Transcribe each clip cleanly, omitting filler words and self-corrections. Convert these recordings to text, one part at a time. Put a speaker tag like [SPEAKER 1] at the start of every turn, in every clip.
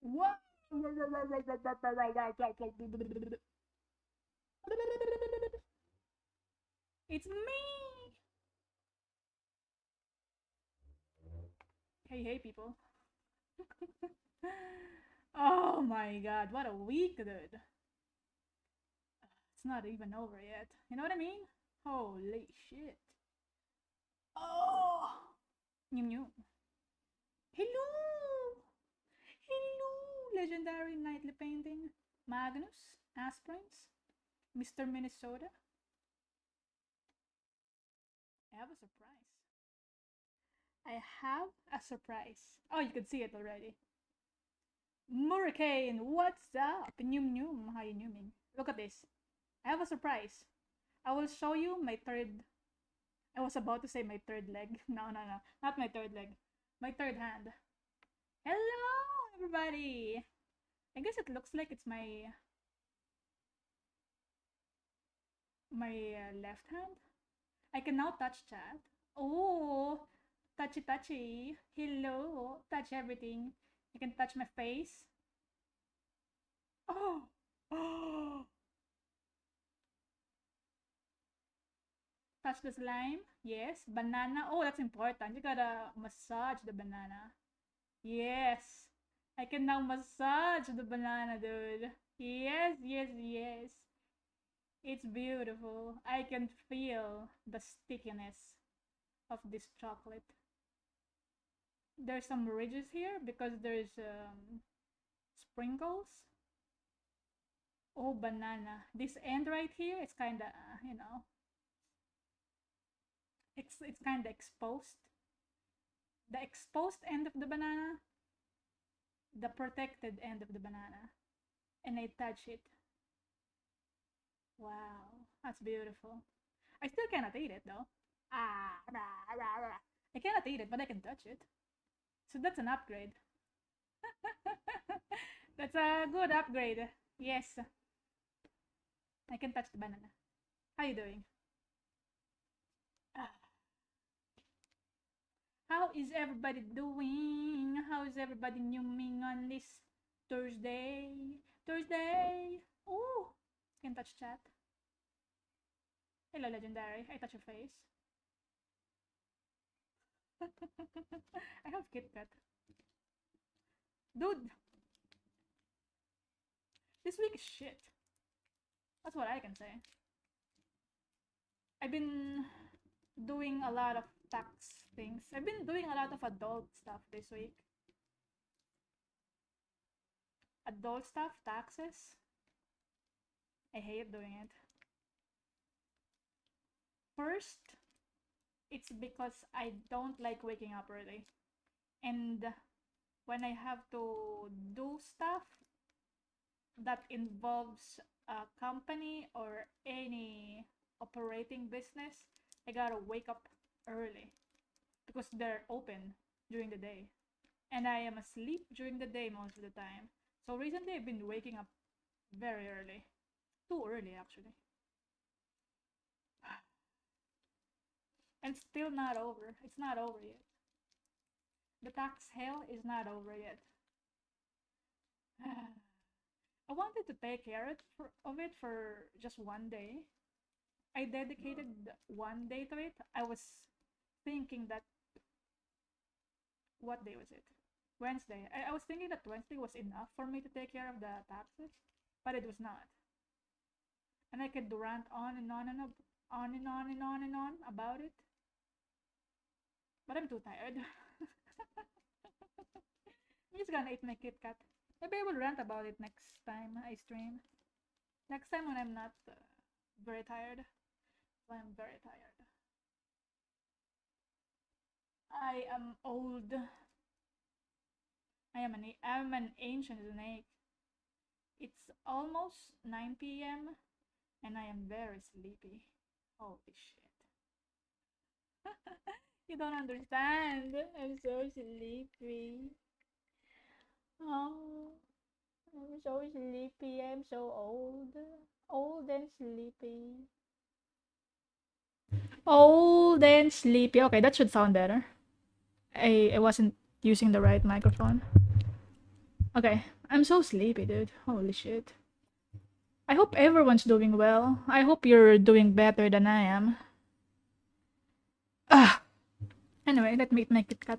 [SPEAKER 1] What? It's me! Hey, people. Oh my god, what a week, dude. It's not even over yet. You know what I mean? Holy shit. Oh! New new. Hello! Hello! Legendary Nightly Painting. Magnus. Aspirins. Mr. Minnesota. I have a surprise. I have a surprise. Oh, you can see it already. Hurricane, what's up? Noom noom, how you nooming? Look at this. I have a surprise. I will show you my third. I was about to say my third leg. No, not my third leg. My third hand. Hello, everybody. I guess it looks like it's my left hand. I can now touch chat. Oh, touchy touchy. Hello, touch everything. I can touch my face. Oh, oh. Touch the slime. Yes. Banana. Oh, that's important. You gotta massage the banana. Yes. I can now massage the banana, dude. Yes, yes, yes. It's beautiful. I can feel the stickiness of this chocolate. There's some ridges here because there's sprinkles. Oh, banana. This end right here, it's kind of, you know, it's kind of exposed. The exposed end of the banana, the protected end of the banana, and I touch it. Wow, that's beautiful. I still cannot eat it though. Ah, rah, rah, rah. I cannot eat it, but I can touch it. So that's an upgrade. That's a good upgrade. Yes. I can touch the banana. How you doing? Ah. How is everybody doing? How is everybody nooming on this Thursday? Thursday! Oh! Can touch chat. Hello, Legendary. I touch your face. I have Kit Kat. Dude! This week is shit. That's what I can say. I've been doing a lot of tax things. I've been doing a lot of adult stuff this week. Adult stuff, taxes. I hate doing it. First, it's because I don't like waking up early. And when I have to do stuff that involves a company or any operating business, I gotta wake up early because they're open during the day. And I am asleep during the day most of the time. So recently I've been waking up very early. Too early, actually. And still not over. It's not over yet. The tax hell is not over yet. I wanted to take care of it for just one day. I dedicated one day to it. I was thinking that. What day was it? Wednesday. I was thinking that Wednesday was enough for me to take care of the taxes, but it was not. And I could rant on and on and on and on and on and on about it. But I'm too tired. I'm just gonna eat my Kit Kat. Maybe I will rant about it next time I stream. Next time when I'm not very tired. When I'm very tired. I am old. I'm an ancient snake. It's almost 9 p.m. and I am very sleepy. Holy shit. You don't understand. I'm so sleepy. Oh, I'm so sleepy. I'm so old. Old and sleepy. Old and sleepy. Okay, that should sound better. I wasn't using the right microphone. Okay, I'm so sleepy, dude. Holy shit. I hope everyone's doing well. I hope you're doing better than I am. Ah. Anyway, let me eat my Kit Kat.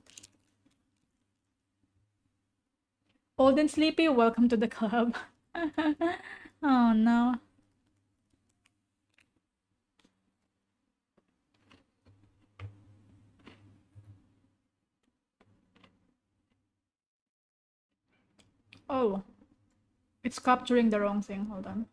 [SPEAKER 1] Old and sleepy, welcome to the club. Oh no. Oh. It's capturing the wrong thing. Hold on.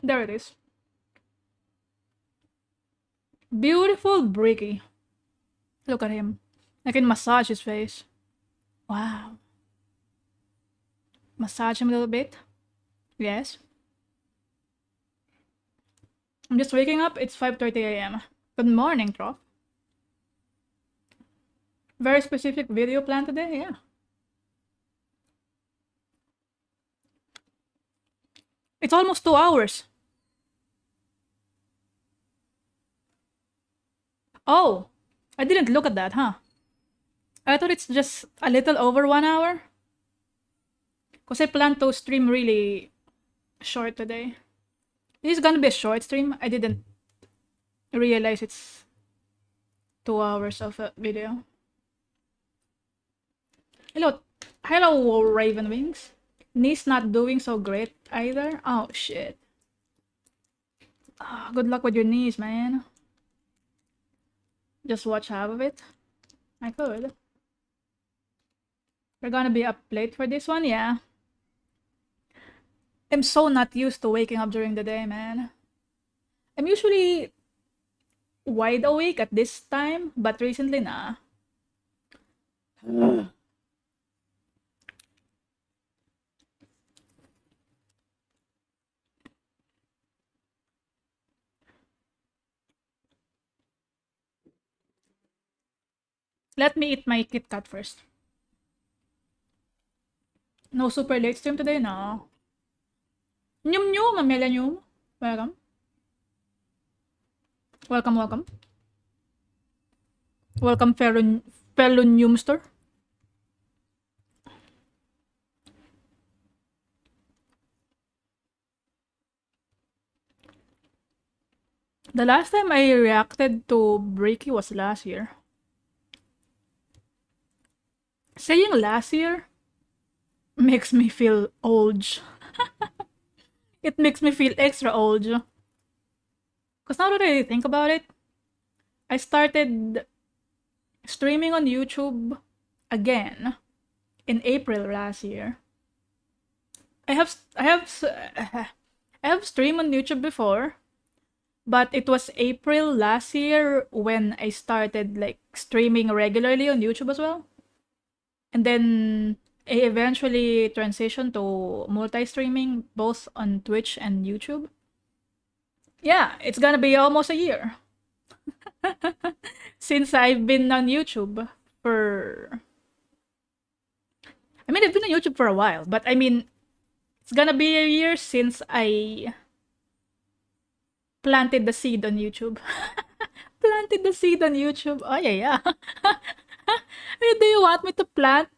[SPEAKER 1] There it is. Beautiful Bricky. Look at him. I can massage his face. Wow. Massage him a little bit. Yes. I'm just waking up. It's 5:30 a.m. Good morning, Trough. Very specific video plan today, yeah. It's almost 2 hours. Oh, I didn't look at that, huh? I thought it's just a little over 1 hour. Because I plan to stream really short today. This is gonna be a short stream. I didn't realize it's 2 hours of a video. Hello, Raven Wings. Knee's not doing so great either. Oh shit. Good luck with your knees, man. Just watch half of it. I could. We're gonna be up late for this one, yeah. I'm so not used to waking up during the day, man. I'm usually wide awake at this time, but recently, nah. Let me eat my Kit Kat first. No super late stream today, no. Nyum nyum, Amelia nyum. Welcome. Welcome, welcome. Welcome, fellow Newmster. The last time I reacted to Bricky was last year. Saying last year makes me feel old. It makes me feel extra old. Because now that I think about it, I started streaming on YouTube again in April last year. I have streamed on YouTube before, but it was April last year when I started like streaming regularly on YouTube as well. And then I eventually transitioned to multi-streaming both on Twitch and YouTube. Yeah, it's gonna be almost a year since I've been on YouTube for... I mean, I've been on YouTube for a while, but I mean, it's gonna be a year since I planted the seed on YouTube. Planted the seed on YouTube. Oh, yeah. Do you want me to plant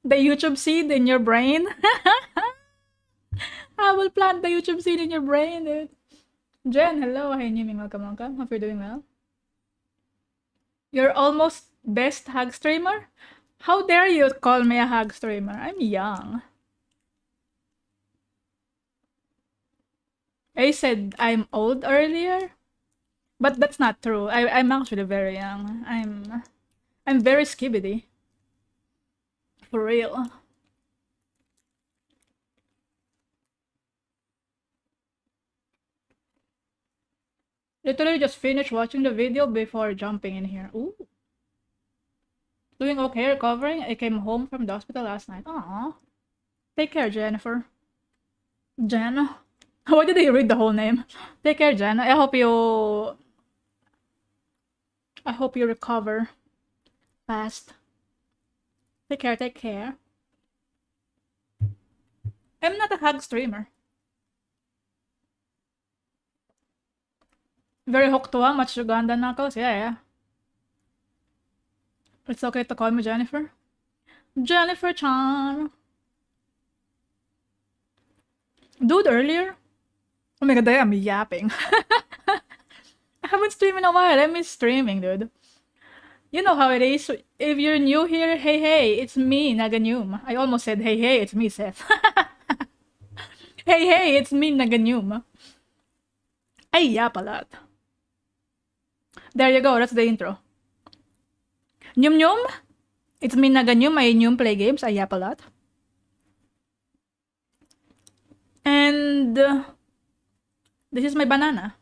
[SPEAKER 1] the YouTube seed in your brain? I will plant the YouTube seed in your brain, dude. Jen, hello. Hi, Niming. Welcome. Hope you're doing well. You're almost best hag streamer? How dare you call me a hag streamer? I'm young. I said I'm old earlier, but that's not true. I'm actually very young. I'm very skibbity. For real. Literally just finished watching the video before jumping in here. Ooh. Doing okay, recovering. I came home from the hospital last night. Aww. Take care, Jennifer. Jen? Why did I read the whole name? Take care, Jen. I hope you recover fast. Take care. I'm not a hug streamer. Very hooked to much Uganda knuckles? Yeah, yeah. It's okay to call me Jennifer. Jennifer Chan. Dude, earlier? Oh my god, I am yapping. I haven't streamed in a while. I miss streaming, dude. You know how it is. If you're new here, hey, it's me, Naganyum. I almost said, hey, it's me, Seth. Hey, it's me, Naganyum. I yap a lot. There you go, that's the intro. Nyum Nyum? It's me, Naganyum. I Nyum play games. I yap a lot. And this is my banana.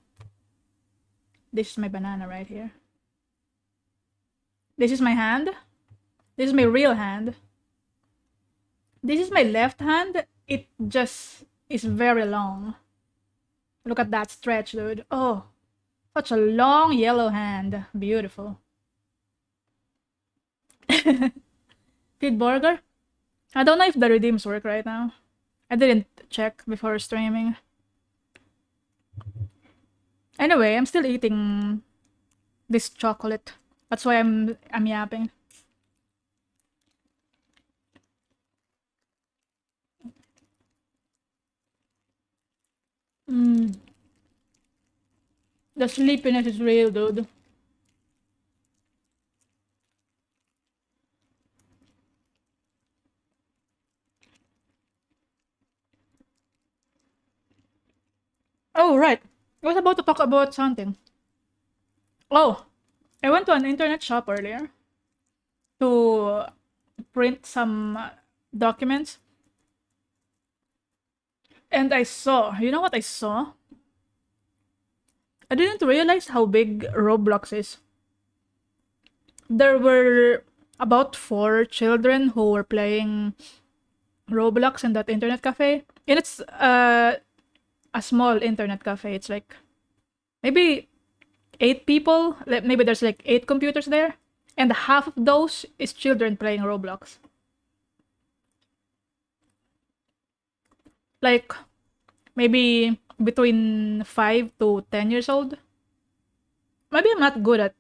[SPEAKER 1] This is my banana right here. This is my hand. This is my real hand. This is my left hand. It just is very long. Look at that stretch, dude. Oh, such a long yellow hand. Beautiful. Feed burger? I don't know if the redeems work right now. I didn't check before streaming. Anyway, I'm still eating this chocolate. That's why I'm yapping. The sleepiness is real, dude. Oh, right. I was about to talk about something. Oh, I went to an internet shop earlier to print some documents. And I saw, you know what I saw? I didn't realize how big Roblox is. There were about 4 children who were playing Roblox in that internet cafe. And it's a small internet cafe. It's like maybe 8 people. Maybe there's like 8 computers there. And half of those is children playing Roblox. Like maybe between 5 to 10 years old. Maybe I'm not good at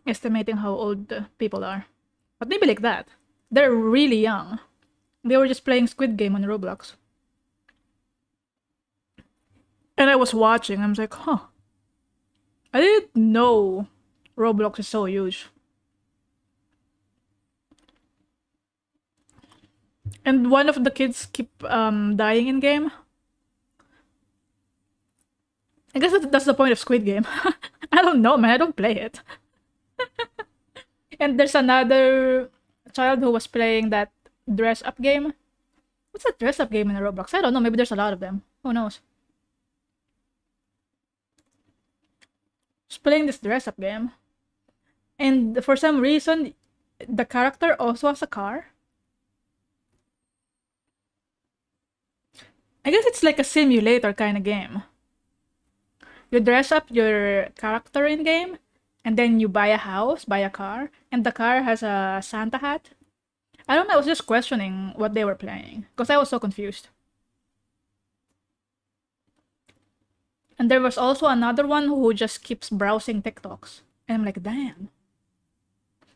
[SPEAKER 1] estimating how old people are. But maybe like that. They're really young. They were just playing Squid Game on Roblox. And I was watching. I was like, huh. I didn't know Roblox is so huge. And one of the kids keep dying in game. I guess that's the point of Squid Game. I don't know, man. I don't play it. And there's another child who was playing that dress-up game. What's that dress-up game in Roblox? I don't know. Maybe there's a lot of them. Who knows? She's playing this dress-up game. And for some reason, the character also has a car. I guess it's like a simulator kind of game. You dress up your character in game, and then you buy a house, buy a car, and the car has a Santa hat. I don't know, I was just questioning what they were playing, because I was so confused. And there was also another one who just keeps browsing TikToks. And I'm like, damn.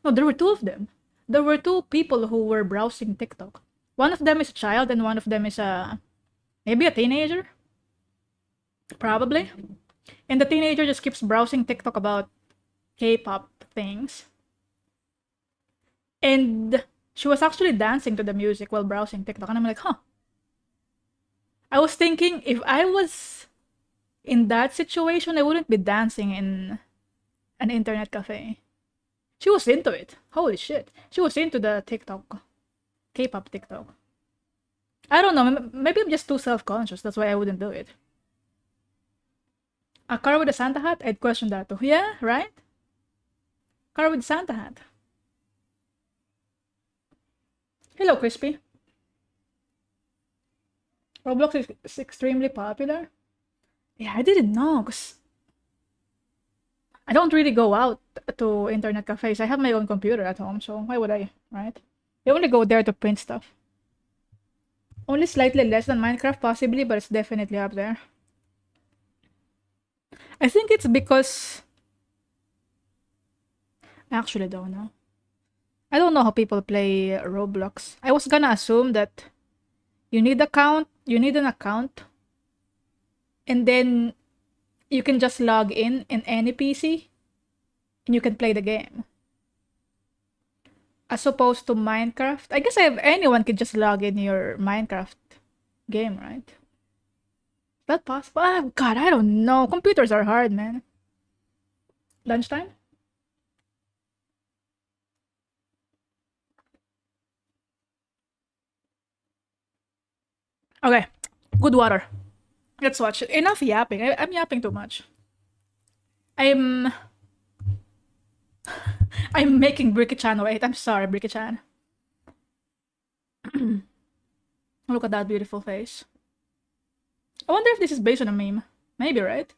[SPEAKER 1] No, there were 2 of them. There were 2 people who were browsing TikTok. One of them is a child, and one of them is maybe a teenager? Probably. And the teenager just keeps browsing TikTok about K-pop things. And she was actually dancing to the music while browsing TikTok. And I'm like, huh. I was thinking, if I was in that situation, I wouldn't be dancing in an internet cafe. She was into it. Holy shit. She was into the TikTok. K-pop TikTok. I don't know. Maybe I'm just too self-conscious. That's why I wouldn't do it. A car with a Santa hat? I'd question that too. Yeah, right? Car with Santa hat. Hello, Crispy. Roblox is extremely popular. Yeah, I didn't know, because I don't really go out to internet cafes. I have my own computer at home, so why would I, right? I only go there to print stuff. Only slightly less than Minecraft, possibly, but it's definitely up there. I think it's because I actually don't know. I don't know how people play Roblox. I was gonna assume that you need an account, and then you can just log in any PC, and you can play the game. As opposed to Minecraft. I guess if anyone could just log in your Minecraft game, right? Is that possible? Oh, God, I don't know. Computers are hard, man. Lunchtime? Okay. Good water. Let's watch it. Enough yapping. I'm yapping too much. I'm I'm making Bricky Chan wait. I'm sorry, Bricky Chan. Look at that beautiful face. I wonder if this is based on a meme. Maybe, right?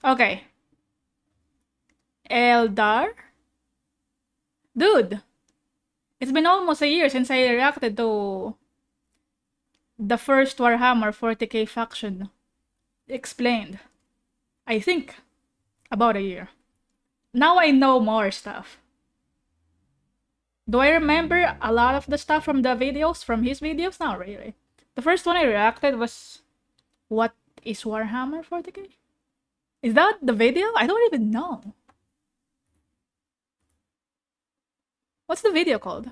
[SPEAKER 1] Okay. Eldar? Dude, it's been almost a year since I reacted to the first Warhammer 40k faction explained. I think about a year. Now I know more stuff. Do I remember a lot of the stuff from the videos, from his videos? Not really. The first one I reacted was what is Warhammer 40k? Is that the video? I don't even know. What's the video called?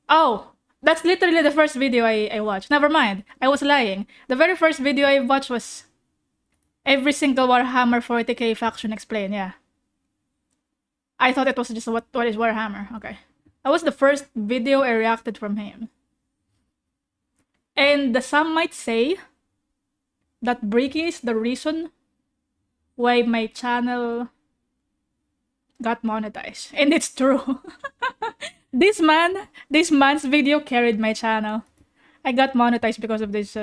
[SPEAKER 1] Oh, that's literally the first video I watched. Never mind. I was lying. The very first video I watched was every single Warhammer 40k faction explained, yeah. I thought it was just what is Warhammer. Okay. That was the first video I reacted from him. And some might say that Bricky is the reason why my channel got monetized. And it's true. This man's video carried my channel. I got monetized because of this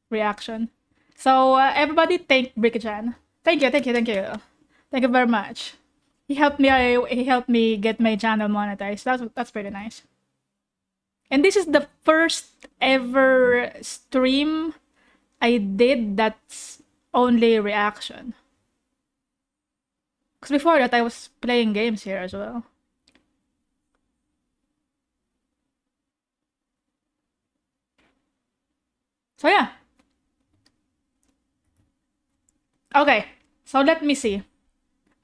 [SPEAKER 1] reaction. So everybody thank Bricky-chan. Thank you. Thank you very much. He helped me get my channel monetized. That's pretty nice. And this is the first ever stream I did that's only reaction. Because before that I was playing games here as well. So yeah. Okay, so let me see.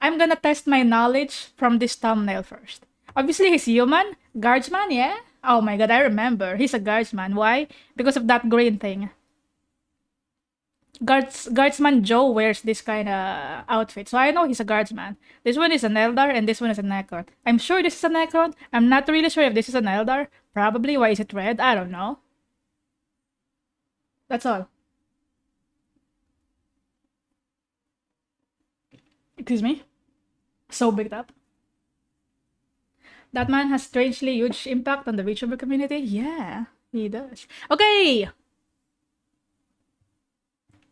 [SPEAKER 1] I'm gonna test my knowledge from this thumbnail first. Obviously, he's human. Guardsman, yeah? Oh my god, I remember. He's a guardsman. Why? Because of that green thing. Guardsman Joe wears this kind of outfit, so I know he's a guardsman. This one is an Eldar, and this one is a Necron. I'm sure this is a Necron. I'm not really sure if this is an Eldar. Probably. Why is it red? I don't know. That's all. Excuse me? So bigged up. That man has strangely huge impact on the Vtuber community? Yeah, he does. Okay!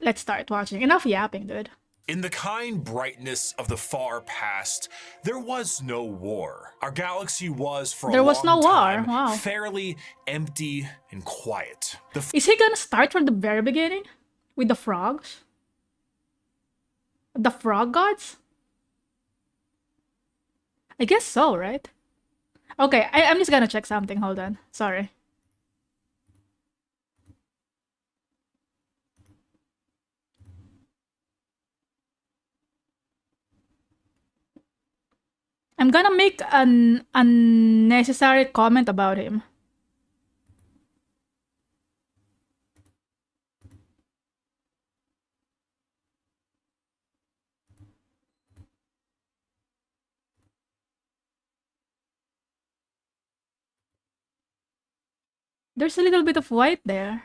[SPEAKER 1] Let's start watching. Enough yapping, dude.
[SPEAKER 2] In the kind brightness of the far past, there was no war. Our galaxy was, for a long time,
[SPEAKER 1] wow,
[SPEAKER 2] fairly empty and quiet.
[SPEAKER 1] Is he gonna start from the very beginning? With the frogs? The frog gods? I guess so, right? Okay, I'm just gonna check something. Hold on. Sorry. I'm gonna make an unnecessary comment about him. There's a little bit of white there.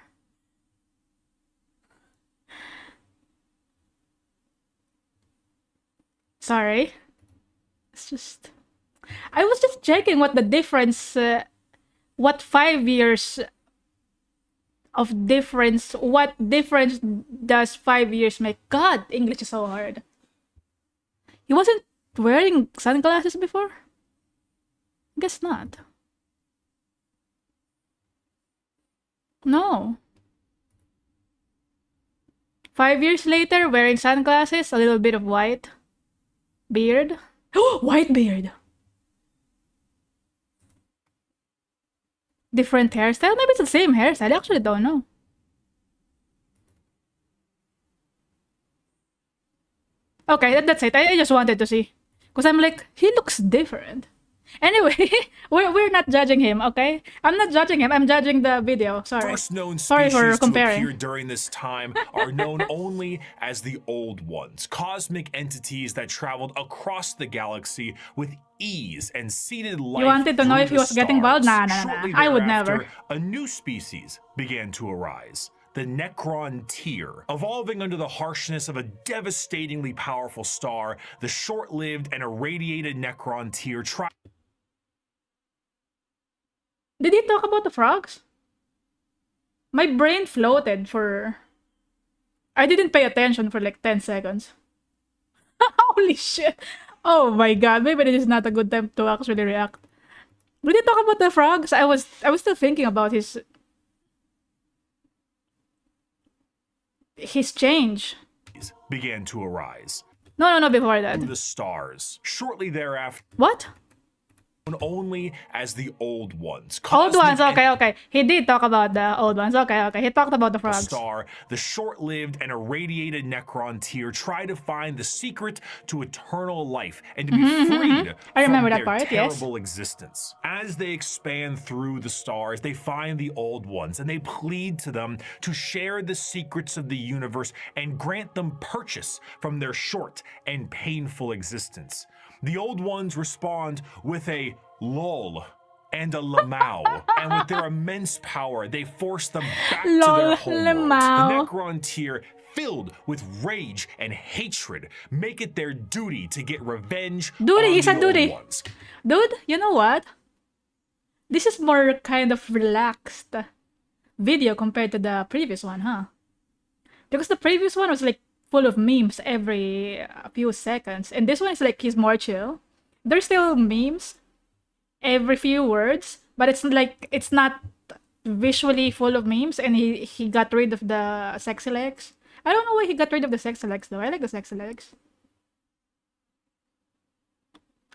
[SPEAKER 1] Sorry. It's just... I was just checking what the difference... what 5 years of difference... What difference does 5 years make? God, English is so hard. He wasn't wearing sunglasses before? Guess not. No. 5 years later, wearing sunglasses, a little bit of white beard. White beard! Different hairstyle? Maybe it's the same hairstyle. I actually don't know. Okay, that's it. I just wanted to see. Because I'm like, he looks different. Anyway, we're not judging him, okay? I'm not judging him. I'm judging the video. Sorry.
[SPEAKER 2] First known
[SPEAKER 1] Sorry for
[SPEAKER 2] species to
[SPEAKER 1] comparing.
[SPEAKER 2] appear during this time are known only as the Old Ones, cosmic entities that traveled across the galaxy with ease and seeded life.
[SPEAKER 1] You wanted to know if he was getting bald? Nah.
[SPEAKER 2] Shortly
[SPEAKER 1] I would
[SPEAKER 2] thereafter,
[SPEAKER 1] never.
[SPEAKER 2] a new species began to arise. The Necron tier. Evolving under the harshness of a devastatingly powerful star, the short-lived and irradiated Necron tier
[SPEAKER 1] Did he talk about the frogs? My brain floated for... I didn't pay attention for like 10 seconds. Holy shit! Oh my god, maybe this is not a good time to actually react. Did he talk about the frogs? I was still thinking about his change.
[SPEAKER 2] began to arise.
[SPEAKER 1] No, before that.
[SPEAKER 2] The stars. Shortly thereafter,
[SPEAKER 1] What?
[SPEAKER 2] known only as the Old Ones.
[SPEAKER 1] Old ones,
[SPEAKER 2] Cosmic
[SPEAKER 1] okay. He did talk about the old ones. Okay. He talked about the frogs.
[SPEAKER 2] Star, the short-lived and irradiated Necron tier try to find the secret to eternal life and to be freed
[SPEAKER 1] I remember
[SPEAKER 2] from
[SPEAKER 1] that
[SPEAKER 2] their
[SPEAKER 1] part, yes.
[SPEAKER 2] terrible existence. As they expand through the stars, they find the Old Ones and they plead to them to share the secrets of the universe and grant them purchase from their short and painful existence. The Old Ones respond with a lol and a lamau, and with their immense power, they force them back to their homeworlds. The Necron tier, filled with rage and hatred, make it their duty to get revenge on the Old Ones.
[SPEAKER 1] Dude, you know what? This is more kind of relaxed video compared to the previous one, huh? Because the previous one was like full of memes every few seconds, and this one is like he's more chill. There's still memes every few words, but it's like it's not visually full of memes, and he got rid of the sexy legs. I don't know why he got rid of the sexy legs though. I like the sexy legs.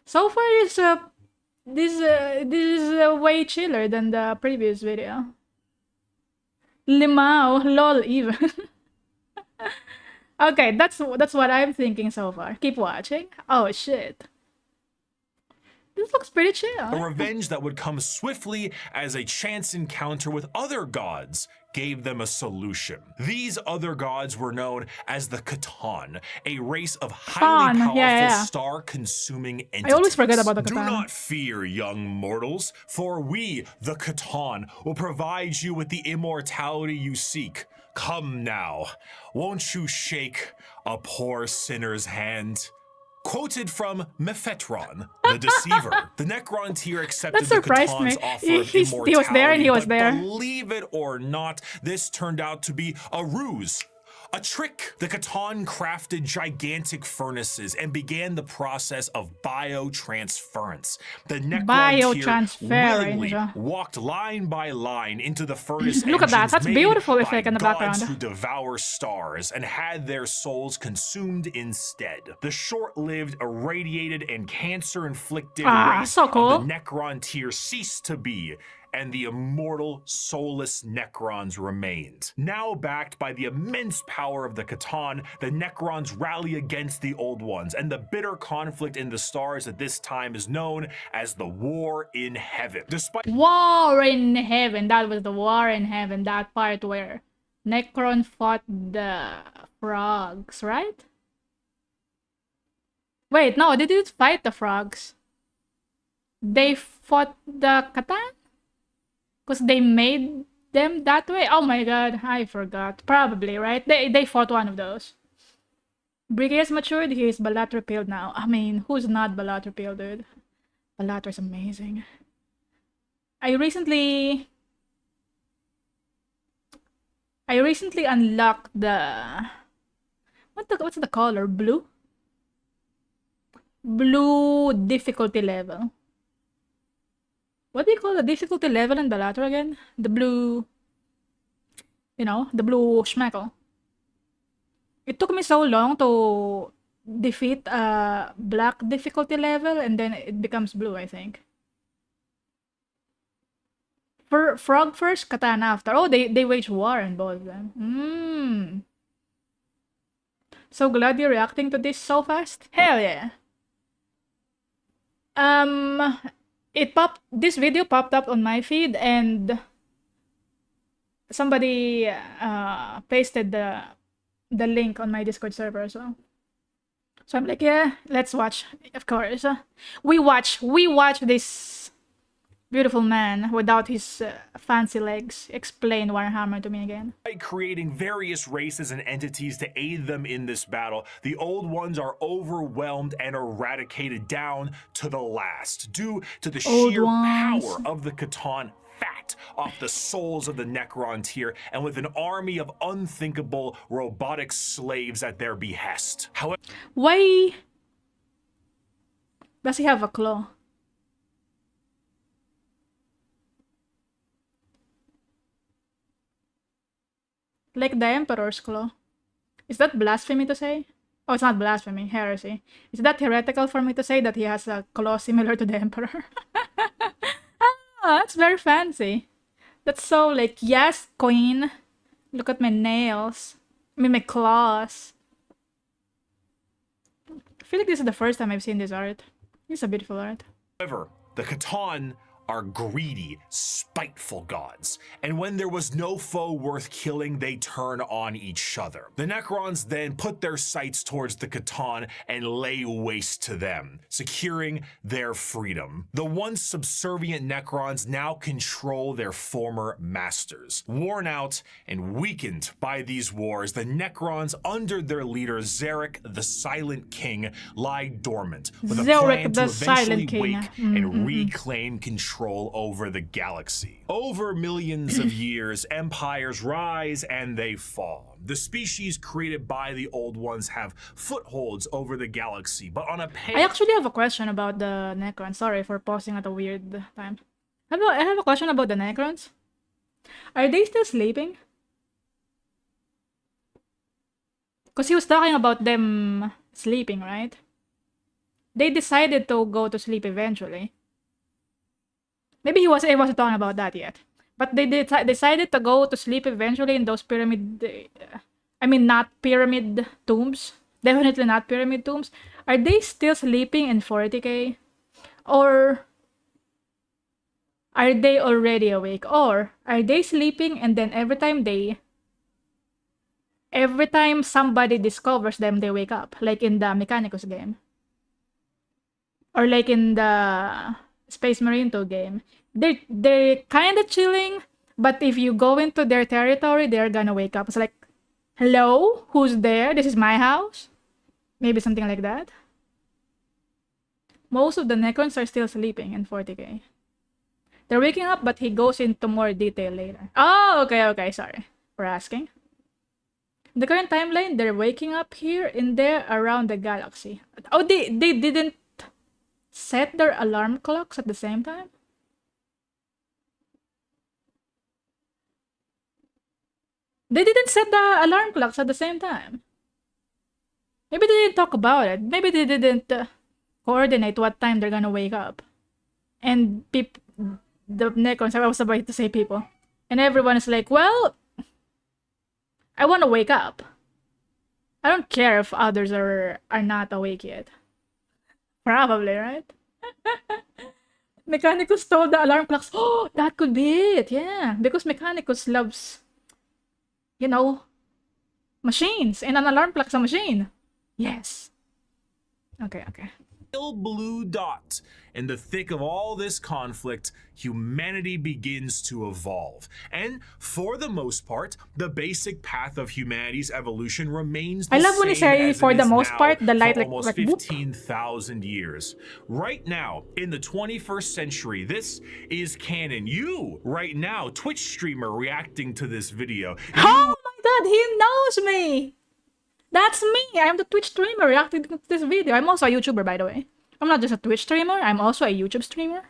[SPEAKER 1] So far, this is way chiller than the previous video. Limao, lol, even. Okay, that's what I'm thinking so far. Keep watching. Oh shit. This looks pretty chill.
[SPEAKER 2] A revenge that would come swiftly as a chance encounter with other gods gave them a solution. These other gods were known as the Catan, a race of highly powerful star-consuming entities.
[SPEAKER 1] I always forget about the Catan.
[SPEAKER 2] Do not fear, young mortals, for we, the Catan, will provide you with the immortality you seek. Come now, won't you shake a poor sinner's hand? Quoted from Mephetron, the Deceiver. The Necron tier accepted the Catan's offer of immortality,
[SPEAKER 1] he was there and he was there.
[SPEAKER 2] Believe it or not, this turned out to be a ruse. A trick. The Catan crafted gigantic furnaces and began the process of biotransference. The Necron tier willingly walked line by line into the furnace.
[SPEAKER 1] Look at that. That's beautiful effect in the background.
[SPEAKER 2] Who devour stars and had their souls consumed instead. The short-lived, irradiated, and cancer-inflicted race of the Necron tier ceased to be, and the immortal, soulless Necrons remained. Now backed by the immense power of the Catan, the Necrons rally against the Old Ones, and the bitter conflict in the stars at this time is known as the War in Heaven.
[SPEAKER 1] War in Heaven, that was the War in Heaven, that part where Necron fought the frogs, right? Wait, no, they didn't fight the frogs. They fought the Catan? Because they made them that way? Oh my god, I forgot. Probably, right? They fought one of those. Bricky has matured, he is Balatro pilled now. I mean, who's not Balatro pilled, dude? Balatro's amazing. I recently unlocked the... What's the color? Blue? Blue difficulty level. What do you call the difficulty level in Balatro again? The blue... You know, the blue schmeckle. It took me so long to defeat a black difficulty level, and then it becomes blue, I think. For frog first, katana after. Oh, they wage war in both of them. So glad you're reacting to this so fast. Hell yeah. This video popped up on my feed, and somebody pasted the link on my Discord server, so I'm like, yeah, let's watch. Of course, we watch this beautiful man without his fancy legs explain Warhammer to me again.
[SPEAKER 2] By creating various races and entities to aid them in this battle, the old ones are overwhelmed and eradicated down to the last, due to the sheer power of the Catan fat off the souls of the Necron tier, and with an army of unthinkable robotic slaves at their behest. However,
[SPEAKER 1] why does he have a claw? Like the Emperor's claw. Is that blasphemy to say? Oh, it's not blasphemy, heresy. Is that heretical for me to say that he has a claw similar to the Emperor? That's very fancy. That's so like, yes, queen. Look at my nails. I mean, my claws. I feel like this is the first time I've seen this art. It's a beautiful art.
[SPEAKER 2] However, the Catan are greedy, spiteful gods, and when there was no foe worth killing, they turn on each other. The Necrons then put their sights towards the Catan and lay waste to them, securing their freedom. The once subservient Necrons now control their former masters. Worn out and weakened by these wars, the Necrons under their leader Zarek the Silent King lie dormant, with a plan to eventually wake and reclaim control over the galaxy. Over millions of years, empires rise and they fall. The species created by the old ones have footholds over the galaxy, but on a
[SPEAKER 1] I actually have a question about the Necrons. Sorry for pausing at a weird time. I have a question about the Necrons. Are they still sleeping? Because he was talking about them sleeping, right? They decided to go to sleep eventually. Maybe he wasn't talking about that yet. But they decided to go to sleep eventually in those pyramid... I mean, not pyramid tombs. Definitely not pyramid tombs. Are they still sleeping in 40k? Or are they already awake? Or are they sleeping and then every time somebody discovers them, they wake up? Like in the Mechanicus game. Or like in the Space Marine 2 game. They're kind of chilling, but if you go into their territory, they're gonna wake up. It's like, hello? Who's there? This is my house? Maybe something like that. Most of the Necrons are still sleeping in 40k. They're waking up, but he goes into more detail later. Oh, okay, sorry for asking. In the current timeline, they're waking up here and there around the galaxy. Oh, they didn't set their alarm clocks at the same time? They didn't set the alarm clocks at the same time. Maybe they didn't talk about it. Maybe they didn't coordinate what time they're gonna wake up. And the Necrons, I was about to say people. And everyone is like, well, I want to wake up. I don't care if others are not awake yet. Probably, right? Mechanicus stole the alarm clocks. Oh, that could be it. Yeah, because Mechanicus loves, you know, machines, and an alarm clock's a machine. Yes. Okay.
[SPEAKER 2] Blue dot. In the thick of all this conflict, humanity begins to evolve. And for the most part, the basic path of humanity's evolution remains the
[SPEAKER 1] I love when you say for the most part, the light
[SPEAKER 2] for
[SPEAKER 1] like
[SPEAKER 2] almost 15,000 years. Right now, in the 21st century, this is canon. You, right now, Twitch streamer reacting to this video.
[SPEAKER 1] Oh my god, he knows me! That's me! I'm the Twitch streamer reacting to this video. I'm also a YouTuber, by the way. I'm not just a Twitch streamer, I'm also a YouTube streamer.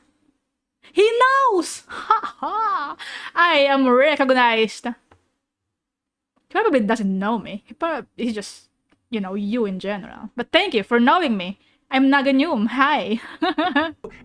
[SPEAKER 1] He knows! Ha ha! I am recognized. probably doesn't know me. He's just, you in general. But thank you for knowing me. I'm Naga. Hi.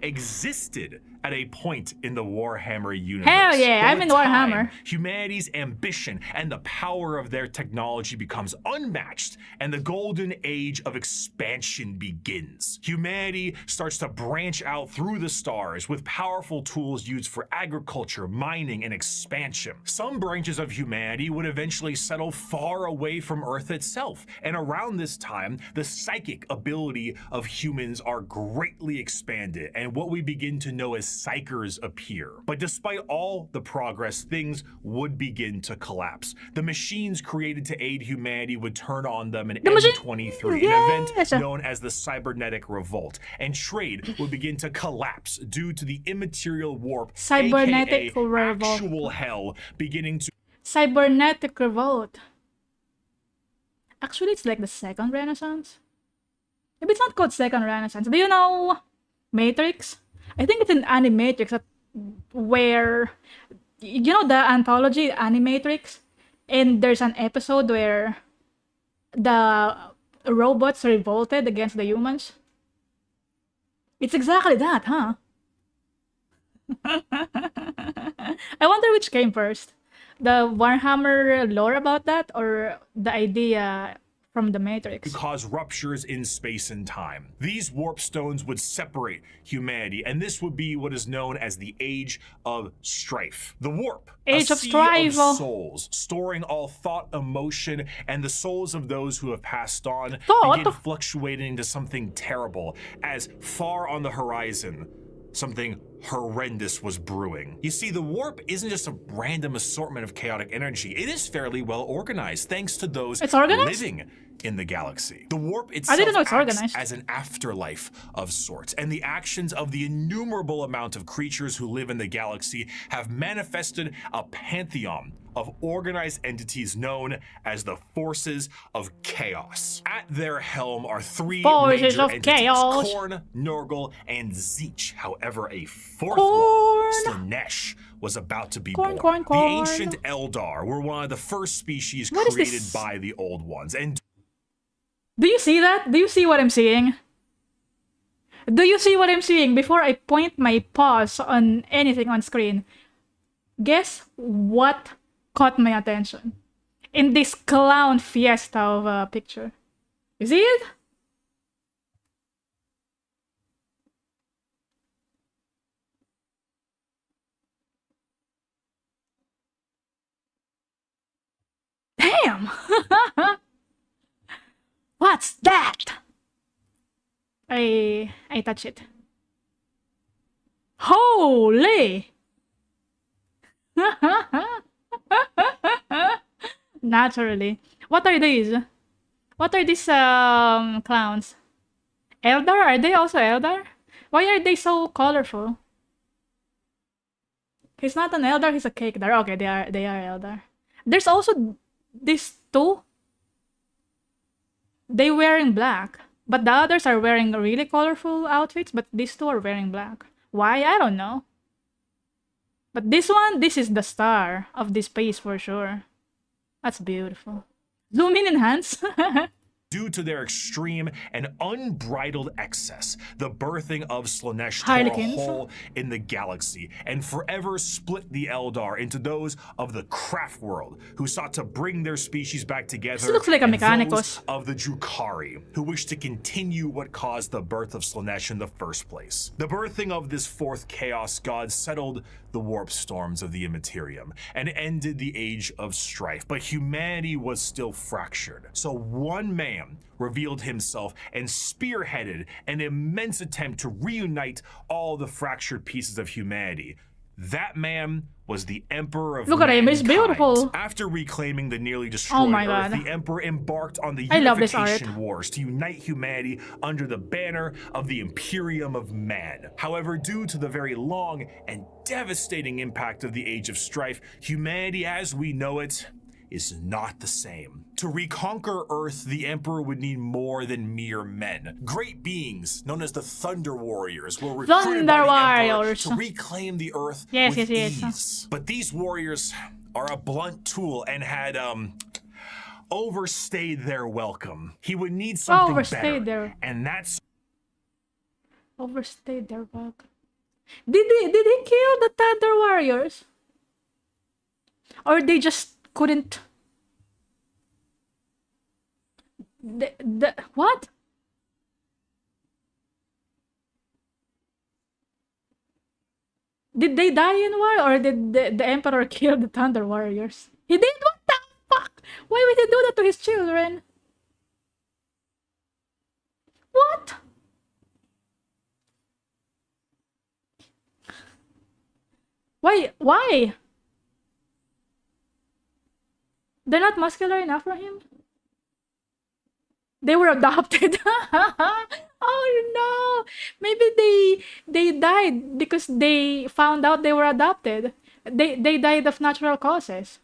[SPEAKER 2] Existed at a point in the Warhammer universe.
[SPEAKER 1] Hell yeah,
[SPEAKER 2] But
[SPEAKER 1] I'm
[SPEAKER 2] with
[SPEAKER 1] in
[SPEAKER 2] time,
[SPEAKER 1] Warhammer.
[SPEAKER 2] Humanity's ambition and the power of their technology becomes unmatched, and the golden age of expansion begins. Humanity starts to branch out through the stars with powerful tools used for agriculture, mining, and expansion. Some branches of humanity would eventually settle far away from Earth itself, and around this time, the psychic ability of humans are greatly expanded, and what we begin to know as psychers appear. But despite all the progress, things would begin to collapse. The machines created to aid humanity would turn on them in M23, an event known as the Cybernetic Revolt, and trade would begin to collapse due to the immaterial warp,
[SPEAKER 1] Cybernetic
[SPEAKER 2] aka
[SPEAKER 1] Revolt.
[SPEAKER 2] actual hell, beginning to
[SPEAKER 1] Cybernetic Revolt. Actually, it's like the second Renaissance. Maybe it's not called second Renaissance. Do you know Matrix? I think it's in Animatrix where, the anthology Animatrix, and there's an episode where the robots revolted against the humans. It's exactly that, huh? I wonder which came first. The Warhammer lore about that, or the idea from the Matrix?
[SPEAKER 2] Cause ruptures in space and time. These warp stones would separate humanity, and this would be what is known as the Age of Strife. The warp,
[SPEAKER 1] Age
[SPEAKER 2] a
[SPEAKER 1] of
[SPEAKER 2] sea
[SPEAKER 1] Strife.
[SPEAKER 2] of souls, storing all thought, emotion, and the souls of those who have passed on, begin fluctuating into something terrible, as far on the horizon, something horrendous was brewing. You see, the warp isn't just a random assortment of chaotic energy. It is fairly well organized, thanks to those living in the galaxy. The warp itself acts as an afterlife of sorts, and the actions of the innumerable amount of creatures who live in the galaxy have manifested a pantheon of organized entities known as the Forces of Chaos. At their helm are three major entities, Khorne, Nurgle, and Tzeentch. However, a fourth one, Slaanesh, was about to be born. The ancient Eldar were one of the first species created by the Old Ones. And
[SPEAKER 1] do you see that? Do you see what I'm seeing? Do you see what I'm seeing? Before I point my paws on anything on screen, guess what caught my attention in this clown fiesta of a picture? You see it? Damn! What's that? I touch it. Holy! Naturally. What are these? What are these clowns? Eldar? Are they also Eldar? Why are they so colorful? He's not an Eldar, he's a Cakedar. Okay, they are Eldar. There's also these two. They wearing black, but the others are wearing really colorful outfits, but these two are wearing black. Why? I don't know. But this one, this is the star of this piece for sure. That's beautiful. Zoom in, enhance.
[SPEAKER 2] due to their extreme and unbridled excess, the birthing of Slaanesh tore a hole in the galaxy and forever split the Eldar into those of the craft world, who sought to bring their species back together,
[SPEAKER 1] this looks like a
[SPEAKER 2] and
[SPEAKER 1] Mechanicus.
[SPEAKER 2] those of the Drukhari, who wished to continue what caused the birth of Slaanesh in the first place. The birthing of this fourth Chaos God settled the warp storms of the Immaterium and ended the Age of Strife, but humanity was still fractured. So one man revealed himself and spearheaded an immense attempt to reunite all the fractured pieces of humanity. That man was the Emperor of
[SPEAKER 1] Look at him, he's beautiful.
[SPEAKER 2] After reclaiming the nearly destroyed Earth, the Emperor embarked on the unification wars to unite humanity under the banner of the Imperium of Man. However, due to the very long and devastating impact of the Age of Strife, humanity as we know it is not the same. To reconquer Earth, the Emperor would need more than mere men. Great beings, known as the Thunder Warriors, were recruited by the Emperor to reclaim the Earth with ease. But these warriors are a blunt tool and had, overstayed their welcome. He would need something
[SPEAKER 1] Overstayed
[SPEAKER 2] better,
[SPEAKER 1] their
[SPEAKER 2] and that's
[SPEAKER 1] overstayed their welcome. Did he kill the Thunder Warriors? Or they just couldn't what? Did they die in war, or did the Emperor kill the Thunder Warriors? He did? What the fuck? Why would he do that to his children? What? Why? Why? They're not muscular enough for him? They were adopted. Oh no! Maybe they died because they found out they were adopted. They died of natural causes.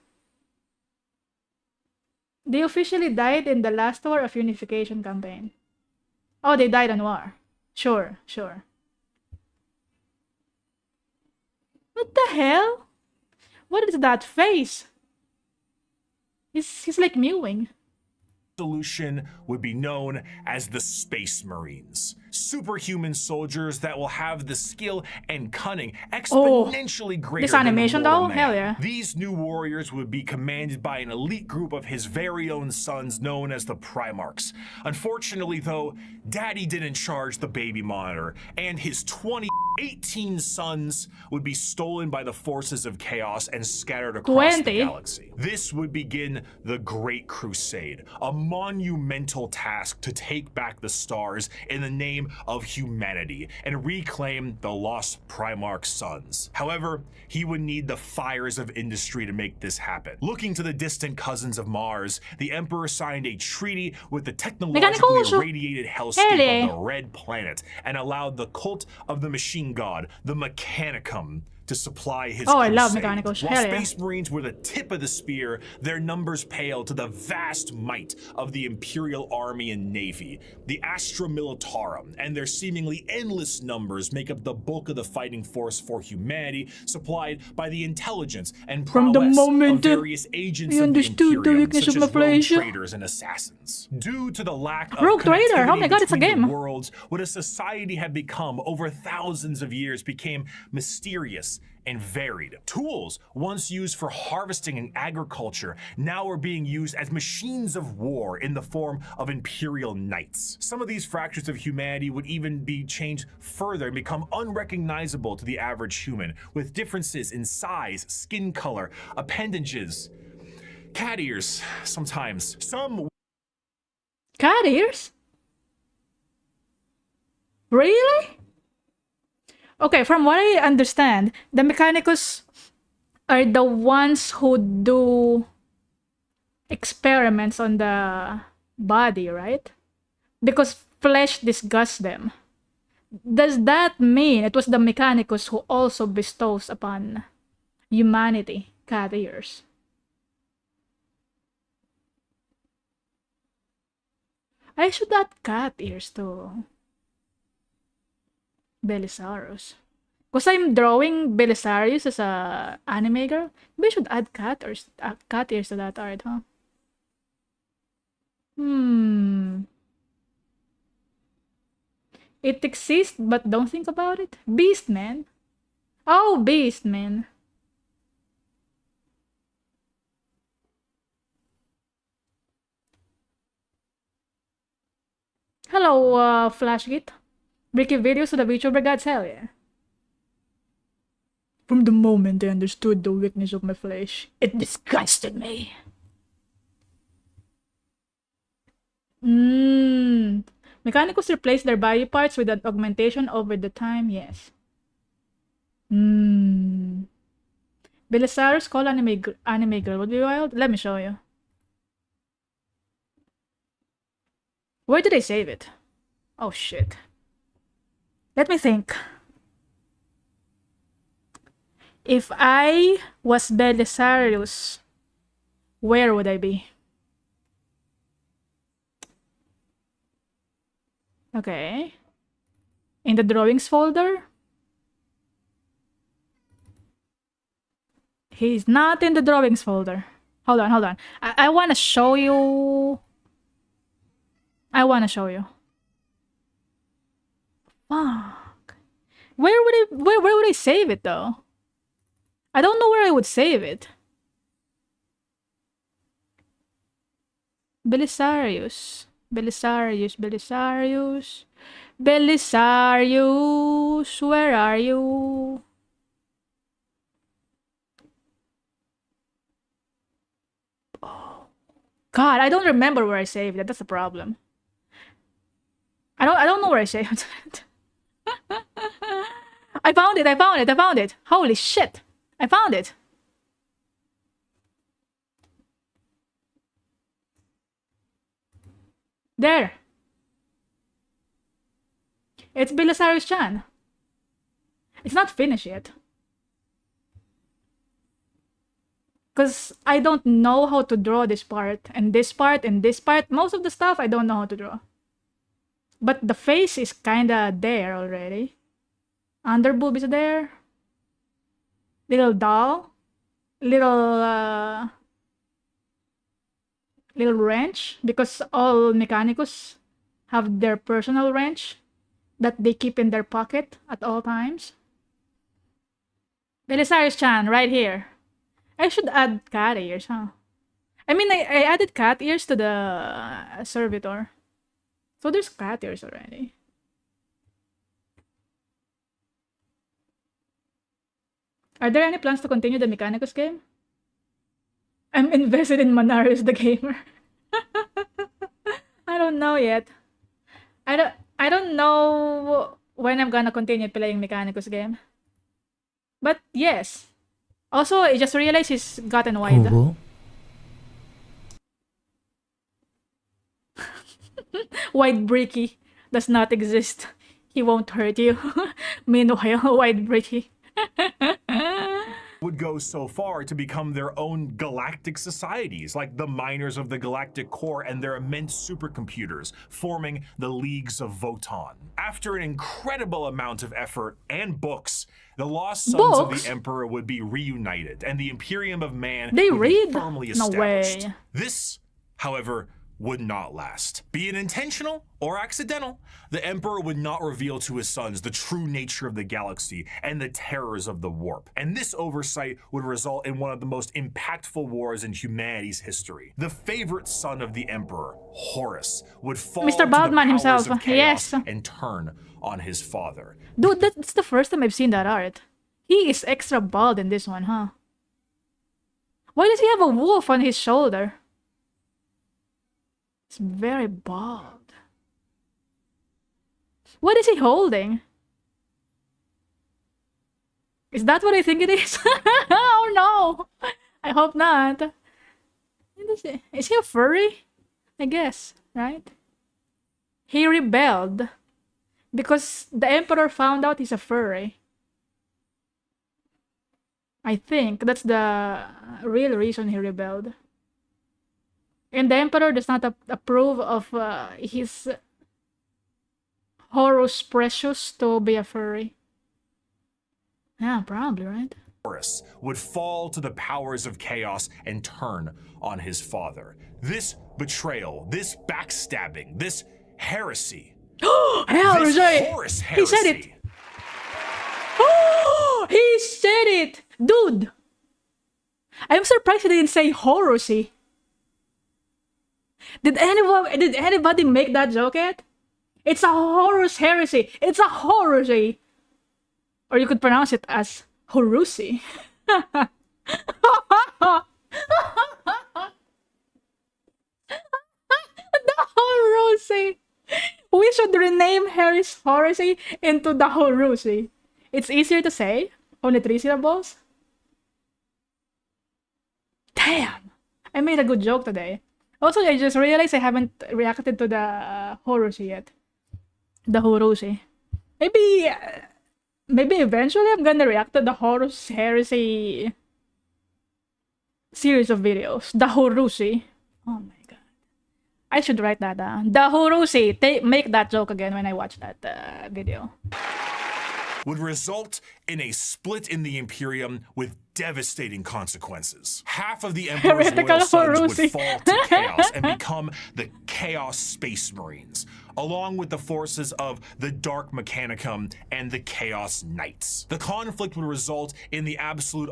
[SPEAKER 1] They officially died in the last war of unification campaign. Oh, they died in war. Sure, sure. What the hell? What is that face? He's like mewing.
[SPEAKER 2] Solution would be known as the Space Marines. Superhuman soldiers that will have the skill and cunning exponentially greater
[SPEAKER 1] this animation
[SPEAKER 2] than the
[SPEAKER 1] though?
[SPEAKER 2] mortal man.
[SPEAKER 1] Hell yeah.
[SPEAKER 2] These new warriors would be commanded by an elite group of his very own sons known as the Primarchs. Unfortunately though, Daddy didn't charge the baby monitor, and his 18 sons would be stolen by the forces of chaos and scattered across the galaxy. This would begin the Great Crusade, a monumental task to take back the stars in the name of humanity and reclaim the lost Primarch sons. However, he would need the fires of industry to make this happen. Looking to the distant cousins of Mars, the Emperor signed a treaty with the technologically irradiated hellscape of the Red Planet and allowed the cult of the machine god, the Mechanicum, to supply his crusade.
[SPEAKER 1] I love Mechanicals.
[SPEAKER 2] While Space Marines were the tip of the spear, their numbers paled to the vast might of the Imperial Army and Navy. The Astra Militarum and their seemingly endless numbers make up the bulk of the fighting force for humanity, supplied by the intelligence and prowess of various agents of the Imperium, such as rogue traders and assassins. Due to the lack of connectivity between the worlds, what a society had become over thousands of years became mysterious and varied. Tools once used for harvesting and agriculture now are being used as machines of war in the form of imperial knights. Some of these fractures of humanity would even be changed further and become unrecognizable to the average human, with differences in size, skin color, appendages, cat ears sometimes. Some
[SPEAKER 1] cat ears? Really? Okay, from what I understand, the Mechanicus are the ones who do experiments on the body, right? Because flesh disgusts them. Does that mean it was the Mechanicus who also bestows upon humanity cat ears? I should add cat ears to Belisarius. Because I'm drawing Belisarius as a anime girl. Maybe I should add cat ears to that art, huh? It exists, but don't think about it. Beastman. Oh, Beastman. Hello, Flashgate. Bricky videos to the Vtuber gods, hell yeah. From the moment I understood the weakness of my flesh, it disgusted me. Mechanicals replace their body parts with an augmentation over the time, yes. Belisarius call anime girl would be wild. Let me show you. Where did I save it? Oh shit. Let me think. If I was Belisarius, where would I be? Okay. In the drawings folder? He's not in the drawings folder. Hold on, hold on. I want to show you. I want to show you. Fuck. Where would I save it though? I don't know where I would save it. Belisarius. Belisarius. Belisarius. Belisarius. Where are you? Oh. God, I don't remember where I saved it. That's the problem. I don't know where I saved it. I found it. I found it. I found it. Holy shit. I found it. There. It's Belisarius-chan. It's not finished yet. Because I don't know how to draw this part, and this part, and this part. Most of the stuff I don't know how to draw. But the face is kinda there already. Underboob is there. Little doll. Little wrench. Because all Mechanicus have their personal wrench that they keep in their pocket at all times. Belisarius-chan, right here. I should add cat ears, huh? I mean, I added cat ears to the servitor. So there's cat ears already. Are there any plans to continue the Mechanicus game? I'm invested in Manarius the gamer. I don't know yet. I don't know when I'm gonna continue playing Mechanicus game. But yes. Also, I just realized he's gotten wide. White Bricky does not exist. He won't hurt you. Meanwhile, White Bricky
[SPEAKER 2] would go so far to become their own galactic societies, like the miners of the galactic core and their immense supercomputers, forming the Leagues of Votan. After an incredible amount of effort and books, the lost sons of the Emperor would be reunited, and the Imperium of Man would be firmly established.
[SPEAKER 1] No way.
[SPEAKER 2] This, however, would not last. Be it intentional or accidental, the Emperor would not reveal to his sons the true nature of the galaxy and the terrors of the warp. And this oversight would result in one of the most impactful wars in humanity's history. The favorite son of the Emperor, Horus, would fall
[SPEAKER 1] Mr.
[SPEAKER 2] to
[SPEAKER 1] Baldman
[SPEAKER 2] the powers
[SPEAKER 1] himself.
[SPEAKER 2] of chaos
[SPEAKER 1] Yes.
[SPEAKER 2] and turn on his father.
[SPEAKER 1] Dude, that's the first time I've seen that art. He is extra bald in this one, huh? Why does he have a wolf on his shoulder? It's very bald. What is he holding? Is that what I think it is? Oh no! I hope not. Is he a furry? I guess, right? He rebelled because the Emperor found out he's a furry. I think that's the real reason he rebelled. And the Emperor does not approve of his Horus Precious to be a furry. Yeah, probably, right?
[SPEAKER 2] Horus would fall to the powers of chaos and turn on his father. This betrayal, this backstabbing, this heresy.
[SPEAKER 1] This
[SPEAKER 2] Horus heresy.
[SPEAKER 1] He said it! Oh, he said it! Dude! I'm surprised he didn't say Horusy. Did anybody make that joke yet? It's a Horus heresy. It's a Horusy. Or you could pronounce it as Horusy. The Horusy. We should rename Harry's Horusy into the Horusy. It's easier to say. Only 3 syllables. Damn. I made a good joke today. Also, I just realized I haven't reacted to the Horusy yet. The Horusy. Maybe eventually I'm gonna react to the Horus Heresy series of videos. The Horusy. Oh my god. I should write that down. The Horusy. Make that joke again when I watch that video.
[SPEAKER 2] Would result in a split in the Imperium with devastating consequences. Half of the Emperor's
[SPEAKER 1] Heretical
[SPEAKER 2] loyal sons
[SPEAKER 1] Horusi.
[SPEAKER 2] would fall to chaos and become the Chaos Space Marines, along with the forces of the Dark Mechanicum and the Chaos Knights. The conflict would result in the absolute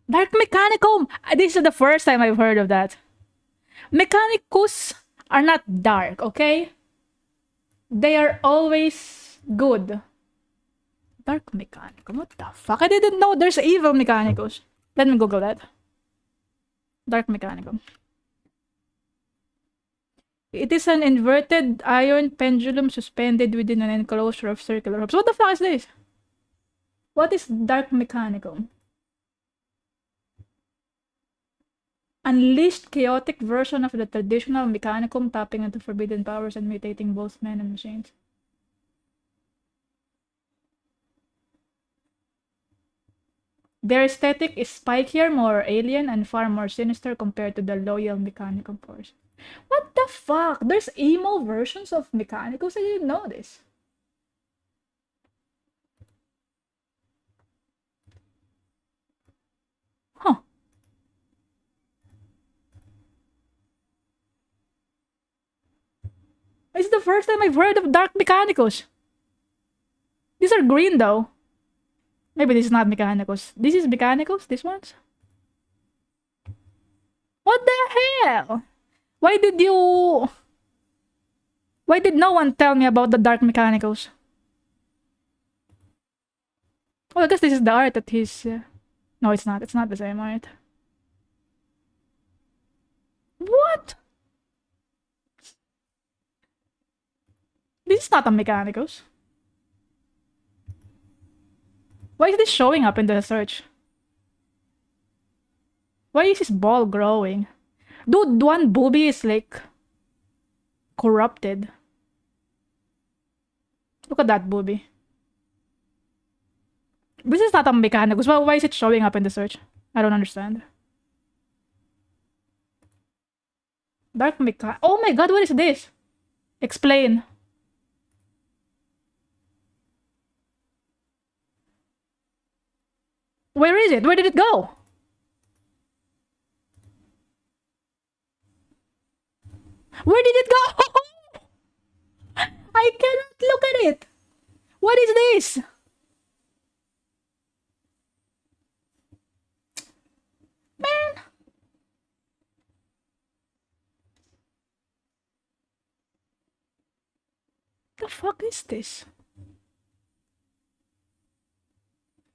[SPEAKER 1] Dark Mechanicum! This is the first time I've heard of that. Mechanicus are not dark, okay? They are always good. Dark Mechanicum? What the fuck? I didn't know there's evil Mechanicus. Let me Google that. Dark Mechanicum. It is an inverted iron pendulum suspended within an enclosure of circular hoops. What the fuck is this? What is Dark Mechanicum? Unleashed chaotic version of the traditional Mechanicum, tapping into forbidden powers and mutating both men and machines. Their aesthetic is spikier, more alien, and far more sinister compared to the loyal Mechanicum force. What the fuck? There's emo versions of Mechanicus? I didn't know this. Huh. This is the first time I've heard of Dark Mechanicus. These are green though. Maybe this is not Mechanicus. This is Mechanicus? This one's? What the hell? Why did no one tell me about the Dark Mechanicus? Well, I guess this is the art that he's... No, it's not. It's not the same art. What? This is not a Mechanicus. Why is this showing up in the search? Why is his ball growing? Dude, one boobie is like corrupted. Look at that boobie. This is not a Mechanicus. Why is it showing up in the search? I don't understand. Dark Mechanicus. Oh my god, what is this? Explain. Where is it? Where did it go? Where did it go? I cannot look at it. What is this? Man. The fuck is this?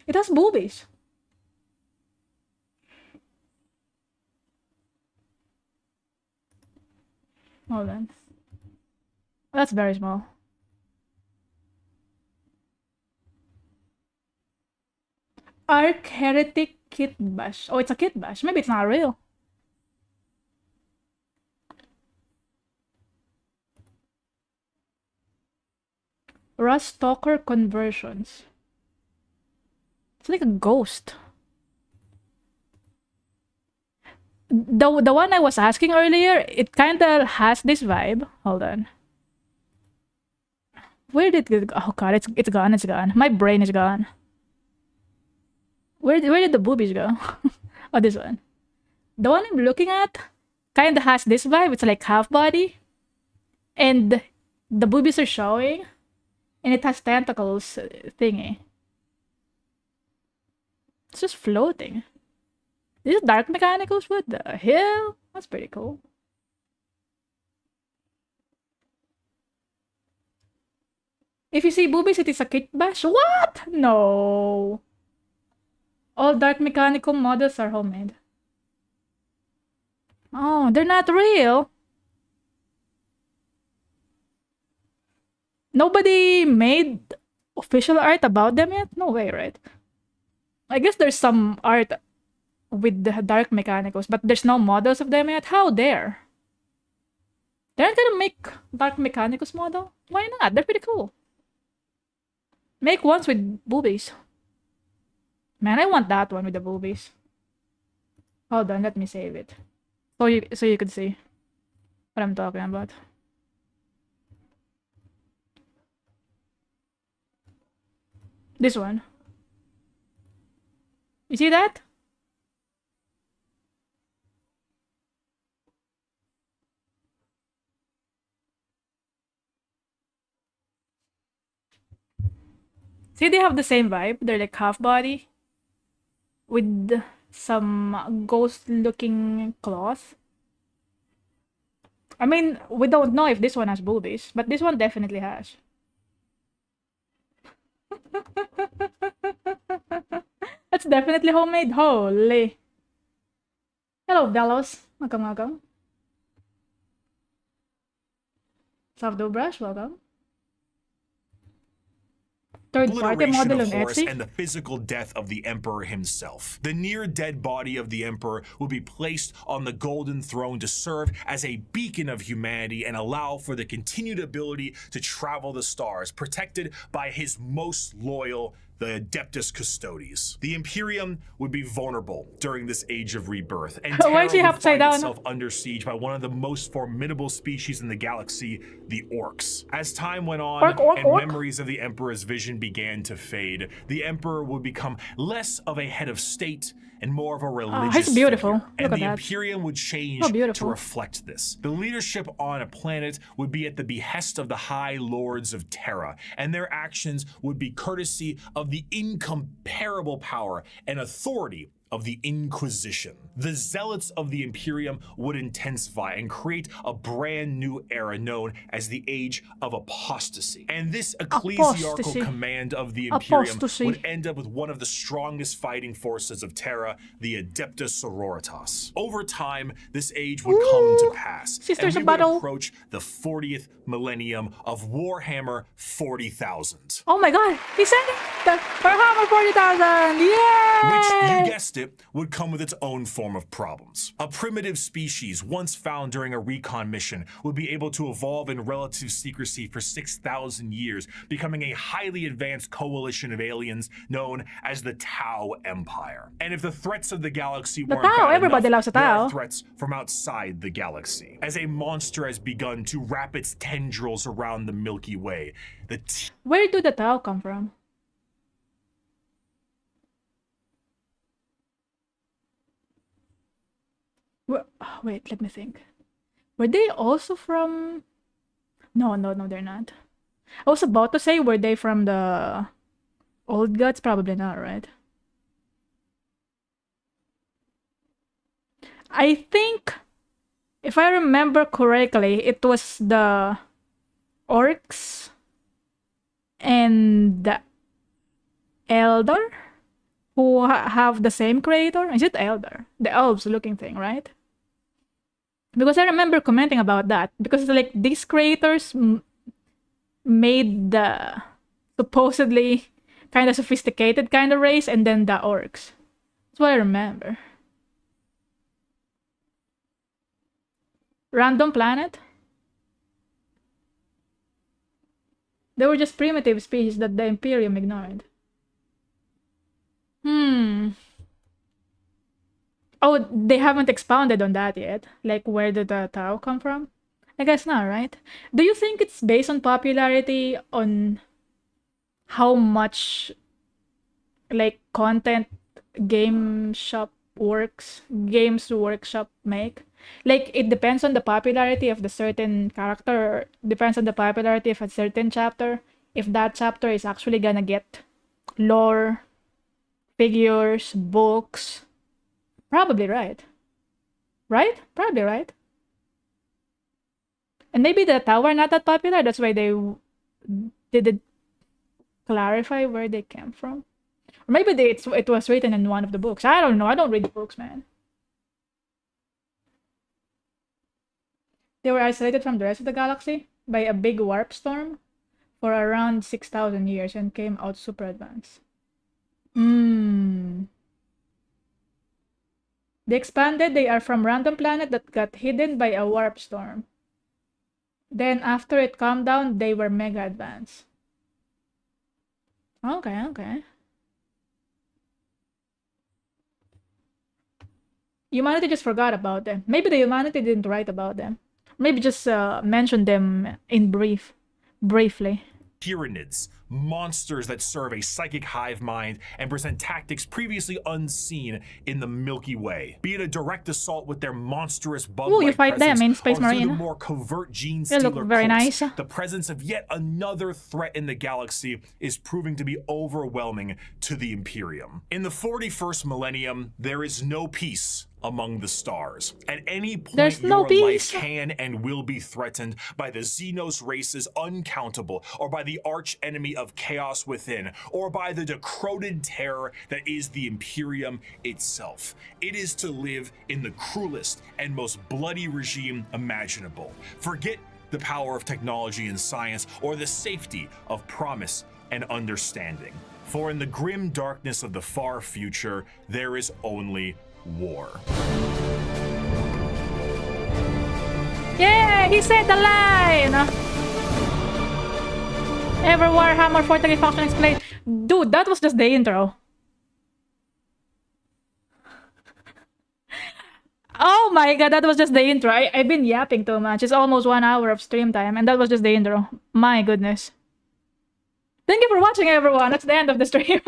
[SPEAKER 1] It has boobies. Hold on. That's very small. Arc Heretic Kit Bash. Oh, it's a Kit Bash. Maybe it's not real. Rust Stalker Conversions. It's like a ghost. The one I was asking earlier, it kinda has this vibe. Hold on. Where did it go? Oh god, it's gone, it's gone. My brain is gone. Where did the boobies go? Oh, this one. The one I'm looking at kinda has this vibe. It's like half body. And the boobies are showing. And it has tentacles thingy. It's just floating. This is Dark Mechanicus? What the hell? That's pretty cool. If you see boobies, it is a Kit Bash. What? No. All Dark Mechanicum models are homemade. Oh, they're not real. Nobody made official art about them yet? No way, right? I guess there's some art with the Dark Mechanicus, but there's no models of them yet. How dare? They're not gonna make Dark Mechanicus model? Why not? They're pretty cool. Make ones with boobies. Man, I want that one with the boobies. Hold on, let me save it. So you could see what I'm talking about. This one. You see that? See, they have the same vibe. They're like half body with some ghost-looking claws. I mean, we don't know if this one has boobies, but this one definitely has. That's definitely homemade. Holy. Hello, Bellows. Welcome, welcome. Savdo Brush, welcome. Third-party model on Etsy.
[SPEAKER 2] And the physical death of the Emperor himself. The near-dead body of the Emperor will be placed on the Golden Throne to serve as a beacon of humanity and allow for the continued ability to travel the stars, protected by his most loyal, the Adeptus Custodes. The Imperium would be vulnerable during this age of rebirth, and Terra would find itself under siege by one of the most formidable species in the galaxy, the Orcs. As time went on and memories of the Emperor's vision began to fade, the Emperor would become less of a head of state and more of a religious
[SPEAKER 1] he's beautiful.
[SPEAKER 2] figure. And the Imperium would change to reflect this. The leadership on a planet would be at the behest of the High Lords of Terra, and their actions would be courtesy of the incomparable power and authority of the Inquisition. The zealots of the Imperium would intensify and create a brand new era known as the Age of Apostasy. And this ecclesiarchal command of the Imperium would end up with one of the strongest fighting forces of Terra, the Adeptus Sororitas. Over time, this age would come to pass, and we would approach the 40th millennium of Warhammer 40,000.
[SPEAKER 1] Oh my god, he said it! The Warhammer 40,000! Yay!
[SPEAKER 2] Which, you guessed it, would come with its own form of problems. A primitive species once found during a recon mission would be able to evolve in relative secrecy for 6,000 years, becoming a highly advanced coalition of aliens known as the Tau Empire. And if the threats of the galaxy weren't bad enough, there are threats from outside the galaxy. As a monster has begun to wrap its tendrils around the Milky Way,
[SPEAKER 1] where do the Tau come from? Wait, let me think. Were they also from... No, they're not. I was about to say, were they from the Old Gods? Probably not, right? I think, if I remember correctly, it was the Orcs and the Elder who have the same creator. Is it Elder? The elves looking thing, right? Because I remember commenting about that. Because like these creators made the supposedly kind of sophisticated kind of race, and then the orcs. That's what I remember. Random planet? They were just primitive species that the Imperium ignored. Oh, they haven't expounded on that yet. Like, where did the Tau come from? I guess not, right? Do you think it's based on popularity, on how much, like, content Games Workshop make? Like, it depends on the popularity of the certain character, or depends on the popularity of a certain chapter, if that chapter is actually gonna get lore, figures, books. Probably right. Right? Probably right. And maybe the Tau are not that popular, that's why they didn't clarify where they came from. Or maybe it was written in one of the books. I don't know, I don't read the books, man. They were isolated from the rest of the galaxy by a big warp storm for around 6,000 years and came out super advanced. They expanded. They are from random planet that got hidden by a warp storm. Then after it calmed down, they were mega advanced. Okay. Humanity just forgot about them. Maybe the humanity didn't write about them. Maybe just mention them in briefly.
[SPEAKER 2] Tyranids monsters that serve a psychic hive mind and present tactics previously unseen in the Milky Way. Be it a direct assault with their monstrous bug-like
[SPEAKER 1] you fight them in Space
[SPEAKER 2] or through the
[SPEAKER 1] Marine.
[SPEAKER 2] more covert gene
[SPEAKER 1] They
[SPEAKER 2] stealer
[SPEAKER 1] look very
[SPEAKER 2] cults,
[SPEAKER 1] nice.
[SPEAKER 2] the presence of yet another threat in the galaxy is proving to be overwhelming to the Imperium. In the 41st millennium, there is no peace among the stars. At any point,
[SPEAKER 1] There's no
[SPEAKER 2] your life
[SPEAKER 1] peace.
[SPEAKER 2] can and will be threatened by the Xenos races uncountable, or by the arch enemy of chaos within, or by the decroded terror that is the Imperium itself. It is to live in the cruelest and most bloody regime imaginable. Forget the power of technology and science, or the safety of promise and understanding. For in the grim darkness of the far future, there is only war.
[SPEAKER 1] Yeah, he said the line! Ever Warhammer 40k function explained. Dude, that was just the intro. Oh my god, that was just the intro. I've been yapping too much. It's almost 1 hour of stream time, and that was just the intro. My goodness. Thank you for watching, everyone. That's the end of the stream.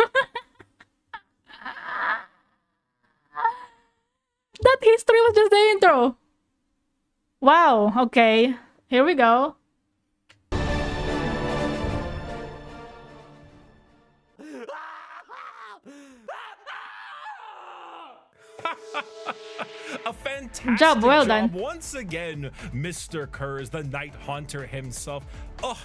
[SPEAKER 1] That history was just the intro. Wow, okay. Here we go.
[SPEAKER 2] A fantastic
[SPEAKER 1] job, well done.
[SPEAKER 2] once again, Mr. Kurz, the Night Haunter himself. Oh,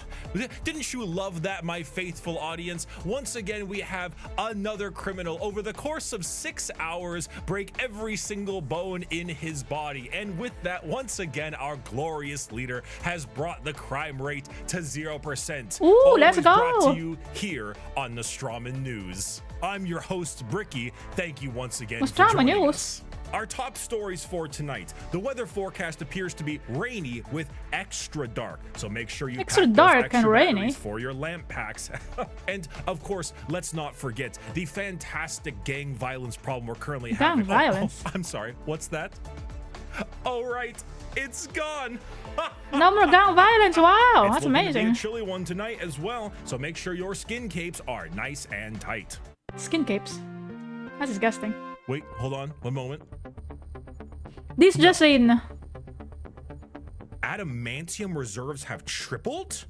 [SPEAKER 2] didn't you love that, my faithful audience? Once again, we have another criminal over the course of 6 hours break every single bone in his body. And with that, once again, our glorious leader has brought the crime rate to 0%.
[SPEAKER 1] Ooh, let's go.
[SPEAKER 2] Brought to you here on Nostroman News. I'm your host, Bricky. Thank you once again for
[SPEAKER 1] Nostroman
[SPEAKER 2] joining
[SPEAKER 1] News.
[SPEAKER 2] us. Our top stories for tonight. The weather forecast appears to be rainy with extra dark, so make sure you
[SPEAKER 1] Extra
[SPEAKER 2] pack those
[SPEAKER 1] dark
[SPEAKER 2] extra
[SPEAKER 1] and rainy.
[SPEAKER 2] batteries for your lamp packs. And of course, let's not forget the fantastic gang violence problem we're currently
[SPEAKER 1] Gang
[SPEAKER 2] having.
[SPEAKER 1] violence?
[SPEAKER 2] I'm sorry, what's that? Oh right, it's gone.
[SPEAKER 1] No more gang violence. Wow,
[SPEAKER 2] It's
[SPEAKER 1] that's
[SPEAKER 2] looking to be
[SPEAKER 1] amazing.
[SPEAKER 2] a chilly one tonight as well, so make sure your skin capes are nice and tight.
[SPEAKER 1] Skin capes. That's disgusting.
[SPEAKER 2] Wait, hold on, one moment.
[SPEAKER 1] This just in.
[SPEAKER 2] Adamantium reserves have tripled?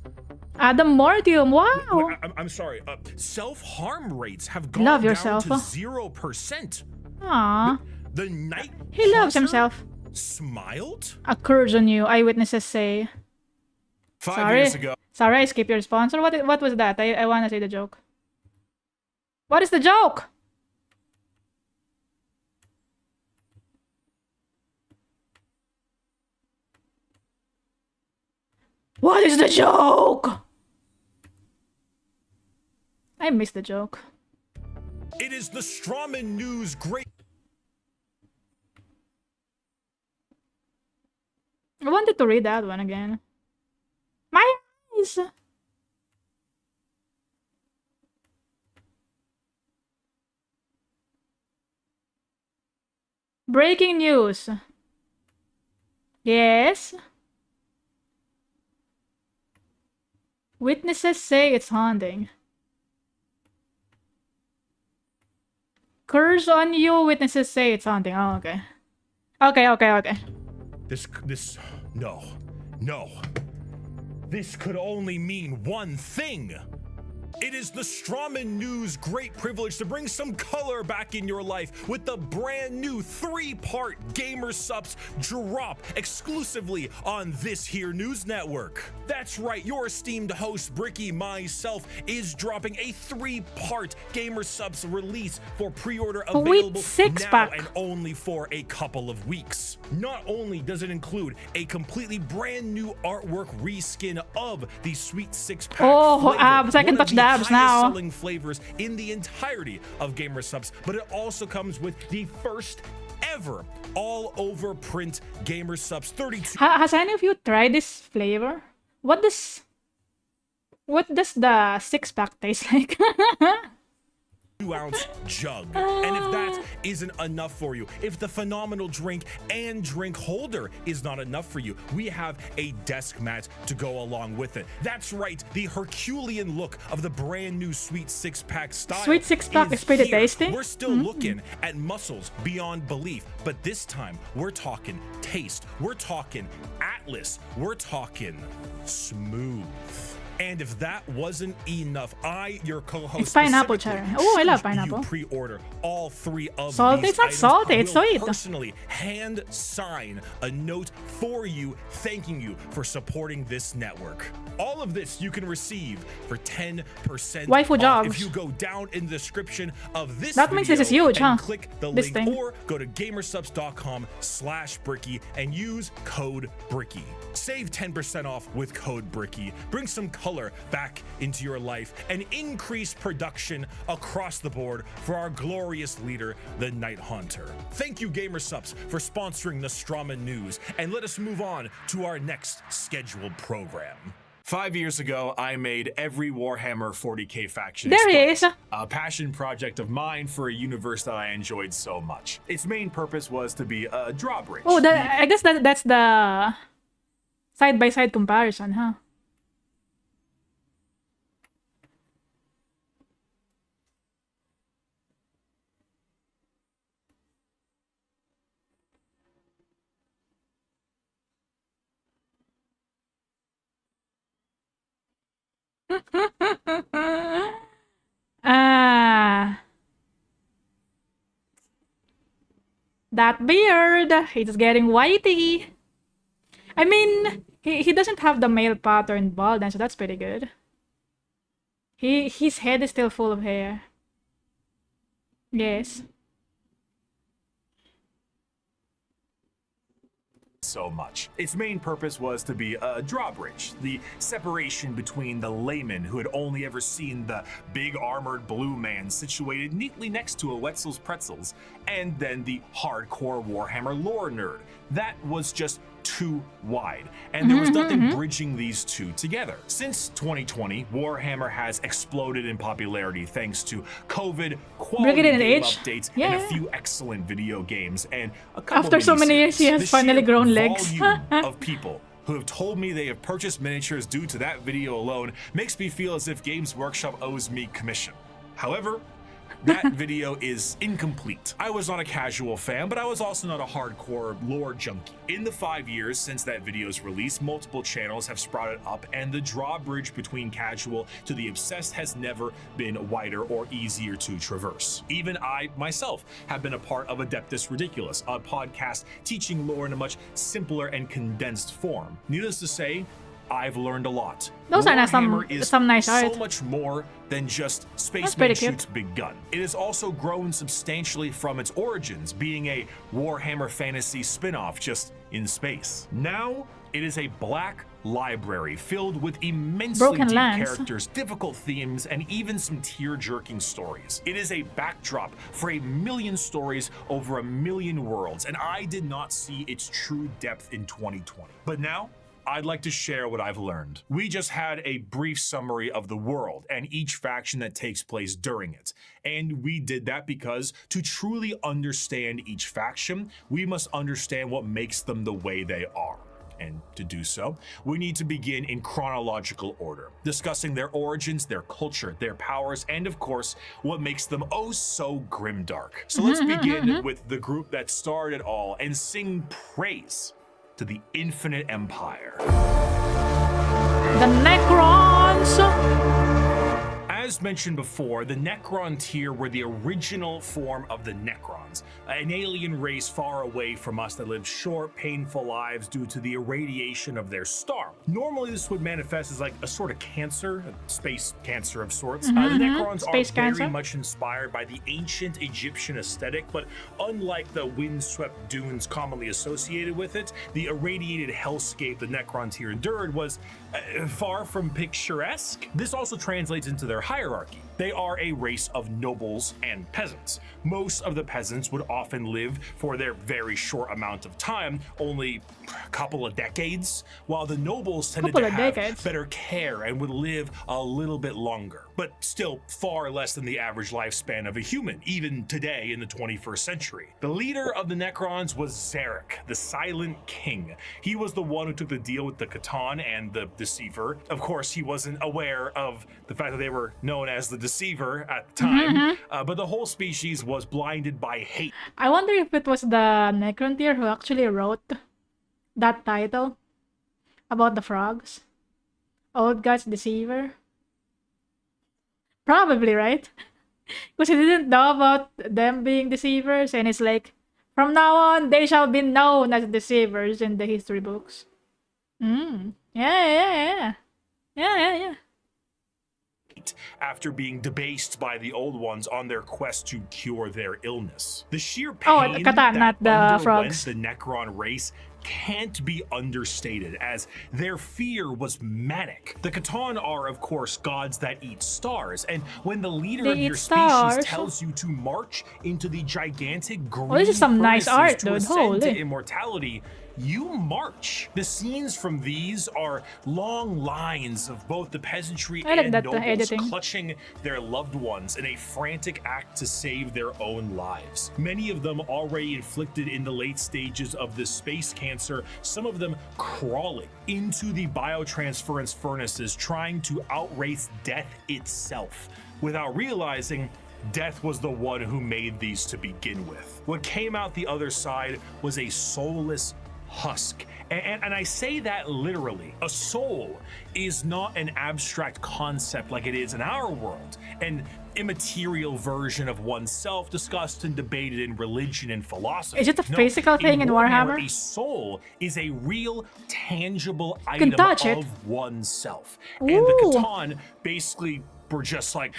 [SPEAKER 1] Adamantium. Wow.
[SPEAKER 2] I'm sorry. Self-harm rates have gone
[SPEAKER 1] Love
[SPEAKER 2] down
[SPEAKER 1] yourself.
[SPEAKER 2] to 0%.
[SPEAKER 1] Aww.
[SPEAKER 2] The Night
[SPEAKER 1] He loves
[SPEAKER 2] Hunter
[SPEAKER 1] himself.
[SPEAKER 2] smiled?
[SPEAKER 1] A curse on you, eyewitnesses say.
[SPEAKER 2] 5
[SPEAKER 1] Sorry.
[SPEAKER 2] years ago.
[SPEAKER 1] Sorry, I skipped your response. Or what was that? I want to say the joke. What is the joke? What is the joke? I missed the joke.
[SPEAKER 2] It is the Strawman News great.
[SPEAKER 1] I wanted to read that one again. My eyes! Breaking news. Yes? Witnesses say it's haunting. Curse on you, witnesses say it's haunting. Oh, okay. Okay.
[SPEAKER 2] No. This could only mean one thing. It is the Strawman News' great privilege to bring some color back in your life with the brand new 3-part Gamer Supps drop exclusively on this here news network. That's right, your esteemed host Bricky, myself, is dropping a 3-part Gamer Supps release for pre-order available now and only for a couple of weeks. Not only does it include a completely brand new artwork reskin of the Sweet 6-pack
[SPEAKER 1] abs, I can touch the abs now.
[SPEAKER 2] selling flavors in the entirety of Gamer Supps, but it also comes with the first ever all-over print Gamer Supps 32.
[SPEAKER 1] Has any of you tried this flavor? What does the 6-pack taste like?
[SPEAKER 2] 2-ounce jug. And if that's
[SPEAKER 3] isn't enough for you, if the phenomenal drink and drink holder is not enough for you, we have a desk mat to go along with it. That's right, the Herculean look of the brand new Sweet Six Pack style.
[SPEAKER 1] Sweet Six Pack is pretty
[SPEAKER 3] here.
[SPEAKER 1] tasty.
[SPEAKER 3] We're still looking at muscles beyond belief, but this time we're talking taste, we're talking Atlas, we're talking smooth. And if that wasn't enough, your co-host,
[SPEAKER 1] It's pineapple cherry. Oh, I love pineapple.
[SPEAKER 3] You pre-order all 3 of
[SPEAKER 1] Salty?
[SPEAKER 3] these
[SPEAKER 1] It's not
[SPEAKER 3] items,
[SPEAKER 1] salty,
[SPEAKER 3] I
[SPEAKER 1] it's
[SPEAKER 3] will
[SPEAKER 1] sweet.
[SPEAKER 3] personally hand sign a note for you, thanking you for supporting this network. All of this you can receive for 10%
[SPEAKER 1] Waifu
[SPEAKER 3] off
[SPEAKER 1] jobs.
[SPEAKER 3] if you go down in the description of this
[SPEAKER 1] That means this is
[SPEAKER 3] video
[SPEAKER 1] huge,
[SPEAKER 3] and
[SPEAKER 1] huh?
[SPEAKER 3] click the
[SPEAKER 1] This
[SPEAKER 3] link,
[SPEAKER 1] thing.
[SPEAKER 3] or go to gamersubs.com/Bricky and use code Bricky. Save 10% off with code Bricky. Bring some color back into your life and increase production across the board for our glorious leader, the Night Haunter. Thank you, Gamersubs, for sponsoring the Strama News, and let us move on to our next scheduled program.
[SPEAKER 2] 5 years ago, I made every Warhammer 40k faction
[SPEAKER 1] There he
[SPEAKER 2] exploit.
[SPEAKER 1] is.
[SPEAKER 2] A passion project of mine for a universe that I enjoyed so much. Its main purpose was to be a drawbridge.
[SPEAKER 1] Oh, I guess that's the side-by-side comparison, huh? Ah. That beard, it's getting whitey. I mean, he doesn't have the male pattern baldness, so that's pretty good. His head is still full of hair. Yes.
[SPEAKER 2] So much. Its main purpose was to be a drawbridge, the separation between the layman who had only ever seen the big armored blue man situated neatly next to a Wetzel's Pretzels, and then the hardcore Warhammer lore nerd. That was just too wide, and there was nothing bridging these two together. Since 2020, Warhammer has exploded in popularity thanks to COVID, quality
[SPEAKER 1] Bricky didn't
[SPEAKER 2] game
[SPEAKER 1] age.
[SPEAKER 2] updates,
[SPEAKER 1] Yeah.
[SPEAKER 2] and a few excellent video games, and a couple
[SPEAKER 1] After so many years, he
[SPEAKER 2] miniseries.
[SPEAKER 1] has
[SPEAKER 2] The
[SPEAKER 1] finally
[SPEAKER 2] sheer
[SPEAKER 1] grown legs.
[SPEAKER 2] volume of people who have told me they have purchased miniatures due to that video alone makes me feel as if Games Workshop owes me commission. However, that video is incomplete. I was not a casual fan, but I was also not a hardcore lore junkie. In the 5 years since that video's release, multiple channels have sprouted up, and the drawbridge between casual to the obsessed has never been wider or easier to traverse. Even I, myself, have been a part of Adeptus Ridiculous, a podcast teaching lore in a much simpler and condensed form. Needless to say, I've learned a lot.
[SPEAKER 1] Those are
[SPEAKER 2] Warhammer is
[SPEAKER 1] some nice
[SPEAKER 2] so
[SPEAKER 1] art.
[SPEAKER 2] much more than just
[SPEAKER 1] pretty
[SPEAKER 2] Spaceman
[SPEAKER 1] cute.
[SPEAKER 2] shoots big gun. It has also grown substantially from its origins, being a Warhammer Fantasy spin-off just in space. Now, it is a black library filled with immensely
[SPEAKER 1] Broken
[SPEAKER 2] deep
[SPEAKER 1] lands.
[SPEAKER 2] characters, difficult themes, and even some tear-jerking stories. It is a backdrop for a million stories over a million worlds, and I did not see its true depth in 2020. But now, I'd like to share what I've learned. We just had a brief summary of the world and each faction that takes place during it. And we did that because to truly understand each faction, we must understand what makes them the way they are. And to do so, we need to begin in chronological order, discussing their origins, their culture, their powers, and of course, what makes them oh so grimdark. So let's begin with the group that started it all and sing praise to the Infinite Empire.
[SPEAKER 1] The Necrons!
[SPEAKER 2] As mentioned before, the Necron tier were the original form of the Necrons, an alien race far away from us that lived short, painful lives due to the irradiation of their star. Normally, this would manifest as like a sort of cancer, a space cancer of sorts. The Necrons
[SPEAKER 1] Space
[SPEAKER 2] are
[SPEAKER 1] cancer.
[SPEAKER 2] very much inspired by the ancient Egyptian aesthetic, but unlike the windswept dunes commonly associated with it, the irradiated hellscape the Necron tier endured was Far from picturesque, this also translates into their hierarchy. They are a race of nobles and peasants. Most of the peasants would often live for their very short amount of time, only a couple of decades, while the nobles tended to have better care and would live a little bit longer, but still far less than the average lifespan of a human, even today in the 21st century. The leader of the Necrons was Zarek, the Silent King. He was the one who took the deal with the Catan and the Deceiver. Of course, he wasn't aware of the fact that they were known as the Deceiver at the time, but the whole species was blinded by hate.
[SPEAKER 1] I wonder if it was the Necrontyr who actually wrote that title about the frogs. Old God's Deceiver. Probably, right? Because he didn't know about them being deceivers, and it's like, from now on, they shall be known as deceivers in the history books. Yeah.
[SPEAKER 2] After being debased by the old ones on their quest to cure their illness. The sheer pain
[SPEAKER 1] Catan, not the frogs.
[SPEAKER 2] The Necron race can't be understated, as their fear was manic. The Catan are, of course, gods that eat stars, and when the leader of your species tells you to march into the gigantic green
[SPEAKER 1] this is some nice art,
[SPEAKER 2] to
[SPEAKER 1] dude.
[SPEAKER 2] ascend to immortality, you march. The scenes from these are long lines of both the peasantry and nobles clutching their loved ones in a frantic act to save their own lives. Many of them already inflicted in the late stages of this space cancer, some of them crawling into the biotransference furnaces, trying to outrace death itself, without realizing death was the one who made these to begin with. What came out the other side was a soulless husk. And I say that literally. A soul is not an abstract concept like it is in our world, an immaterial version of oneself discussed and debated in religion and philosophy.
[SPEAKER 1] Is it a physical thing in Warhammer?
[SPEAKER 2] A soul is a real, tangible item of oneself. And the Catan basically were just like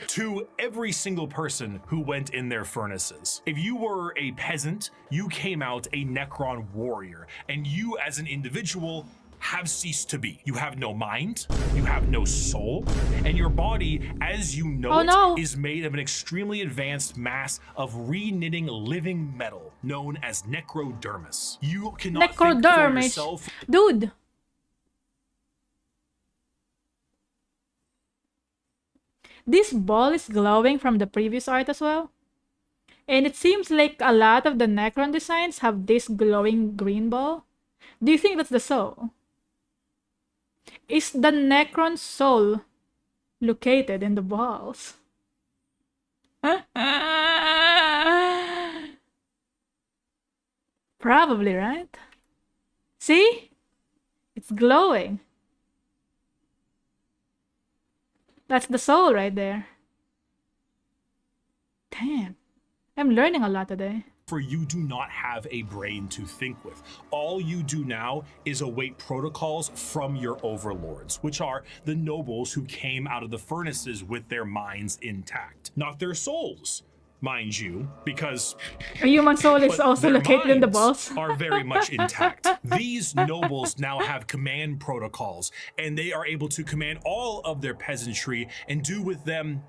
[SPEAKER 2] to every single person who went in their furnaces. If you were a peasant, you came out a Necron warrior, and you as an individual have ceased to be. You have no mind, you have no soul, and your body, as you know is made of an extremely advanced mass of re-knitting living metal known as necrodermis. You cannot think for yourself.
[SPEAKER 1] Dude. This ball is glowing from the previous art as well. And it seems like a lot of the Necron designs have this glowing green ball. Do you think that's the soul? Is the Necron soul located in the balls? Probably, right? See? It's glowing. That's the soul right there. Damn. I'm learning a lot today.
[SPEAKER 2] For you do not have a brain to think with. All you do now is await protocols from your overlords, which are the nobles who came out of the furnaces with their minds intact. Not their souls, mind you, because
[SPEAKER 1] a human soul is also located in the balls.
[SPEAKER 2] Are very much intact. These nobles now have command protocols, and they are able to command all of their peasantry and do with them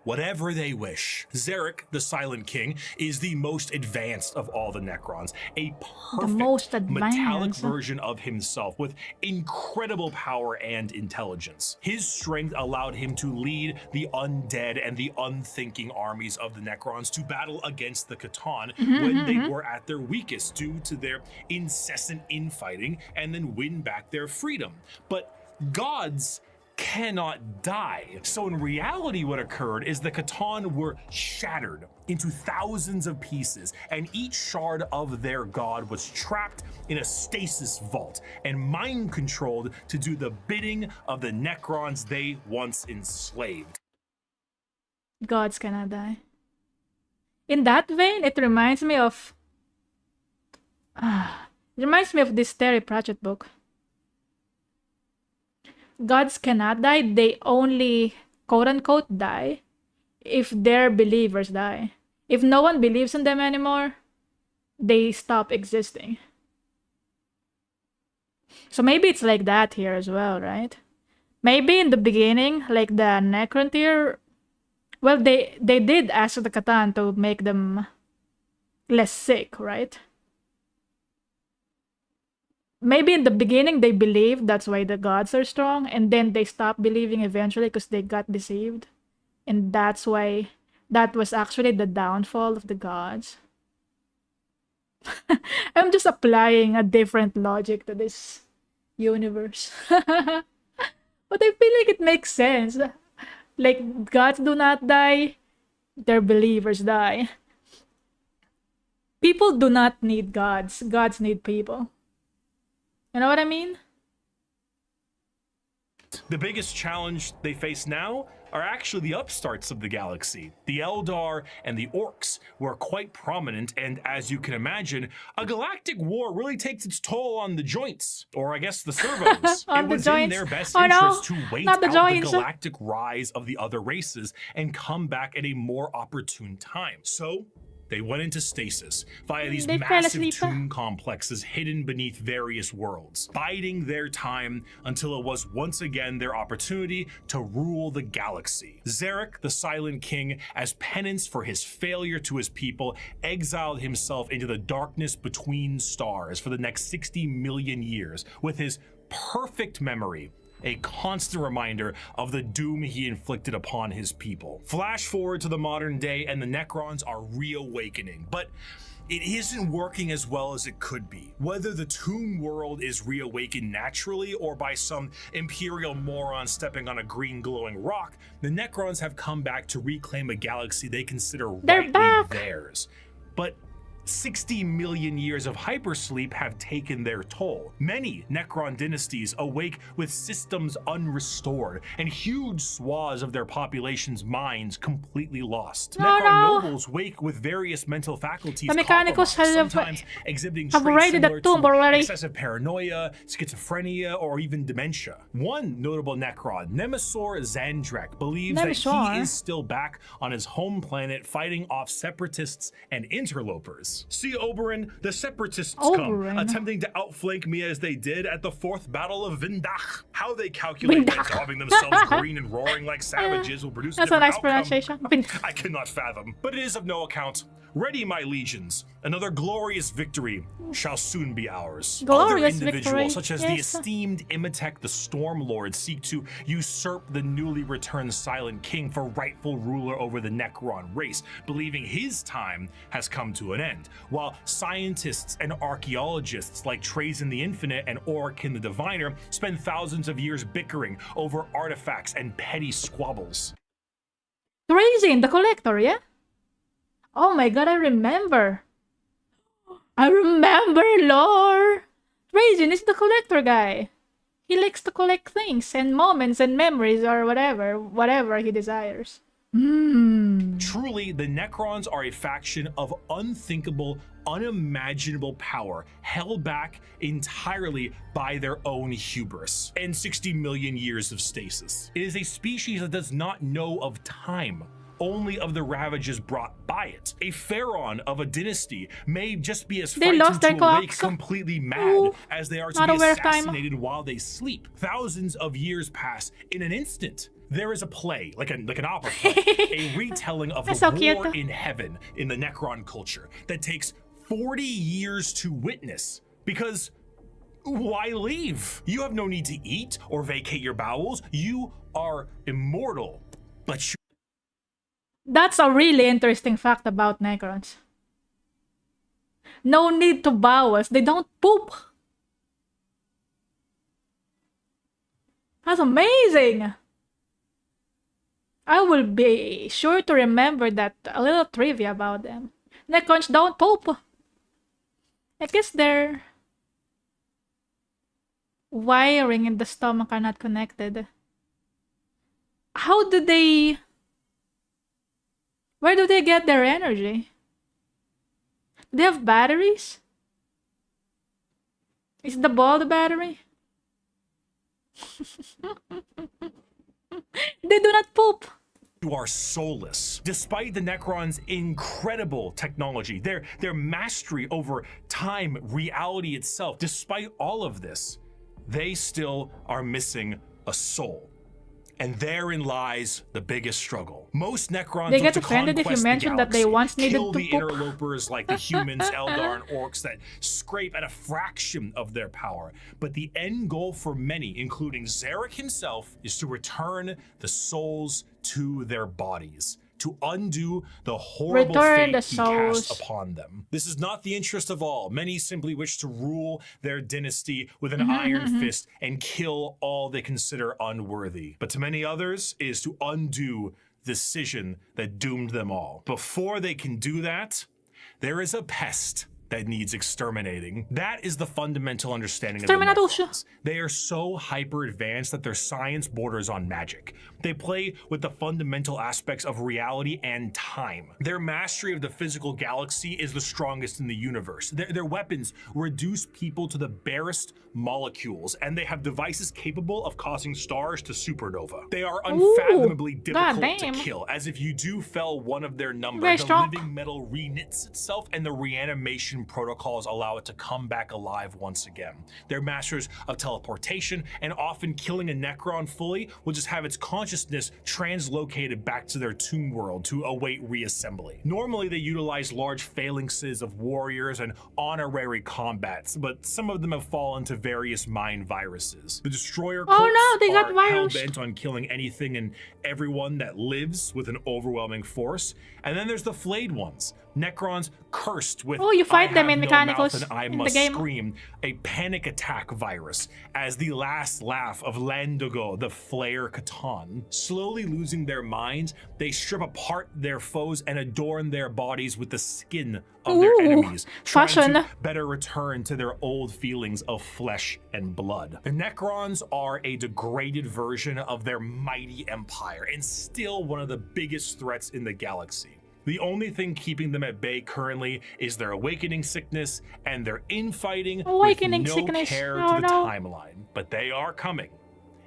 [SPEAKER 2] whatever they wish. Zarek, the Silent King, is the most advanced of all the Necrons, a perfect metallic version of himself with incredible power and intelligence. His strength allowed him to lead the undead and the unthinking armies of the Necrons to battle against the Catan when they were at their weakest due to their incessant infighting, and then win back their freedom. But gods cannot die. So in reality, what occurred is the Catan were shattered into thousands of pieces, and each shard of their god was trapped in a stasis vault and mind controlled to do the bidding of the Necrons they once enslaved.
[SPEAKER 1] Gods cannot die. In that vein, it reminds me of this Terry Pratchett book. Gods cannot die, they only quote-unquote die if their believers die. If no one believes in them anymore, they stop existing. So maybe it's like that here as well, right? Maybe in the beginning, like the Necrontyr, well, they did ask the Catan to make them less sick, right? Maybe in the beginning they believed that's why the gods are strong, and then they stopped believing eventually because they got deceived. And that's why that was actually the downfall of the gods. I'm just applying a different logic to this universe. But I feel like it makes sense. Like, gods do not die, their believers die. People do not need gods. Gods need people. You know what I mean?
[SPEAKER 2] The biggest challenge they face now are actually the upstarts of the galaxy. The Eldar and the Orcs were quite prominent, and as you can imagine, a galactic war really takes its toll on the joints, or I guess the servos. It was in their best interest to wait out the galactic rise of the other races and come back at a more opportune time. So they went into stasis via these massive tomb complexes hidden beneath various worlds, biding their time until it was once again their opportunity to rule the galaxy. Zarek, the Silent King, as penance for his failure to his people, exiled himself into the darkness between stars for the next 60 million years, with his perfect memory a constant reminder of the doom he inflicted upon his people. Flash forward to the modern day and the Necrons are reawakening, but it isn't working as well as it could be. Whether the tomb world is reawakened naturally or by some imperial moron stepping on a green glowing rock, the Necrons have come back to reclaim a galaxy they consider rightly theirs. But 60 million years of hypersleep have taken their toll. Many Necron dynasties awake with systems unrestored and huge swaths of their population's minds completely lost. Necron nobles wake with various mental faculties sometimes exhibiting traits similar to excessive paranoia, schizophrenia, or even dementia. One notable Necron, Nemesaur Zandrek, believes that he is still back on his home planet fighting off separatists and interlopers. See, Oberyn, the separatists come, attempting to outflank me as they did at the 4th Battle of Vindach. How they calculate that daubing themselves green and roaring like savages will produce a different outcome, I cannot fathom. But it is of no account. Ready, my legions. Another glorious victory shall soon be ours. Other individuals, such as the esteemed Imhotep the Stormlord, seek to usurp the newly returned Silent King for rightful ruler over the Necron race, believing his time has come to an end, while scientists and archaeologists like Trazen the Infinite and Orikin the Diviner spend thousands of years bickering over artifacts and petty squabbles.
[SPEAKER 1] Trazen the Collector, yeah? Oh my god, I remember. I remember, lore. Trazen is the collector guy. He likes to collect things and moments and memories or whatever he desires.
[SPEAKER 2] Truly, the Necrons are a faction of unthinkable, unimaginable power, held back entirely by their own hubris and 60 million years of stasis. It is a species that does not know of time, only of the ravages brought by it. A pharaoh of a dynasty may just be as frightened to awake completely mad as they are to be assassinated while they sleep. Thousands of years pass in an instant. There is a play, like an opera play, a retelling of the war in heaven in the Necron culture that takes 40 years to witness, because why leave? You have no need to eat or vacate your bowels. You are immortal, but you...
[SPEAKER 1] That's a really interesting fact about Necrons. No need to bowels. They don't poop. That's amazing. I will be sure to remember that a little trivia about them. Necrons don't poop. I guess their wiring in the stomach are not connected. How do they... Where do they get their energy? Do they have batteries? Is the ball the battery? They do not poop.
[SPEAKER 2] You are soulless. Despite the Necrons' incredible technology, their mastery over time, reality itself, despite all of this, they still are missing a soul. And therein lies the biggest struggle. Most Necrons
[SPEAKER 1] They
[SPEAKER 2] look
[SPEAKER 1] get
[SPEAKER 2] to
[SPEAKER 1] offended if you
[SPEAKER 2] conquest
[SPEAKER 1] mention
[SPEAKER 2] the
[SPEAKER 1] that they
[SPEAKER 2] galaxy,
[SPEAKER 1] once needed
[SPEAKER 2] kill
[SPEAKER 1] to
[SPEAKER 2] the
[SPEAKER 1] poop.
[SPEAKER 2] interlopers like the humans, Eldar, and orcs that scrape at a fraction of their power. But the end goal for many, including Zarek himself, is to return the souls to their bodies, to undo the horrible
[SPEAKER 1] Return the
[SPEAKER 2] fate he cast
[SPEAKER 1] souls.
[SPEAKER 2] upon them. This is not the interest of all. Many simply wish to rule their dynasty with an iron fist and kill all they consider unworthy. But to many others, it is to undo the decision that doomed them all. Before they can do that, there is a pest that needs exterminating. That is the fundamental understanding of the Necrons. They are so hyper advanced that their science borders on magic. They play with the fundamental aspects of reality and time. Their mastery of the physical galaxy is the strongest in the universe. Their weapons reduce people to the barest molecules, and they have devices capable of causing stars to supernova. They are unfathomably difficult to kill, as if you do fell one of their number, the living metal reknits itself, and the reanimation protocols allow it to come back alive once again. They're masters of teleportation, and often killing a Necron fully will just have its consciousness translocated back to their tomb world to await reassembly. Normally they utilize large phalanxes of warriors and honorary combats, but some of them have fallen to various mind viruses. The destroyer cults are hell-bent on killing anything and everyone that lives with an overwhelming force. And then there's the flayed ones, Necrons cursed with
[SPEAKER 1] you fight them in
[SPEAKER 2] no
[SPEAKER 1] mechanicals
[SPEAKER 2] mouth and I
[SPEAKER 1] in
[SPEAKER 2] must
[SPEAKER 1] the game.
[SPEAKER 2] scream, a panic attack virus, as the last laugh of Landogo, the Flayer Catan. Slowly losing their minds, they strip apart their foes and adorn their bodies with the skin of their enemies, trying to better return to their old feelings of flesh and blood. The Necrons are a degraded version of their mighty empire, and still one of the biggest threats in the galaxy. The only thing keeping them at bay currently is their awakening sickness and their infighting with no care to the timeline. But they are coming.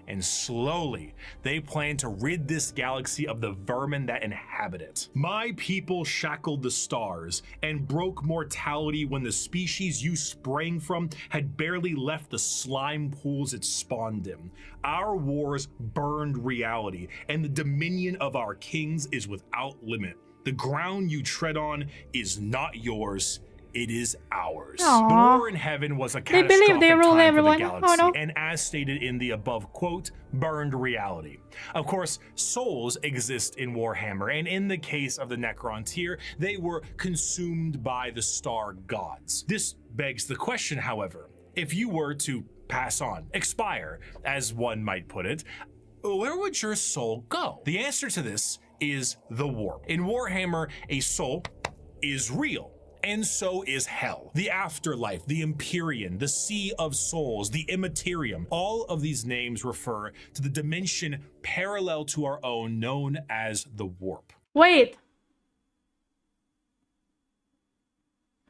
[SPEAKER 2] And slowly, they plan to rid this galaxy of the vermin that inhabit it. My people shackled the stars and broke mortality when the species you sprang from had barely left the slime pools it spawned in. Our wars burned reality, and the dominion of our kings is without limit. The ground you tread on is not yours, it is ours.
[SPEAKER 1] Aww.
[SPEAKER 2] The war in heaven was a catastrophic time for the galaxy, and as stated in the above quote, burned reality. Of course, souls exist in Warhammer, and in the case of the Necron tier, they were consumed by the star gods. This begs the question, however, if you were to pass on, expire, as one might put it, where would your soul go? The answer to this is the warp. In Warhammer, a soul is real, and so is hell. The afterlife, the Empyrean, the Sea of Souls, the Immaterium, all of these names refer to the dimension parallel to our own known as the warp.
[SPEAKER 1] Wait.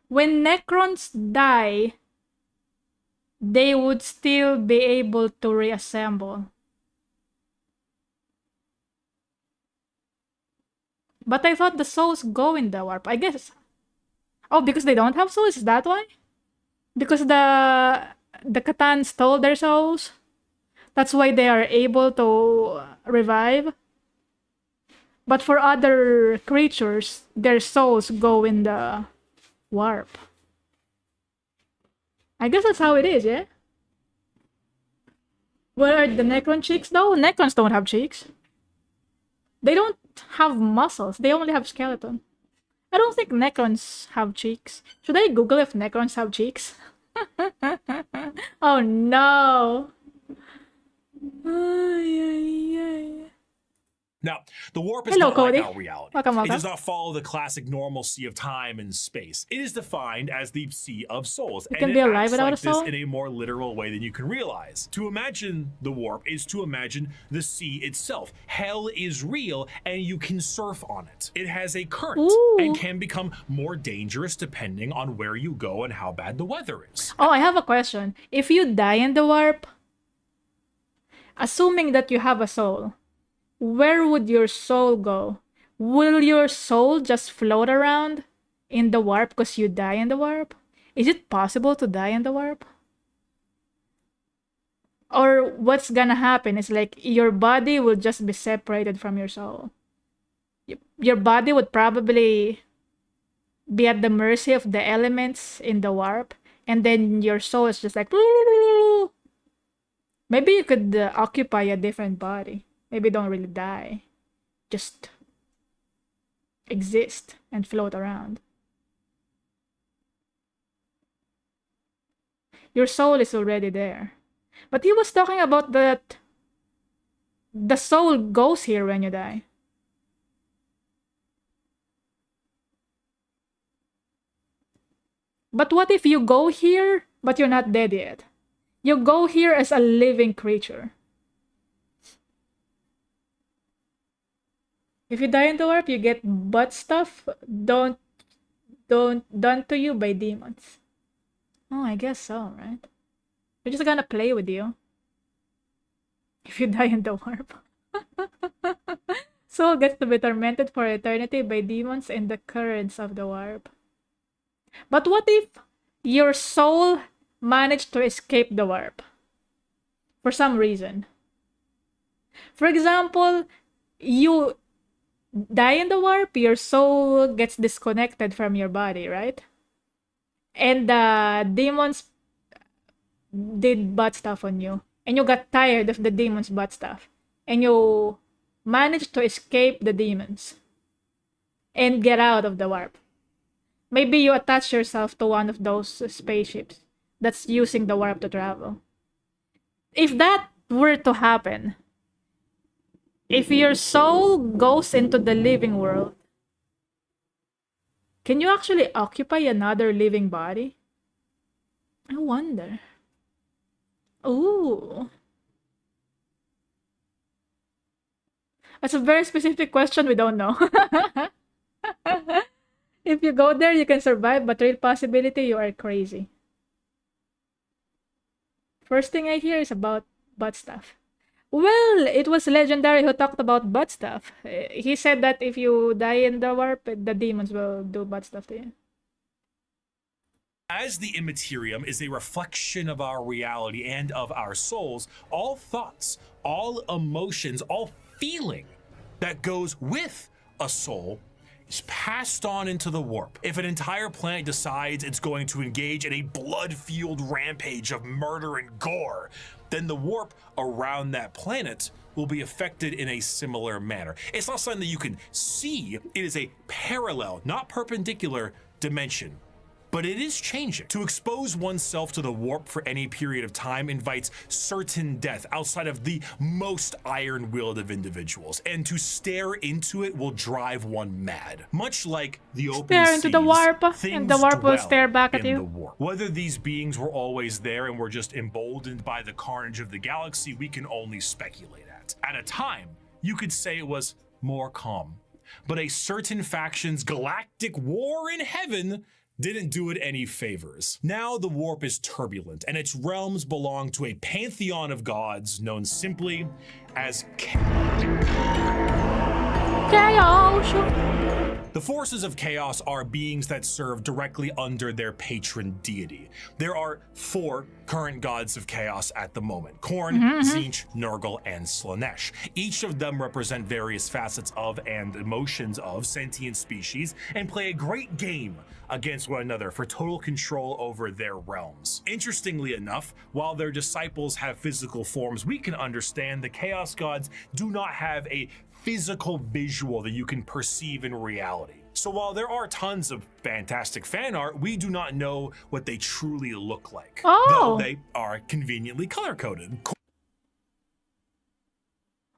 [SPEAKER 1] When Necrons die, they would still be able to reassemble. But I thought the souls go in the warp. I guess. Oh, because they don't have souls? Is that why? Because the Catan stole their souls? That's why they are able to revive? But for other creatures, their souls go in the warp. I guess that's how it is, yeah? Where are the Necron cheeks though? Necrons don't have cheeks. They don't have muscles. They only have skeleton. I don't think Necrons have cheeks. Should I Google if Necrons have cheeks? Oh no!
[SPEAKER 2] Now, the warp is not
[SPEAKER 1] Cody.
[SPEAKER 2] like our reality.
[SPEAKER 1] Welcome.
[SPEAKER 2] It does not follow the classic normalcy of time and space. It is defined as the Sea of Souls, and it acts like this in a more literal way than you can realize. To imagine the warp is to imagine the sea itself. Hell is real, and you can surf on it. It has a current and can become more dangerous depending on where you go and how bad the weather is.
[SPEAKER 1] Oh, I have a question. If you die in the warp, assuming that you have a soul, where would your soul go? Will your soul just float around in the warp because you die in the warp? Is it possible to die in the warp? Or what's gonna happen is like your body will just be separated from your soul. Your body would probably be at the mercy of the elements in the warp, and then your soul is just like maybe you could occupy a different body. Maybe don't really die, just exist and float around. Your soul is already there. But he was talking about that the soul goes here when you die. But what if you go here, but you're not dead yet? You go here as a living creature. If you die in the warp, you get butt stuff don't done to you by demons. Oh, I guess so, right? They're just gonna play with you. If you die in the warp. Soul gets to be tormented for eternity by demons in the currents of the warp. But what if your soul managed to escape the warp? For some reason. For example, you die in the warp, your soul gets disconnected from your body, right? And the demons did bad stuff on you. And you got tired of the demons' bad stuff. And you managed to escape the demons. And get out of the warp. Maybe you attach yourself to one of those spaceships that's using the warp to travel. If that were to happen, if your soul goes into the living world, can you actually occupy another living body? I wonder. Ooh. That's a very specific question we don't know. If you go there, you can survive, but real possibility, you are crazy. First thing I hear is about butt stuff. Well, it was Legendary who talked about butt stuff. He said that if you die in the warp, the demons will do butt stuff to you.
[SPEAKER 2] As the immaterium is a reflection of our reality and of our souls, all thoughts, all emotions, all feeling that goes with a soul is passed on into the warp. If an entire planet decides it's going to engage in a blood-fueled rampage of murder and gore, then the warp around that planet will be affected in a similar manner. It's not something that you can see. It is a parallel, not perpendicular dimension. But it is changing. To expose oneself to the warp for any period of time invites certain death outside of the most iron-willed of individuals, and to stare into it will drive one mad. Much like the open
[SPEAKER 1] Stare into the warp,
[SPEAKER 2] seas,
[SPEAKER 1] and the warp will
[SPEAKER 2] things
[SPEAKER 1] stare back at
[SPEAKER 2] dwell in
[SPEAKER 1] you.
[SPEAKER 2] the warp. Whether these beings were always there and were just emboldened by the carnage of the galaxy, we can only speculate at. At a time, you could say it was more calm. But a certain faction's galactic war in heaven didn't do it any favors. Now the warp is turbulent, and its realms belong to a pantheon of gods known simply as
[SPEAKER 1] Chaos!
[SPEAKER 2] The forces of chaos are beings that serve directly under their patron deity. There are 4 current gods of chaos at the moment: Khorne, Tzeentch, Nurgle, and Slaanesh. Each of them represent various facets of and emotions of sentient species and play a great game against one another for total control over their realms. Interestingly enough, while their disciples have physical forms we can understand, the chaos gods do not have a physical visual that you can perceive in reality. So while there are tons of fantastic fan art, we do not know what they truly look like, though they are conveniently color-coded.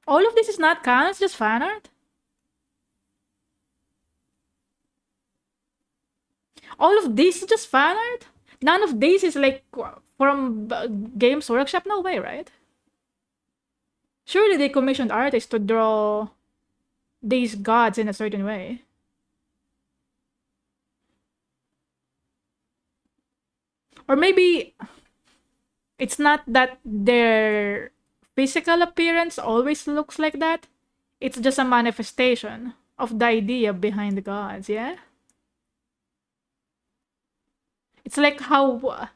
[SPEAKER 1] All of this is not canon, it's just fan art? All of this is just fan art? None of this is like from Games Workshop? No way, right? Surely they commissioned artists to draw these gods in a certain way. Or maybe it's not that their physical appearance always looks like that. It's just a manifestation of the idea behind the gods, yeah? It's like how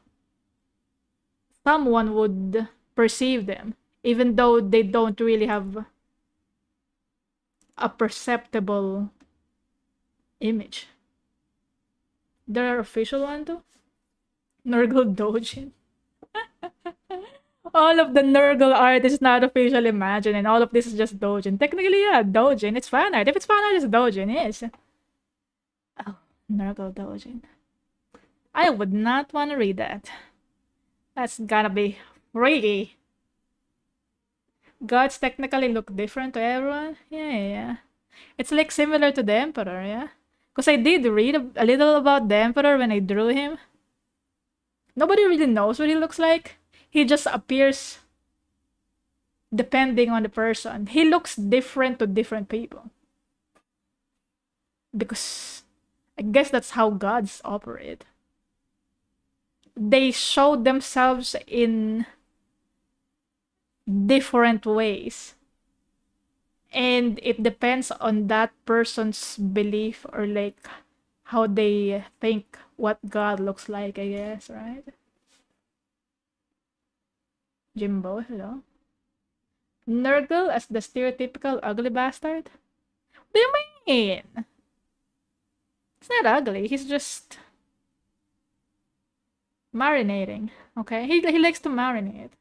[SPEAKER 1] someone would perceive them, even though they don't really have a perceptible image. There are official one too. Nurgle Dojin. All of the Nurgle art is not official Imagine, and all of this is just Dojin. Technically, yeah, Dojin. It's fan art. If it's fan art, it's Dojin, yes. Oh, Nurgle Dojin. I would not want to read that. That's gonna be freaky. Gods technically look different to everyone. Yeah. It's like similar to the Emperor, yeah? Because I did read a little about the Emperor when I drew him. Nobody really knows what he looks like. He just appears depending on the person. He looks different to different people. Because I guess that's how gods operate. They show themselves in different ways. And it depends on that person's belief or like how they think what God looks like, I guess, right? Jimbo, hello. Nurgle as the stereotypical ugly bastard? What do you mean? It's not ugly, he's just marinating, okay? He likes to marinate.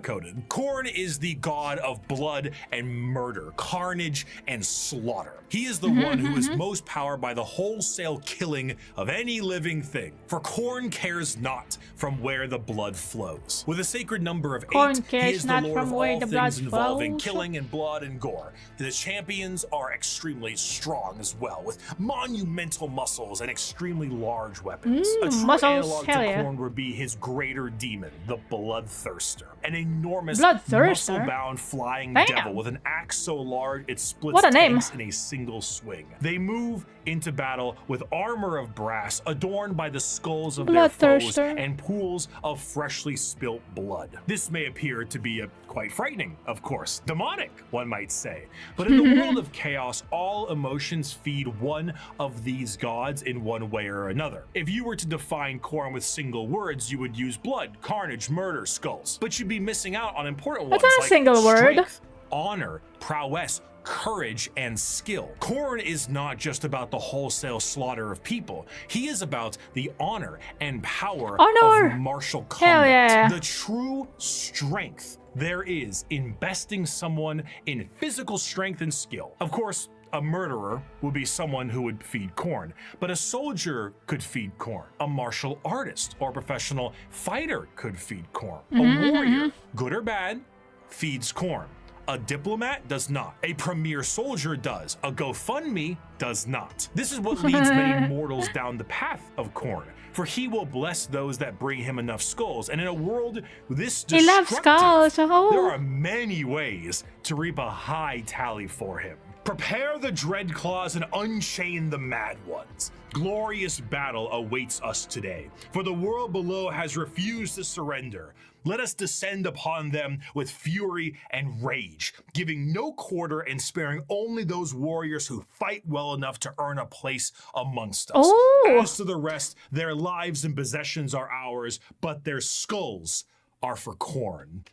[SPEAKER 3] Coded. Khorne is the god of blood and murder, carnage and slaughter. He is the one who is most powered by the wholesale killing of any living thing. For Khorne cares not from where the blood flows. With a sacred number of 8, he is the lord of all things involving killing and blood and gore. The champions are extremely strong as well, with monumental muscles and extremely large weapons. A true analog to Khorne would be his greater demon, the Bloodthirster. An enormous muscle-bound flying devil with an axe so large it splits tanks in a single swing. They move into battle with armor of brass adorned by the skulls of their foes and pools of freshly spilt blood. This may appear to be quite frightening, of course, demonic, one might say. But in the world of chaos, all emotions feed one of these gods in one way or another. If you were to define Khorne with single words, you would use blood, carnage, murder, skulls. But you'd be missing out on important ones like strength, honor, prowess, courage, and skill. Khorne is not just about the wholesale slaughter of people. He is about the honor and power of martial combat. The true strength there is in besting someone in physical strength and skill. Of course, a murderer would be someone who would feed Khorne, but a soldier could feed Khorne. A martial artist or professional fighter could feed Khorne. A warrior, good or bad, feeds Khorne. A diplomat does not. A premier soldier does. A GoFundMe does not. This is what leads many mortals down the path of Khorne, for he will bless those that bring him enough skulls. And in a world this destructive, there are many ways to reap a high tally for him. Prepare the Dreadclaws and unchain the Mad Ones. Glorious battle awaits us today, for the world below has refused to surrender. Let us descend upon them with fury and rage, giving no quarter and sparing only those warriors who fight well enough to earn a place amongst us. As to the rest, their lives and possessions are ours, but their skulls are for Khorne.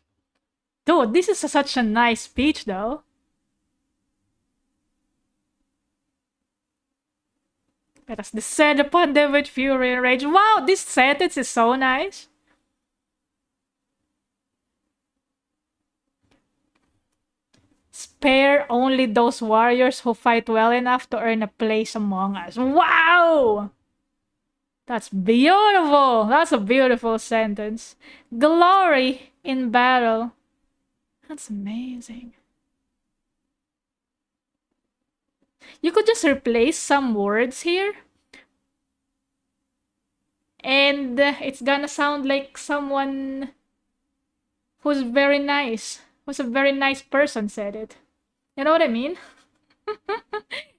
[SPEAKER 1] Dude, this is such a nice speech, though. Let us descend upon them with fury and rage. Wow, this sentence is so nice. Spare only those warriors who fight well enough to earn a place among us. Wow! That's beautiful. That's a beautiful sentence. Glory in battle. That's amazing. You could just replace some words here. And it's gonna sound like someone who's very nice. Who's a very nice person said it. You know what I mean?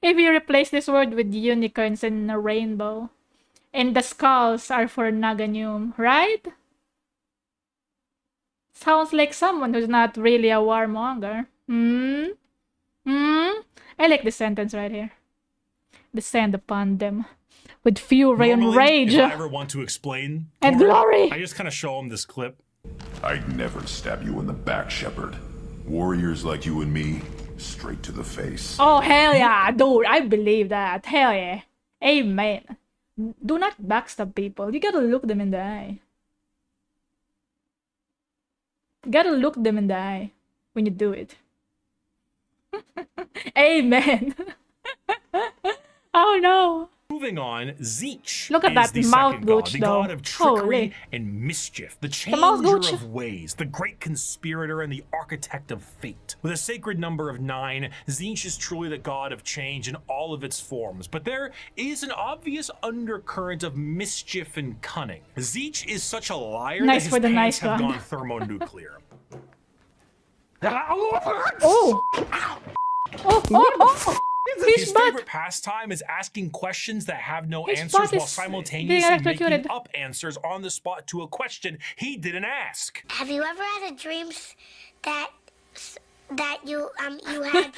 [SPEAKER 1] If you replace this word with unicorns and a rainbow. And the skulls are for Naganium, right? Sounds like someone who's not really a warmonger. I like this sentence right here. Descend upon them with fury and rage.
[SPEAKER 3] If I ever want to explain
[SPEAKER 1] and glory,
[SPEAKER 3] I just kind of show them this clip.
[SPEAKER 4] I'd never stab you in the back, Shepard. Warriors like you and me, straight to the face.
[SPEAKER 1] Oh, hell yeah, dude. I believe that. Hell yeah. Amen. Do not backstab people. You gotta look them in the eye. You gotta look them in the eye when you do it. Amen. Oh no.
[SPEAKER 3] Moving on, Tzeentch
[SPEAKER 1] Look at
[SPEAKER 3] is
[SPEAKER 1] that
[SPEAKER 3] the
[SPEAKER 1] mouth
[SPEAKER 3] second god,
[SPEAKER 1] gooch,
[SPEAKER 3] the
[SPEAKER 1] though.
[SPEAKER 3] god of trickery
[SPEAKER 1] Holy.
[SPEAKER 3] and mischief, the
[SPEAKER 1] mouth
[SPEAKER 3] changer
[SPEAKER 1] gooch.
[SPEAKER 3] of ways, the great conspirator and the architect of fate. With a sacred number of 9, Tzeentch is truly the god of change in all of its forms, but there is an obvious undercurrent of mischief and cunning. Tzeentch is such a liar
[SPEAKER 1] Nice
[SPEAKER 3] that
[SPEAKER 1] for
[SPEAKER 3] his
[SPEAKER 1] the
[SPEAKER 3] pants
[SPEAKER 1] nice
[SPEAKER 3] have
[SPEAKER 1] gun.
[SPEAKER 3] gone thermonuclear.
[SPEAKER 1] Oh. Oh.
[SPEAKER 3] His
[SPEAKER 1] His butt.
[SPEAKER 3] favorite pastime is asking questions that have no
[SPEAKER 1] His
[SPEAKER 3] answers
[SPEAKER 1] butt
[SPEAKER 3] while
[SPEAKER 1] is
[SPEAKER 3] simultaneously
[SPEAKER 1] being
[SPEAKER 3] making
[SPEAKER 1] electrocuted.
[SPEAKER 3] up answers on the spot to a question he didn't ask.
[SPEAKER 5] Have you ever had a dream that you had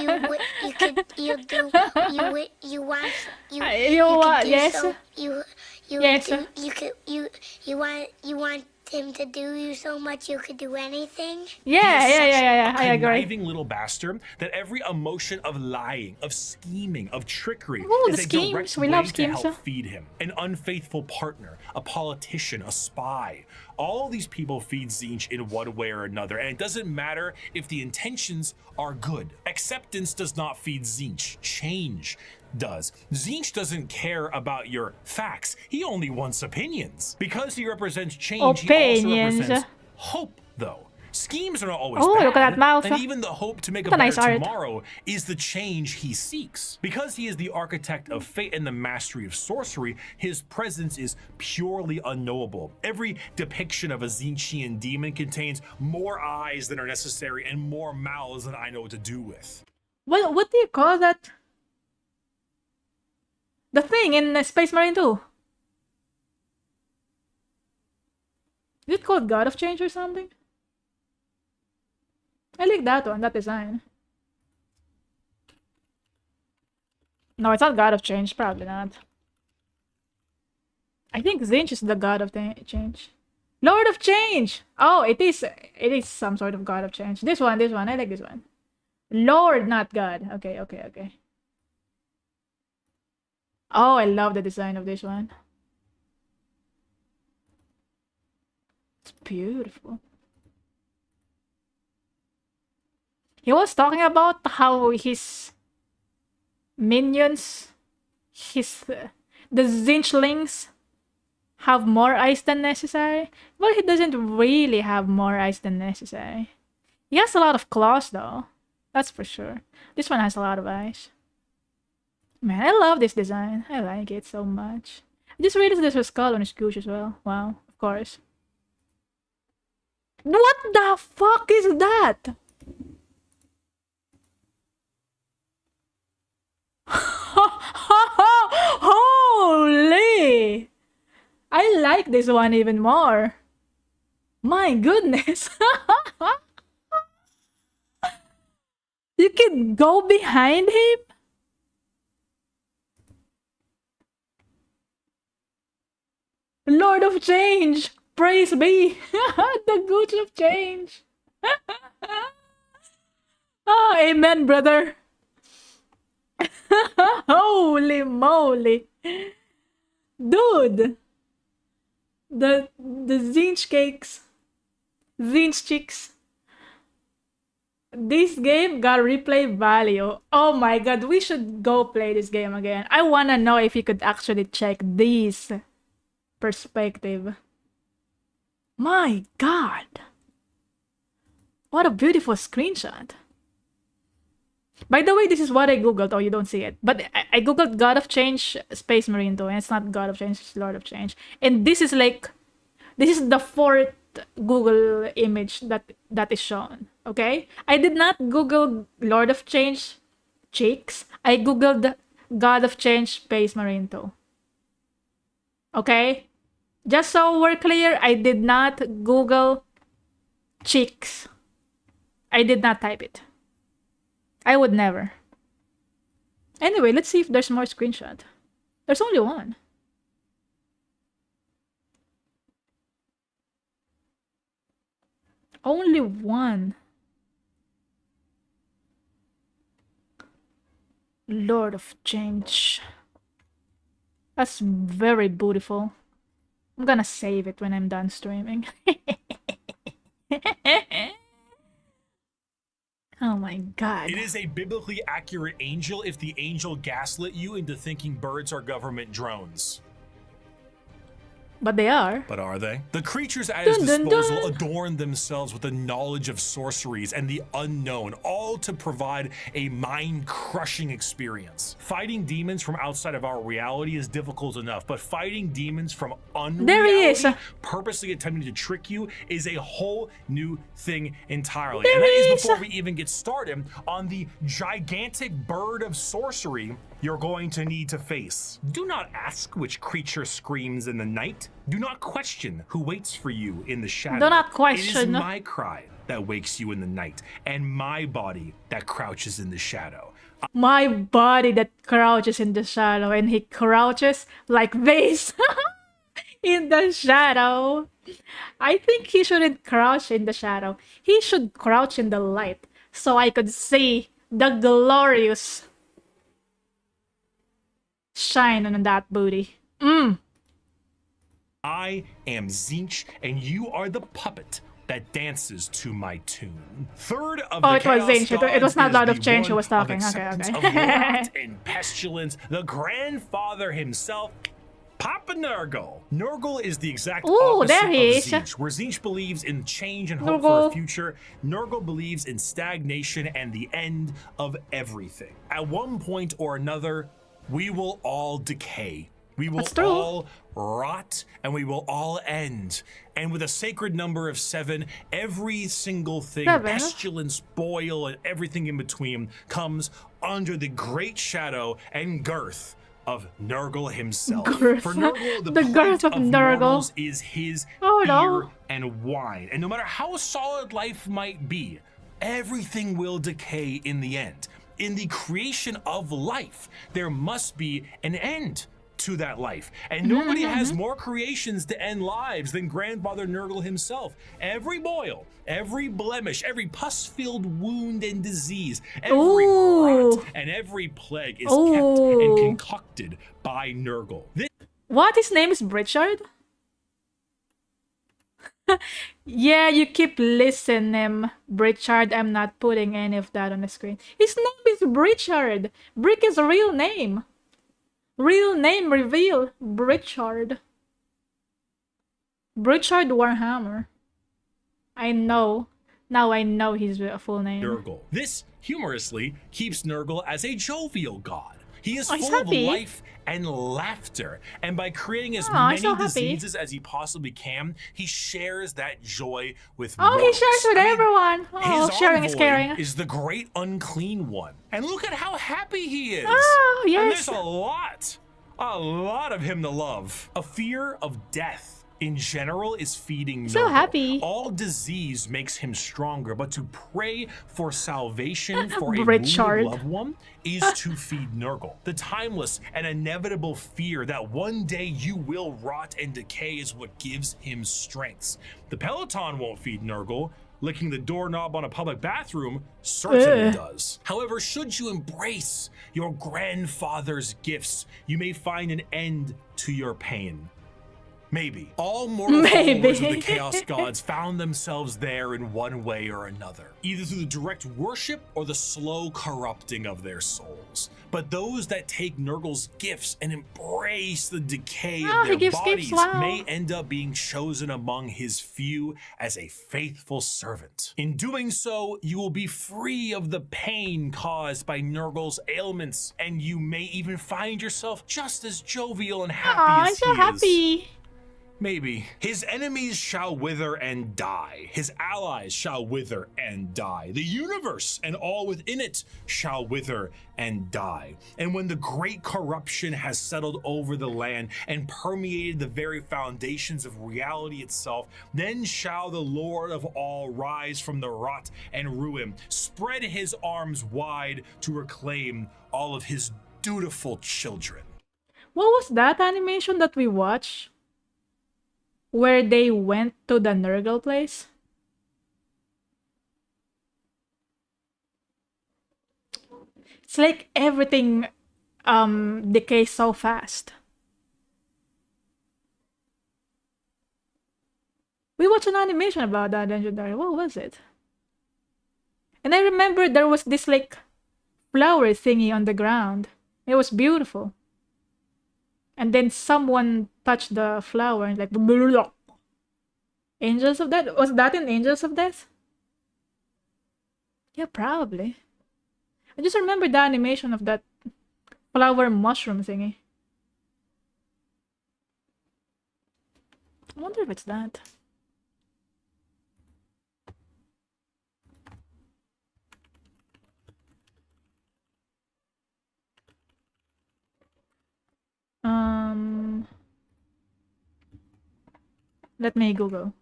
[SPEAKER 5] you could you do you want you
[SPEAKER 1] what?
[SPEAKER 5] could do
[SPEAKER 1] Yes.
[SPEAKER 5] so you
[SPEAKER 1] Yes.
[SPEAKER 5] you want him to do you so much you could do anything?
[SPEAKER 1] Yeah.
[SPEAKER 3] He is such
[SPEAKER 1] I
[SPEAKER 3] a
[SPEAKER 1] agree.
[SPEAKER 3] conniving little bastard that every emotion of lying, of scheming, of trickery
[SPEAKER 1] Ooh,
[SPEAKER 3] is
[SPEAKER 1] the
[SPEAKER 3] a
[SPEAKER 1] schemes.
[SPEAKER 3] direct
[SPEAKER 1] We
[SPEAKER 3] way
[SPEAKER 1] love
[SPEAKER 3] to
[SPEAKER 1] schemes.
[SPEAKER 3] help feed him. An unfaithful partner, a politician, a spy. All these people feed Tzeentch in one way or another, and it doesn't matter if the intentions are good. Acceptance does not feed Tzeentch. Change does. Tzeentch doesn't care about your facts. He only wants opinions. Because he represents change, he also
[SPEAKER 1] Opinions.
[SPEAKER 3] represents hope, though. Schemes are not always
[SPEAKER 1] Oh,
[SPEAKER 3] bad,
[SPEAKER 1] look at that mouth.
[SPEAKER 3] and even the hope to make a
[SPEAKER 1] What a
[SPEAKER 3] better
[SPEAKER 1] nice art.
[SPEAKER 3] tomorrow is the change he seeks. Because he is the architect of fate and the mastery of sorcery, his presence is purely unknowable. Every depiction of a Tzeentchian demon contains more eyes than are necessary and more mouths than I know what to do with.
[SPEAKER 1] What do you call that? The thing in Space Marine 2. Is it called God of Change or something? I like that one, that design. No, it's not God of Change, probably not. I think Tzeentch is the God of Change. Lord of Change! Oh, it is some sort of God of Change. This one, I like this one. Lord, not God. Okay. Oh, I love the design of this one. It's beautiful. He was talking about how his minions, the Tzeentchlings, have more eyes than necessary. Well, he doesn't really have more eyes than necessary. He has a lot of claws, though. That's for sure. This one has a lot of eyes. Man, I love this design. I like it so much. I just realized there's a skull on his gooch as well. Wow, of course. What the fuck is that? Holy! I like this one even more. My goodness. You can go behind him? Lord of Change! Praise be! The Gooch of Change! Oh, amen, brother! Holy moly! Dude! The Tzeentch cakes. Tzeentch chicks. This game got replay value. Oh my god, we should go play this game again. I wanna know if you could actually check this perspective. My god. What a beautiful screenshot. By the way, this is what I googled. Oh, you don't see it. But I googled God of Change Space Marine 2, and it's not God of Change, it's Lord of Change. And this is like, this is the 4th Google image that is shown. Okay? I did not Google Lord of Change chicks. I googled God of Change Space Marine 2. Okay? Just so we're clear, I did not Google chicks. I did not type it. I would never. Anyway, let's see if there's more screenshot. There's only one. Only one. Lord of Change. That's very beautiful. I'm gonna save it when I'm done streaming. Oh my god.
[SPEAKER 3] It is a biblically accurate angel if the angel gaslit you into thinking birds are government drones.
[SPEAKER 1] But they are.
[SPEAKER 3] But are they? The creatures at his disposal adorn themselves with the knowledge of sorceries and the unknown, all to provide a mind-crushing experience. Fighting demons from outside of our reality is difficult enough, but fighting demons from
[SPEAKER 1] There he is.
[SPEAKER 3] unreality, purposely attempting to trick you, is a whole new thing entirely.
[SPEAKER 1] There
[SPEAKER 3] And that
[SPEAKER 1] he
[SPEAKER 3] is
[SPEAKER 1] is.
[SPEAKER 3] before we even get started on the gigantic bird of sorcery you're going to need to face. Do not ask which creature screams in the night. Do not question who waits for you in the shadow.
[SPEAKER 1] Do not
[SPEAKER 3] It
[SPEAKER 1] question.
[SPEAKER 3] is my cry that wakes you in the night, and my body that crouches in the shadow.
[SPEAKER 1] My body that crouches in the shadow, and he crouches like this in the shadow. I think he shouldn't crouch in the shadow. He should crouch in the light so I could see the glorious shine on that booty.
[SPEAKER 3] I am Zinch, and you are the puppet that dances to my tune. Third of
[SPEAKER 1] Oh,
[SPEAKER 3] the
[SPEAKER 1] it was
[SPEAKER 3] Chaos
[SPEAKER 1] Zinch. It was not
[SPEAKER 3] Gods
[SPEAKER 1] Lord
[SPEAKER 3] is
[SPEAKER 1] of
[SPEAKER 3] the
[SPEAKER 1] Change who
[SPEAKER 3] one
[SPEAKER 1] was talking.
[SPEAKER 3] of
[SPEAKER 1] Okay,
[SPEAKER 3] acceptance
[SPEAKER 1] okay.
[SPEAKER 3] of wrath and pestilence, the grandfather himself, Papa Nurgle. Nurgle is the exact
[SPEAKER 1] Ooh,
[SPEAKER 3] opposite
[SPEAKER 1] there he
[SPEAKER 3] of
[SPEAKER 1] is.
[SPEAKER 3] Zinch. Where Zinch believes in change and hope for
[SPEAKER 1] Nurgle.
[SPEAKER 3] a future, Nurgle believes in stagnation and the end of everything. At one point or another, we will all decay. We will
[SPEAKER 1] That's true.
[SPEAKER 3] all rot, and we will all end. And with a sacred number of 7, every single thing,
[SPEAKER 1] 7?
[SPEAKER 3] pestilence, boil, and everything in between, comes under the great shadow and girth of Nurgle himself.
[SPEAKER 1] Girth.
[SPEAKER 3] For Nurgle, the
[SPEAKER 1] The
[SPEAKER 3] plight
[SPEAKER 1] girth of Nurgle.
[SPEAKER 3] mortals is his
[SPEAKER 1] Oh,
[SPEAKER 3] fear
[SPEAKER 1] no.
[SPEAKER 3] and wine. And no matter how solid life might be, everything will decay in the end. In the creation of life, there must be an end to that life. And nobody has more creations to end lives than Grandfather Nurgle himself. Every boil, every blemish, every pus-filled wound and disease, every
[SPEAKER 1] Ooh.
[SPEAKER 3] rot, and every plague is kept and concocted by Nurgle.
[SPEAKER 1] What? His name is Richard? Yeah, you keep listening, Richard. I'm not putting any of that on the screen. His name is Richard. Bricky's real name. Real name reveal. Richard. Richard Warhammer. I know. Now I know his full name.
[SPEAKER 3] Nurgle. This humorously keeps Nurgle as a jovial god. He is
[SPEAKER 1] Oh, he's
[SPEAKER 3] full
[SPEAKER 1] happy.
[SPEAKER 3] of life and laughter, and by creating as
[SPEAKER 1] Oh,
[SPEAKER 3] many
[SPEAKER 1] he's so happy.
[SPEAKER 3] diseases as he possibly can, he shares that joy with
[SPEAKER 1] Oh, he
[SPEAKER 3] mortals.
[SPEAKER 1] shares with
[SPEAKER 3] I mean,
[SPEAKER 1] everyone. Oh,
[SPEAKER 3] his
[SPEAKER 1] sharing is
[SPEAKER 3] envoy
[SPEAKER 1] caring.
[SPEAKER 3] is the great unclean one, and look at how happy he is.
[SPEAKER 1] Oh,
[SPEAKER 3] And
[SPEAKER 1] yes.
[SPEAKER 3] there's a lot of him to love. A fear of death in general is feeding
[SPEAKER 1] So
[SPEAKER 3] Nurgle.
[SPEAKER 1] happy.
[SPEAKER 3] All disease makes him stronger, but to pray for salvation for a
[SPEAKER 1] Richard.
[SPEAKER 3] wounded loved one is to feed Nurgle. The timeless and inevitable fear that one day you will rot and decay is what gives him strength. The Peloton won't feed Nurgle. Licking the doorknob on a public bathroom certainly does. However, should you embrace your grandfather's gifts, you may find an end to your pain. Maybe. All mortal followers of the Chaos Gods found themselves there in one way or another, either through the direct worship or the slow corrupting of their souls. But those that take Nurgle's gifts and embrace the decay
[SPEAKER 1] Oh,
[SPEAKER 3] of
[SPEAKER 1] he
[SPEAKER 3] their
[SPEAKER 1] gives
[SPEAKER 3] bodies
[SPEAKER 1] gifts, wow.
[SPEAKER 3] may end up being chosen among his few as a faithful servant. In doing so, you will be free of the pain caused by Nurgle's ailments, and you may even find yourself just as jovial and happy
[SPEAKER 1] Aw,
[SPEAKER 3] as
[SPEAKER 1] I'm so
[SPEAKER 3] he is.
[SPEAKER 1] happy.
[SPEAKER 3] Maybe. His enemies shall wither and die. His allies shall wither and die. The universe and all within it shall wither and die. And when the great corruption has settled over the land and permeated the very foundations of reality itself, then shall the Lord of all rise from the rot and ruin, spread his arms wide to reclaim all of his dutiful children.
[SPEAKER 1] What was that animation that we watched? Where they went to the Nurgle place? It's like everything decays so fast. We watched an animation about that legendary. What was it? And I remember there was this like flower thingy on the ground. It was beautiful. And then someone touched the flower and like Angels of Death? Was that in Angels of Death? Yeah, probably. I just remember the animation of that flower mushroom thingy. I wonder if it's that. Let me Google.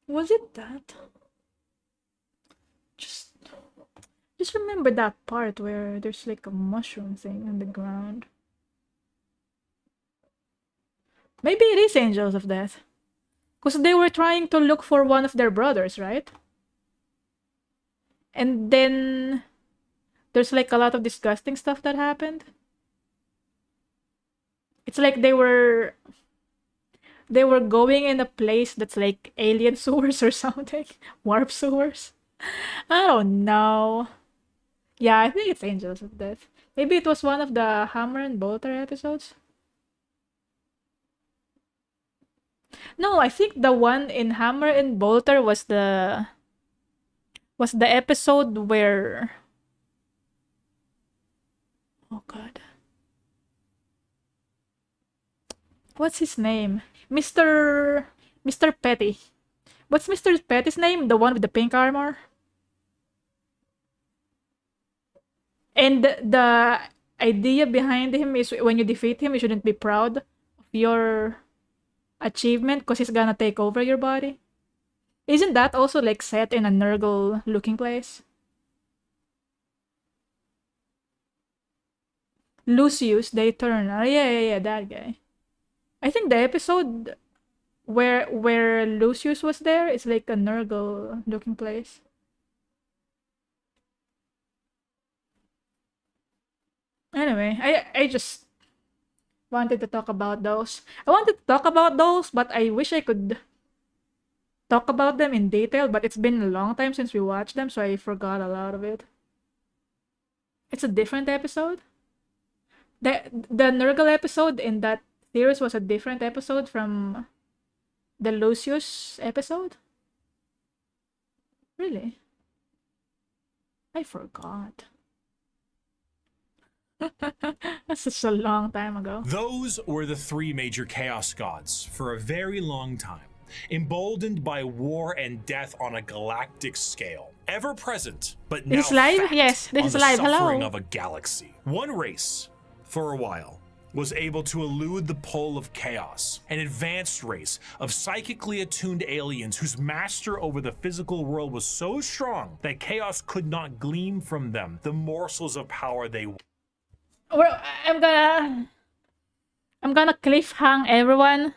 [SPEAKER 1] Was it that? Just remember that part where there's like a mushroom thing on the ground. Maybe it is Angels of Death. Because they were trying to look for one of their brothers, right? And then there's like a lot of disgusting stuff that happened. It's like they were going in a place that's like alien sewers or something. Warp sewers. I don't know. Yeah, I think it's Angels of Death. Maybe it was one of the Hammer and Bolter episodes. No, I think the one in Hammer and Bolter was the episode where, oh god, what's his name? Mr. Petty. What's Mr. Petty's name? The one with the pink armor? And the idea behind him is when you defeat him, you shouldn't be proud of your achievement because he's gonna take over your body. Isn't that also like set in a Nurgle looking place? Lucius the Eternal. Yeah, that guy. I think the episode where Lucius was there is like a Nurgle looking place. Anyway, I just wanted to talk about those. I wanted to talk about those, but I wish I could talk about them in detail, but it's been a long time since we watched them, so I forgot a lot of it. It's a different episode. The Nurgle episode in that series was a different episode from the Lucius episode? Really? I forgot. That's such a long time ago.
[SPEAKER 3] Those were the three major chaos gods for a very long time, emboldened by war and death on a galactic scale. Ever present, but now
[SPEAKER 1] This is live?
[SPEAKER 3] fact
[SPEAKER 1] Yes, this
[SPEAKER 3] on
[SPEAKER 1] is
[SPEAKER 3] the
[SPEAKER 1] live.
[SPEAKER 3] suffering
[SPEAKER 1] Hello.
[SPEAKER 3] of a galaxy. One race, for a while, was able to elude the pull of chaos, an advanced race of psychically attuned aliens whose master over the physical world was so strong that chaos could not glean from them the morsels of power they
[SPEAKER 1] Well, I'm gonna cliffhang everyone.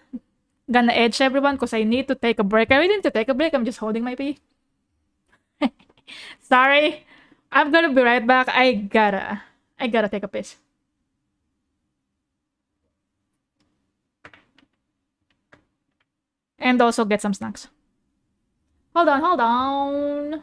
[SPEAKER 1] Gonna edge everyone because I need to take a break. I really need to take a break. I'm just holding my pee. Sorry. I'm gonna be right back. I gotta take a piss. And also get some snacks. Hold on.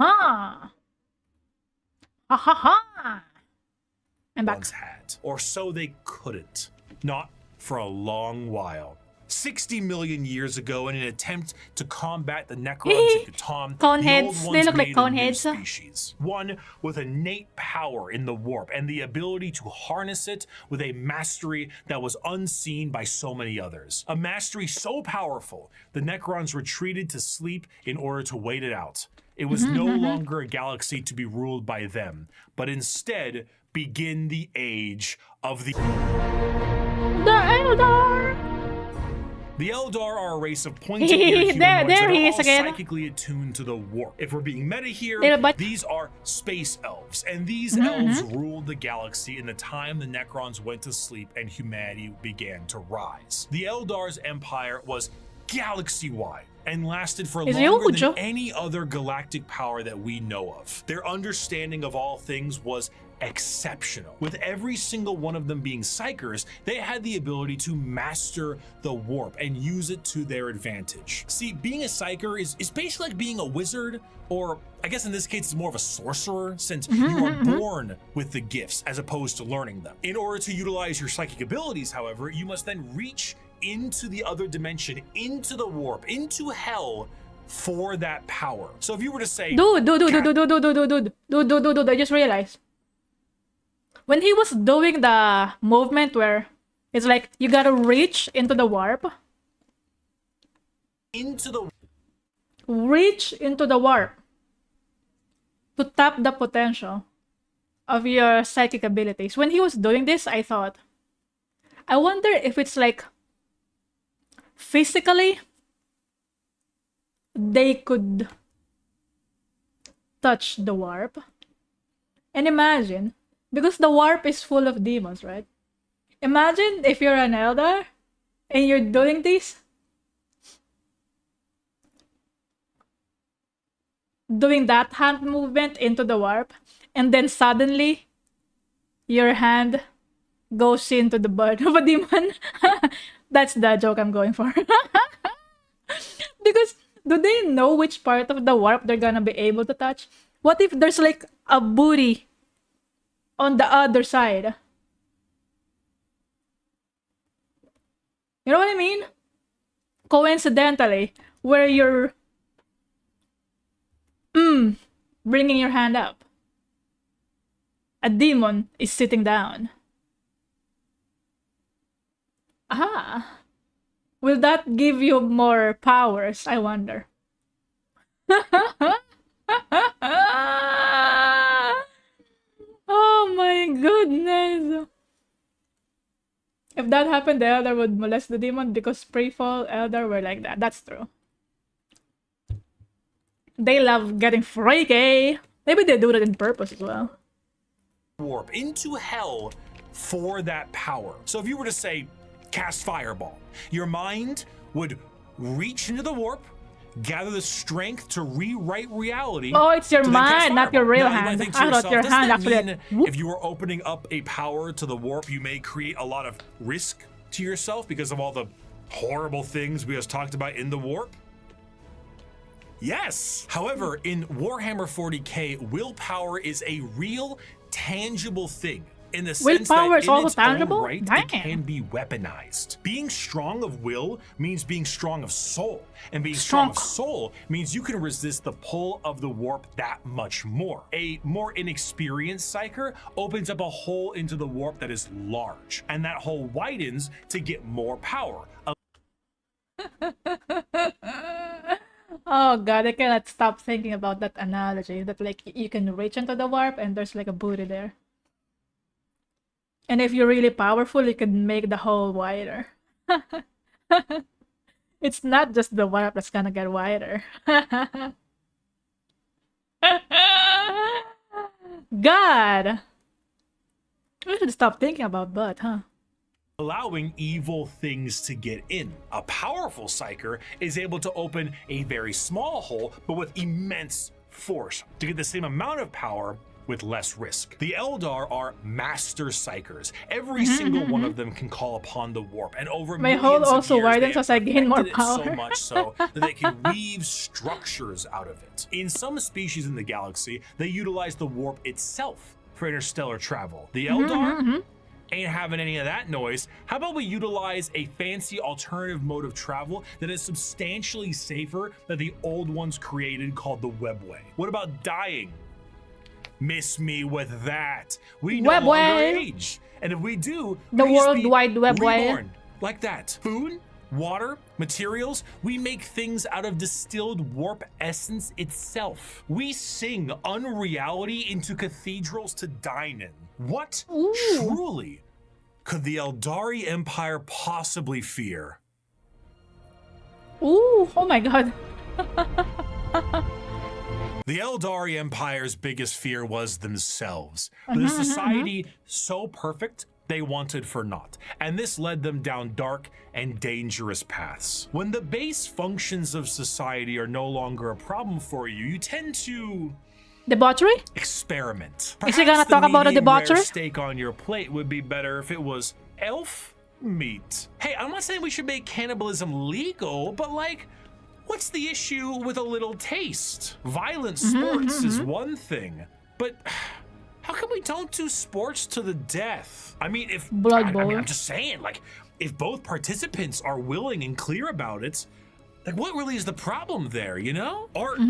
[SPEAKER 1] Ha! Ha ha ha! I'm back.
[SPEAKER 3] Once had, or so they couldn't. Not for a long while. 60 million years ago, in an attempt to combat the Necrons and Catan,
[SPEAKER 1] Cone
[SPEAKER 3] the
[SPEAKER 1] heads.
[SPEAKER 3] old
[SPEAKER 1] They
[SPEAKER 3] ones
[SPEAKER 1] look like
[SPEAKER 3] made
[SPEAKER 1] cone
[SPEAKER 3] a new
[SPEAKER 1] heads.
[SPEAKER 3] species. One with innate power in the warp and the ability to harness it with a mastery that was unseen by so many others. A mastery so powerful, the Necrons retreated to sleep in order to wait it out. It was no longer a galaxy to be ruled by them, but instead begin the age of the...
[SPEAKER 1] The Eldar!
[SPEAKER 3] The Eldar are a race of pointy-eared humanoids
[SPEAKER 1] There
[SPEAKER 3] that
[SPEAKER 1] he
[SPEAKER 3] are
[SPEAKER 1] is
[SPEAKER 3] all
[SPEAKER 1] again.
[SPEAKER 3] psychically attuned to the warp. If we're being meta here,
[SPEAKER 1] Little butt.
[SPEAKER 3] these are space elves, and these elves ruled the galaxy in the time the Necrons went to sleep and humanity began to rise. The Eldar's empire was galaxy-wide and lasted for
[SPEAKER 1] Is
[SPEAKER 3] longer
[SPEAKER 1] it
[SPEAKER 3] than
[SPEAKER 1] Ujo?
[SPEAKER 3] any other galactic power that we know of. Their understanding of all things was exceptional. With every single one of them being psychers, they had the ability to master the warp and use it to their advantage. See, being a psyker is basically like being a wizard, or I guess in this case it's more of a sorcerer, since you are born with the gifts as opposed to learning them. In order to utilize your psychic abilities, however, you must then reach into the other dimension, into the warp, into hell, for that power. So if you were to say,
[SPEAKER 1] Dude, I just realized. When he was doing the movement where it's like you gotta reach into the warp. Reach into the warp to tap the potential of your psychic abilities. When he was doing this, I thought, I wonder if it's like physically they could touch the warp. And imagine, because the warp is full of demons, right? Imagine if you're an Eldar and you're doing this. Doing that hand movement into the warp, and then suddenly your hand goes into the butt of a demon. That's the joke I'm going for. Because do they know which part of the warp they're gonna be able to touch? What if there's like a booty on the other side? You know what I mean? Coincidentally, where you're bringing your hand up, a demon is sitting down. Aha. Will that give you more powers? I wonder. Oh my goodness. If that happened, the Elder would molest the demon because pre-fall Elder were like that. That's true. They love getting freaky. Maybe they do that in purpose as well.
[SPEAKER 3] Warp into hell for that power. So if you were to say, cast fireball, your mind would reach into the warp, gather the strength to rewrite reality.
[SPEAKER 1] Oh, it's your
[SPEAKER 3] to then cast
[SPEAKER 1] mind, not your
[SPEAKER 3] fireball.
[SPEAKER 1] real
[SPEAKER 3] Now, you might
[SPEAKER 1] hand.
[SPEAKER 3] think to
[SPEAKER 1] I thought
[SPEAKER 3] yourself,
[SPEAKER 1] your
[SPEAKER 3] does
[SPEAKER 1] hand
[SPEAKER 3] that
[SPEAKER 1] actually
[SPEAKER 3] mean
[SPEAKER 1] whoop?
[SPEAKER 3] if you were opening up a power to the warp, you may create a lot of risk to yourself because of all the horrible things we just talked about in the warp? Yes. However, in Warhammer 40k, willpower is a real, tangible thing. In the sense
[SPEAKER 1] Willpower
[SPEAKER 3] that
[SPEAKER 1] is
[SPEAKER 3] in
[SPEAKER 1] also
[SPEAKER 3] its own
[SPEAKER 1] tangible?
[SPEAKER 3] right,
[SPEAKER 1] Damn.
[SPEAKER 3] it can be weaponized. Being strong of will means being strong of soul. And being strong of soul means you can resist the pull of the warp that much more. A more inexperienced psyker opens up a hole into the warp that is large. And that hole widens to get more power.
[SPEAKER 1] Oh god, I cannot stop thinking about that analogy. That like you can reach into the warp and there's like a booty there. And if you're really powerful, you can make the hole wider. It's not just the warp that's gonna get wider. God! We should stop thinking about butt, huh?
[SPEAKER 3] Allowing evil things to get in. A powerful psyker is able to open a very small hole, but with immense force to get the same amount of power
[SPEAKER 2] with less risk. The Eldar are master psychers. Every single one of them can call upon the warp, and over
[SPEAKER 1] My
[SPEAKER 2] millions
[SPEAKER 1] hold
[SPEAKER 2] of
[SPEAKER 1] also
[SPEAKER 2] years,
[SPEAKER 1] widens
[SPEAKER 2] they have
[SPEAKER 1] as I gain more
[SPEAKER 2] perfected it so
[SPEAKER 1] power.
[SPEAKER 2] much so that they can weave structures out of it. In some species in the galaxy, they utilize the warp itself for interstellar travel. The Eldar ain't having any of that noise. How about we utilize a fancy alternative mode of travel that is substantially safer than the old ones created, called the webway? What about dying? Miss me with that. We no longer
[SPEAKER 1] Webway.
[SPEAKER 2] age. And if we do,
[SPEAKER 1] The
[SPEAKER 2] we just
[SPEAKER 1] World
[SPEAKER 2] be
[SPEAKER 1] Wide Webway.
[SPEAKER 2] reborn like that. Food, water, materials, we make things out of distilled warp essence itself. We sing unreality into cathedrals to dine in. What truly could the Eldari Empire possibly fear?
[SPEAKER 1] Ooh, oh my god.
[SPEAKER 2] The Eldari Empire's biggest fear was themselves. The society so perfect they wanted for naught, and this led them down dark and dangerous paths. When the base functions of society are no longer a problem for you, you tend to
[SPEAKER 1] Debauchery?
[SPEAKER 2] experiment.
[SPEAKER 1] Is he gonna talk about a
[SPEAKER 2] medium rare
[SPEAKER 1] debauchery?
[SPEAKER 2] steak on your plate would be better if it was elf meat. Hey, I'm not saying we should make cannibalism legal, but like, what's the issue with a little taste? Violent sports is one thing, but how come we don't do sports to the death? I mean, if
[SPEAKER 1] Blood
[SPEAKER 2] I mean,
[SPEAKER 1] Bowl.
[SPEAKER 2] I'm just saying, like, if both participants are willing and clear about it, like, what really is the problem there, you know? Art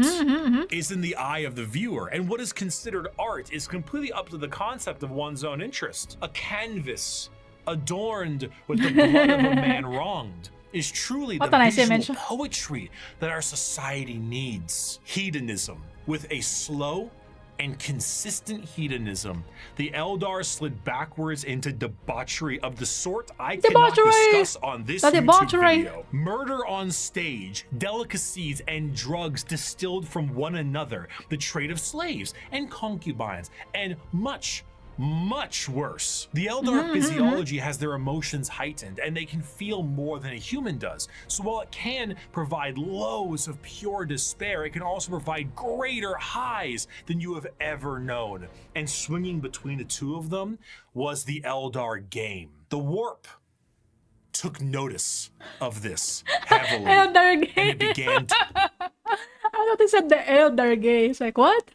[SPEAKER 2] is in the eye of the viewer, and what is considered art is completely up to the concept of one's own interest. A canvas adorned with the blood of a man wronged is truly the
[SPEAKER 1] What an
[SPEAKER 2] visual
[SPEAKER 1] image.
[SPEAKER 2] poetry that our society needs. Hedonism. With a slow and consistent hedonism, the Eldar slid backwards into debauchery of the sort I cannot
[SPEAKER 1] Debauchery!
[SPEAKER 2] discuss on this
[SPEAKER 1] The
[SPEAKER 2] YouTube
[SPEAKER 1] debauchery!
[SPEAKER 2] video. Murder on stage, delicacies and drugs distilled from one another, the trade of slaves and concubines, and much worse. The Eldar physiology has their emotions heightened, and they can feel more than a human does. So while it can provide lows of pure despair, it can also provide greater highs than you have ever known. And swinging between the two of them was the Eldar game. The warp took notice of this heavily,
[SPEAKER 1] Elder
[SPEAKER 2] and
[SPEAKER 1] gay.
[SPEAKER 2] it began to
[SPEAKER 1] I thought they said the elder gay. It's like, what?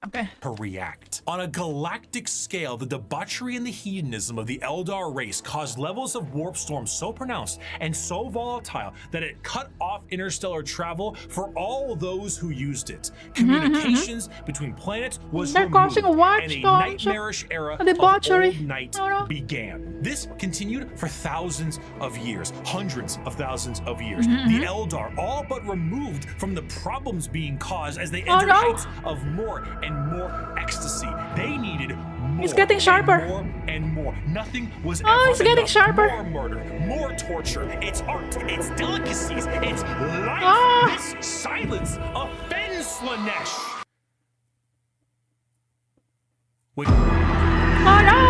[SPEAKER 1] Okay.
[SPEAKER 2] react. On a galactic scale, the debauchery and the hedonism of the Eldar race caused levels of warp storm so pronounced and so volatile that it cut off interstellar travel for all those who used it. Communications between planets was
[SPEAKER 1] They're
[SPEAKER 2] removed,
[SPEAKER 1] causing warp
[SPEAKER 2] and a
[SPEAKER 1] storms,
[SPEAKER 2] nightmarish era
[SPEAKER 1] a debauchery.
[SPEAKER 2] of old night
[SPEAKER 1] No, no.
[SPEAKER 2] began. This continued for thousands of years, hundreds of thousands of years. The Eldar all but removed from the problems being caused as they entered
[SPEAKER 1] no.
[SPEAKER 2] heights of more and more ecstasy. They needed more.
[SPEAKER 1] It's getting sharper.
[SPEAKER 2] And more and more. Nothing was ever
[SPEAKER 1] Oh, it's getting
[SPEAKER 2] enough.
[SPEAKER 1] sharper.
[SPEAKER 2] More murder, more torture. It's art, it's delicacies, it's life.
[SPEAKER 1] Ah.
[SPEAKER 2] This silence offends Slanesh. Wait.
[SPEAKER 1] Oh no!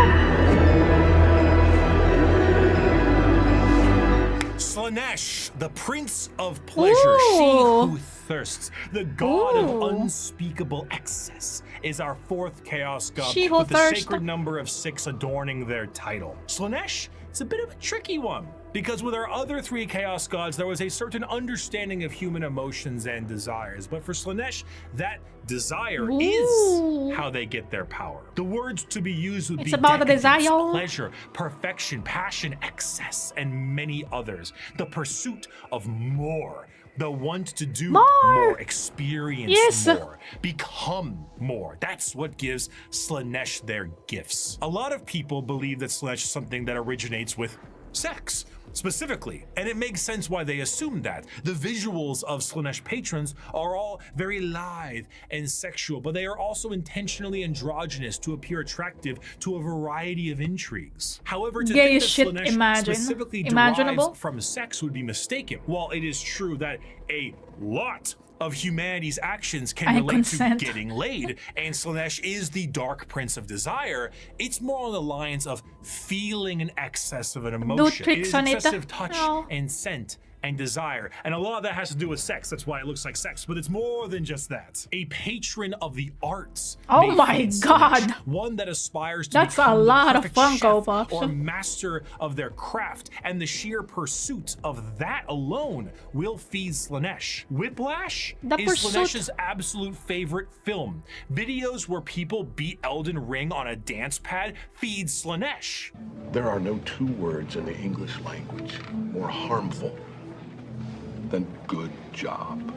[SPEAKER 2] Slanesh, the prince of pleasure,
[SPEAKER 1] Ooh.
[SPEAKER 2] she who thirsts, the god
[SPEAKER 1] Ooh.
[SPEAKER 2] of unspeakable excess, is our fourth chaos god
[SPEAKER 1] She who
[SPEAKER 2] with the
[SPEAKER 1] thirsts.
[SPEAKER 2] sacred number of 6 adorning their title. Slanesh is a bit of a tricky one, because with our other 3 chaos gods, there was a certain understanding of human emotions and desires, but for Slanesh, that desire
[SPEAKER 1] Ooh.
[SPEAKER 2] is how they get their power. The words to be used would
[SPEAKER 1] It's
[SPEAKER 2] be
[SPEAKER 1] about the
[SPEAKER 2] decadence,
[SPEAKER 1] desire.
[SPEAKER 2] pleasure, perfection, passion, excess, and many others. The pursuit of more. The want to do more, experience
[SPEAKER 1] Yes.
[SPEAKER 2] more, become more. That's what gives Slanesh their gifts. A lot of people believe that Slanesh is something that originates with sex, specifically, and it makes sense why they assume that. The visuals of Slanesh patrons are all very lithe and sexual, but they are also intentionally androgynous to appear attractive to a variety of intrigues. However, to
[SPEAKER 1] Gay
[SPEAKER 2] think that
[SPEAKER 1] shit,
[SPEAKER 2] Slanesh
[SPEAKER 1] imagine.
[SPEAKER 2] specifically
[SPEAKER 1] Imaginable.
[SPEAKER 2] derives from sex would be mistaken. While it is true that a lot of humanity's actions can
[SPEAKER 1] I
[SPEAKER 2] relate
[SPEAKER 1] consent.
[SPEAKER 2] to getting laid, and Slanesh is the dark prince of desire, it's more on the lines of feeling an excess of an emotion. It
[SPEAKER 1] tricks
[SPEAKER 2] is
[SPEAKER 1] on it.
[SPEAKER 2] excessive touch
[SPEAKER 1] No.
[SPEAKER 2] and scent and desire. And a lot of that has to do with sex. That's why it looks like sex, but it's more than just that. A patron of the arts.
[SPEAKER 1] Oh
[SPEAKER 2] may
[SPEAKER 1] my
[SPEAKER 2] feed
[SPEAKER 1] God.
[SPEAKER 2] Slaanesh, one that aspires to
[SPEAKER 1] That's a
[SPEAKER 2] become
[SPEAKER 1] lot
[SPEAKER 2] the
[SPEAKER 1] of
[SPEAKER 2] perfect
[SPEAKER 1] Funko
[SPEAKER 2] chef
[SPEAKER 1] Pops.
[SPEAKER 2] or master of their craft, and the sheer pursuit of that alone will feed Slaanesh. Whiplash
[SPEAKER 1] The
[SPEAKER 2] is
[SPEAKER 1] pursuit.
[SPEAKER 2] Slaanesh's absolute favorite film. Videos where people beat Elden Ring on a dance pad feed Slaanesh.
[SPEAKER 6] There are no two words in the English language more harmful than good job.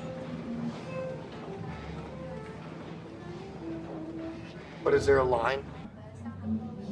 [SPEAKER 7] But is there a line?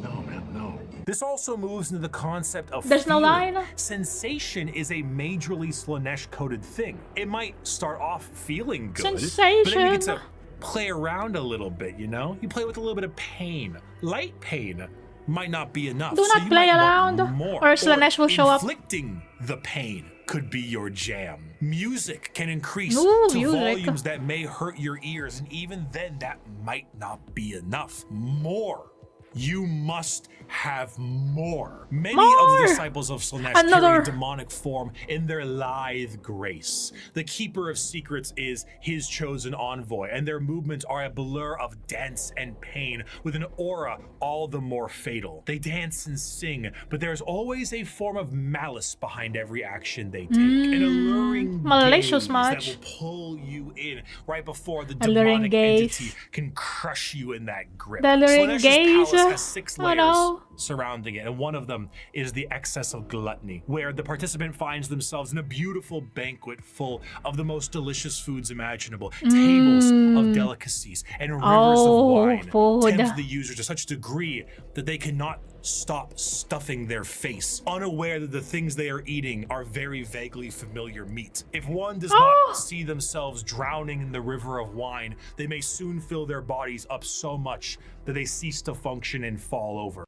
[SPEAKER 6] No, man, no.
[SPEAKER 2] This also moves into the concept of
[SPEAKER 1] There's no
[SPEAKER 2] feeling.
[SPEAKER 1] line?
[SPEAKER 2] Sensation is a majorly Slaanesh-coded thing. It might start off feeling good, but then you
[SPEAKER 1] Sensation.
[SPEAKER 2] get to play around a little bit, you know? You play with a little bit of pain. Light pain might not be enough.
[SPEAKER 1] Do
[SPEAKER 2] so
[SPEAKER 1] not
[SPEAKER 2] you
[SPEAKER 1] play
[SPEAKER 2] might
[SPEAKER 1] around,
[SPEAKER 2] want more.
[SPEAKER 1] or Slaanesh will show up.
[SPEAKER 2] Inflicting the pain could be your jam. Music can increase
[SPEAKER 1] Ooh,
[SPEAKER 2] to
[SPEAKER 1] music.
[SPEAKER 2] volumes that may hurt your ears, and even then that might not be enough. More. You must have more. Many of
[SPEAKER 1] More.
[SPEAKER 2] the disciples of Slaanesh
[SPEAKER 1] Another.
[SPEAKER 2] carry demonic form in their lithe grace. The Keeper of Secrets is his chosen envoy, and their movements are a blur of dance and pain with an aura all the more fatal. They dance and sing, but there's always a form of malice behind every action they take. An alluring
[SPEAKER 1] malicious
[SPEAKER 2] gaze
[SPEAKER 1] much.
[SPEAKER 2] that will pull you in right before the
[SPEAKER 1] Alluring
[SPEAKER 2] demonic
[SPEAKER 1] gaze.
[SPEAKER 2] entity can crush you in that grip.
[SPEAKER 1] The alluring
[SPEAKER 2] Slaanesh's
[SPEAKER 1] gaze.
[SPEAKER 2] palace has 6
[SPEAKER 1] Oh,
[SPEAKER 2] layers
[SPEAKER 1] no.
[SPEAKER 2] surrounding it, and one of them is the excess of gluttony, where the participant finds themselves in a beautiful banquet full of the most delicious foods imaginable, tables of delicacies, and rivers
[SPEAKER 1] Oh,
[SPEAKER 2] of wine,
[SPEAKER 1] food.
[SPEAKER 2] tempts the user to such degree that they cannot stop stuffing their face, unaware that the things they are eating are very vaguely familiar meat. If one does
[SPEAKER 1] Oh.
[SPEAKER 2] not see themselves drowning in the river of wine, they may soon fill their bodies up so much that they cease to function and fall over.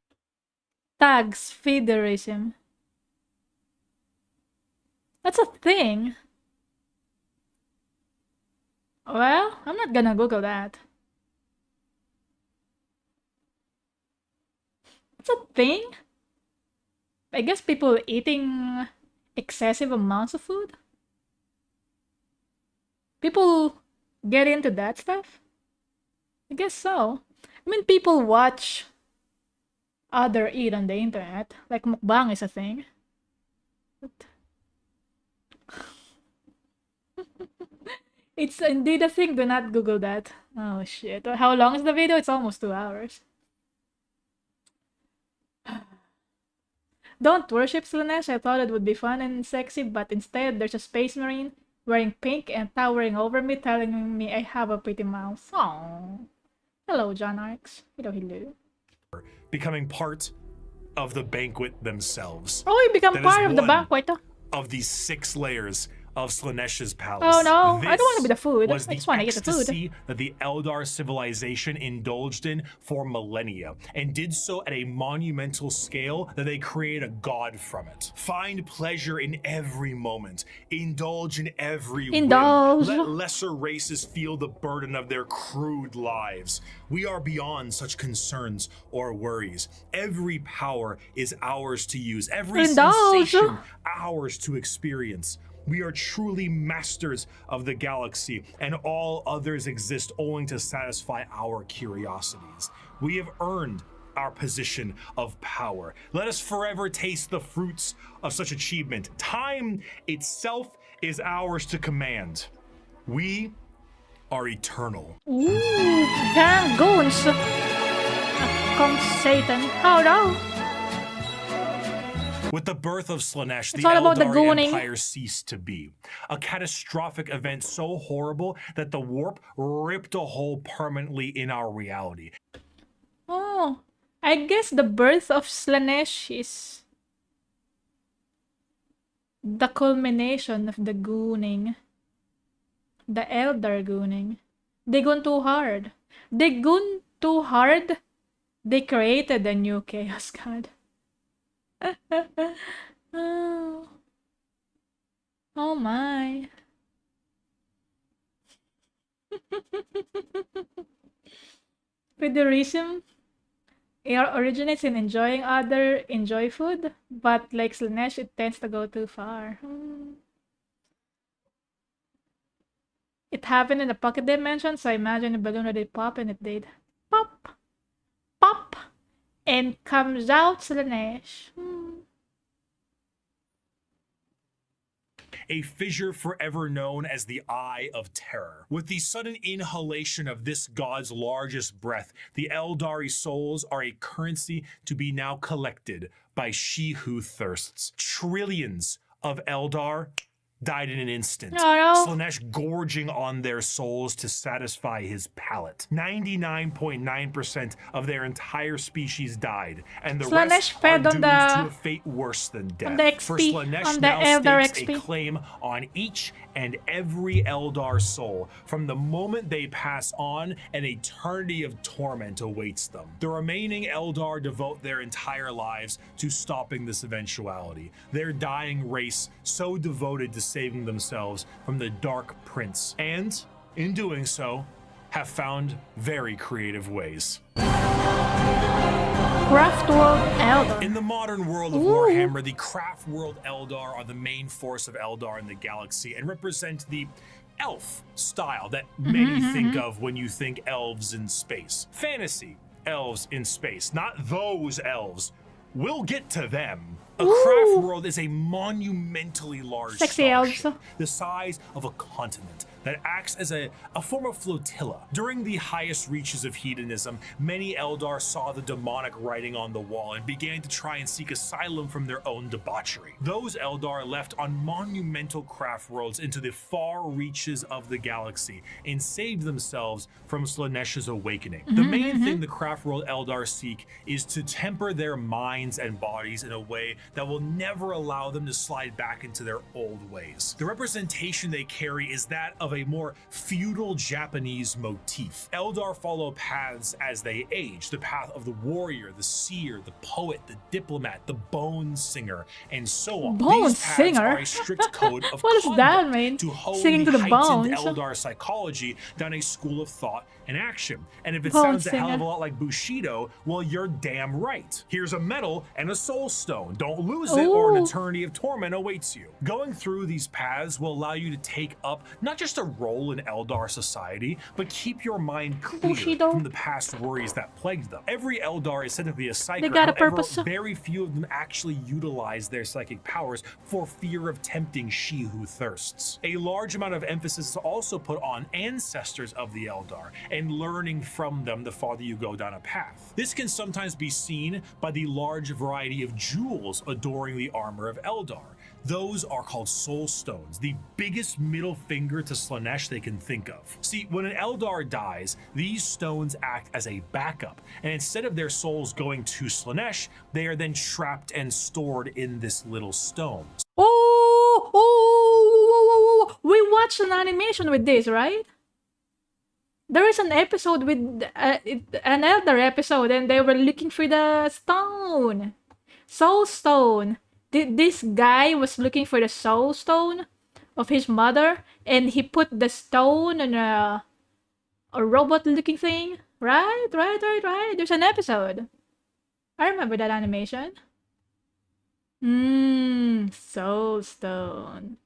[SPEAKER 1] Tags feederism. That's a thing. Well, I'm not gonna Google that. It's a thing? I guess people eating excessive amounts of food? People get into that stuff? I guess so. I mean, people watch other eat on the internet. Like mukbang is a thing. But... it's indeed a thing. Do not Google that. Oh shit. How long is the video? It's almost 2 hours. Don't worship Slaanesh. I thought it would be fun and sexy, but instead there's a space marine wearing pink and towering over me, telling me I have a pretty mouth. Aww. Hello, John Arks. Hello.
[SPEAKER 2] Becoming part of the banquet themselves.
[SPEAKER 1] Oh, you become
[SPEAKER 2] That
[SPEAKER 1] part
[SPEAKER 2] is
[SPEAKER 1] of the
[SPEAKER 2] one
[SPEAKER 1] banquet.
[SPEAKER 2] Of these 6 layers of Slaanesh's palace.
[SPEAKER 1] Oh no, I don't want to be
[SPEAKER 2] This
[SPEAKER 1] the food. I
[SPEAKER 2] was
[SPEAKER 1] just want to get the food.
[SPEAKER 2] ecstasy that the Eldar civilization indulged in for millennia, and did so at a monumental scale that they created a god from it. Find pleasure in every moment. Indulge in every
[SPEAKER 1] Indulge.
[SPEAKER 2] whim. Let lesser races feel the burden of their crude lives. We are beyond such concerns or worries. Every power is ours to use. Every
[SPEAKER 1] Indulge.
[SPEAKER 2] sensation ours to experience. We are truly masters of the galaxy, and all others exist only to satisfy our curiosities. We have earned our position of power. Let us forever taste the fruits of such achievement. Time itself is ours to command. We are eternal.
[SPEAKER 1] Ooh, dang goons. Comes Satan. Oh no.
[SPEAKER 2] With the birth of Slaanesh, the
[SPEAKER 1] all about the
[SPEAKER 2] Eldari
[SPEAKER 1] gooning.
[SPEAKER 2] Empire ceased to be. A catastrophic event so horrible that the warp ripped a hole permanently in our reality.
[SPEAKER 1] Oh, I guess the birth of Slaanesh is the culmination of the gooning. The Elder gooning. They gone too hard. They gone too hard. They created a new chaos god. Oh. Oh my. Feudalism originates in enjoying other enjoy food, but like Slaanesh, it tends to go too far. It happened in the pocket dimension, so I imagine a balloon did pop, and it did pop, pop, and comes out Slanesh.
[SPEAKER 2] A fissure forever known as the Eye of Terror. With the sudden inhalation of this god's largest breath, the Eldari souls are a currency to be now collected by she who thirsts. Trillions of Eldar died in an instant.
[SPEAKER 1] Oh, no.
[SPEAKER 2] Slanesh gorging on their souls to satisfy his palate. 99.9% of their entire species died, and the
[SPEAKER 1] Slanesh
[SPEAKER 2] rest are
[SPEAKER 1] fed on
[SPEAKER 2] doomed
[SPEAKER 1] the-
[SPEAKER 2] to a fate worse than death.
[SPEAKER 1] the XP,
[SPEAKER 2] For Slanesh
[SPEAKER 1] on the
[SPEAKER 2] now
[SPEAKER 1] Eldar
[SPEAKER 2] stakes
[SPEAKER 1] XP.
[SPEAKER 2] a claim on each and every Eldar soul. From the moment they pass on, an eternity of torment awaits them. The remaining Eldar devote their entire lives to stopping this eventuality. Their dying race so devoted to saving themselves from the Dark Prince, and in doing so, have found very creative ways.
[SPEAKER 1] Craft World Eldar.
[SPEAKER 2] In the modern world of Warhammer, the Craft World Eldar are the main force of Eldar in the galaxy and represent the elf style that many think of when you think elves in space. Fantasy elves in space, not those elves. We'll get to them. A craft world is a monumentally large
[SPEAKER 1] Sexy elves.
[SPEAKER 2] starship, the size of a continent, that acts as a form of flotilla. During the highest reaches of hedonism, many Eldar saw the demonic writing on the wall and began to try and seek asylum from their own debauchery. Those Eldar left on monumental craft worlds into the far reaches of the galaxy and saved themselves from Slanesh's awakening. The main thing the craft world Eldar seek is to temper their minds and bodies in a way that will never allow them to slide back into their old ways. The representation they carry is that of a more feudal Japanese motif. Eldar follow paths as they age, the path of the warrior, the seer, the poet, the diplomat, the bone singer, and so on.
[SPEAKER 1] Bone
[SPEAKER 2] These paths
[SPEAKER 1] singer?
[SPEAKER 2] are a strict code of
[SPEAKER 1] What does that
[SPEAKER 2] conduct
[SPEAKER 1] mean?
[SPEAKER 2] to hone
[SPEAKER 1] Singing to the
[SPEAKER 2] heightened
[SPEAKER 1] bones?
[SPEAKER 2] Eldar psychology down a school of thought and action. And if it
[SPEAKER 1] Bone
[SPEAKER 2] sounds a hell of
[SPEAKER 1] singer.
[SPEAKER 2] a lot like Bushido, well, you're damn right. Here's a medal and a soul stone. Don't lose it, or an
[SPEAKER 1] Ooh.
[SPEAKER 2] eternity of torment awaits you. Going through these paths will allow you to take up not just a role in Eldar society, but keep your mind clear
[SPEAKER 1] Bushido.
[SPEAKER 2] from the past worries that plagued them. Every Eldar is said to be a psychic.
[SPEAKER 1] got a
[SPEAKER 2] However,
[SPEAKER 1] purpose.
[SPEAKER 2] very few of them actually utilize their psychic powers for fear of tempting she who thirsts. A large amount of emphasis is also put on ancestors of the Eldar and learning from them the farther you go down a path. This can sometimes be seen by the large variety of jewels adoring the armor of Eldar. Those are called soul stones, the biggest middle finger to Slanesh they can think of. See, when an Eldar dies, these stones act as a backup, and instead of their souls going to Slanesh, they are then trapped and stored in this little stone.
[SPEAKER 1] We watched an animation with this, right? There is an episode with an elder episode, and they were looking for the stone, soul stone. This guy was looking for the soul stone of his mother, and he put the stone on a robot-looking thing. Right. There's an episode. I remember that animation. Soul stone.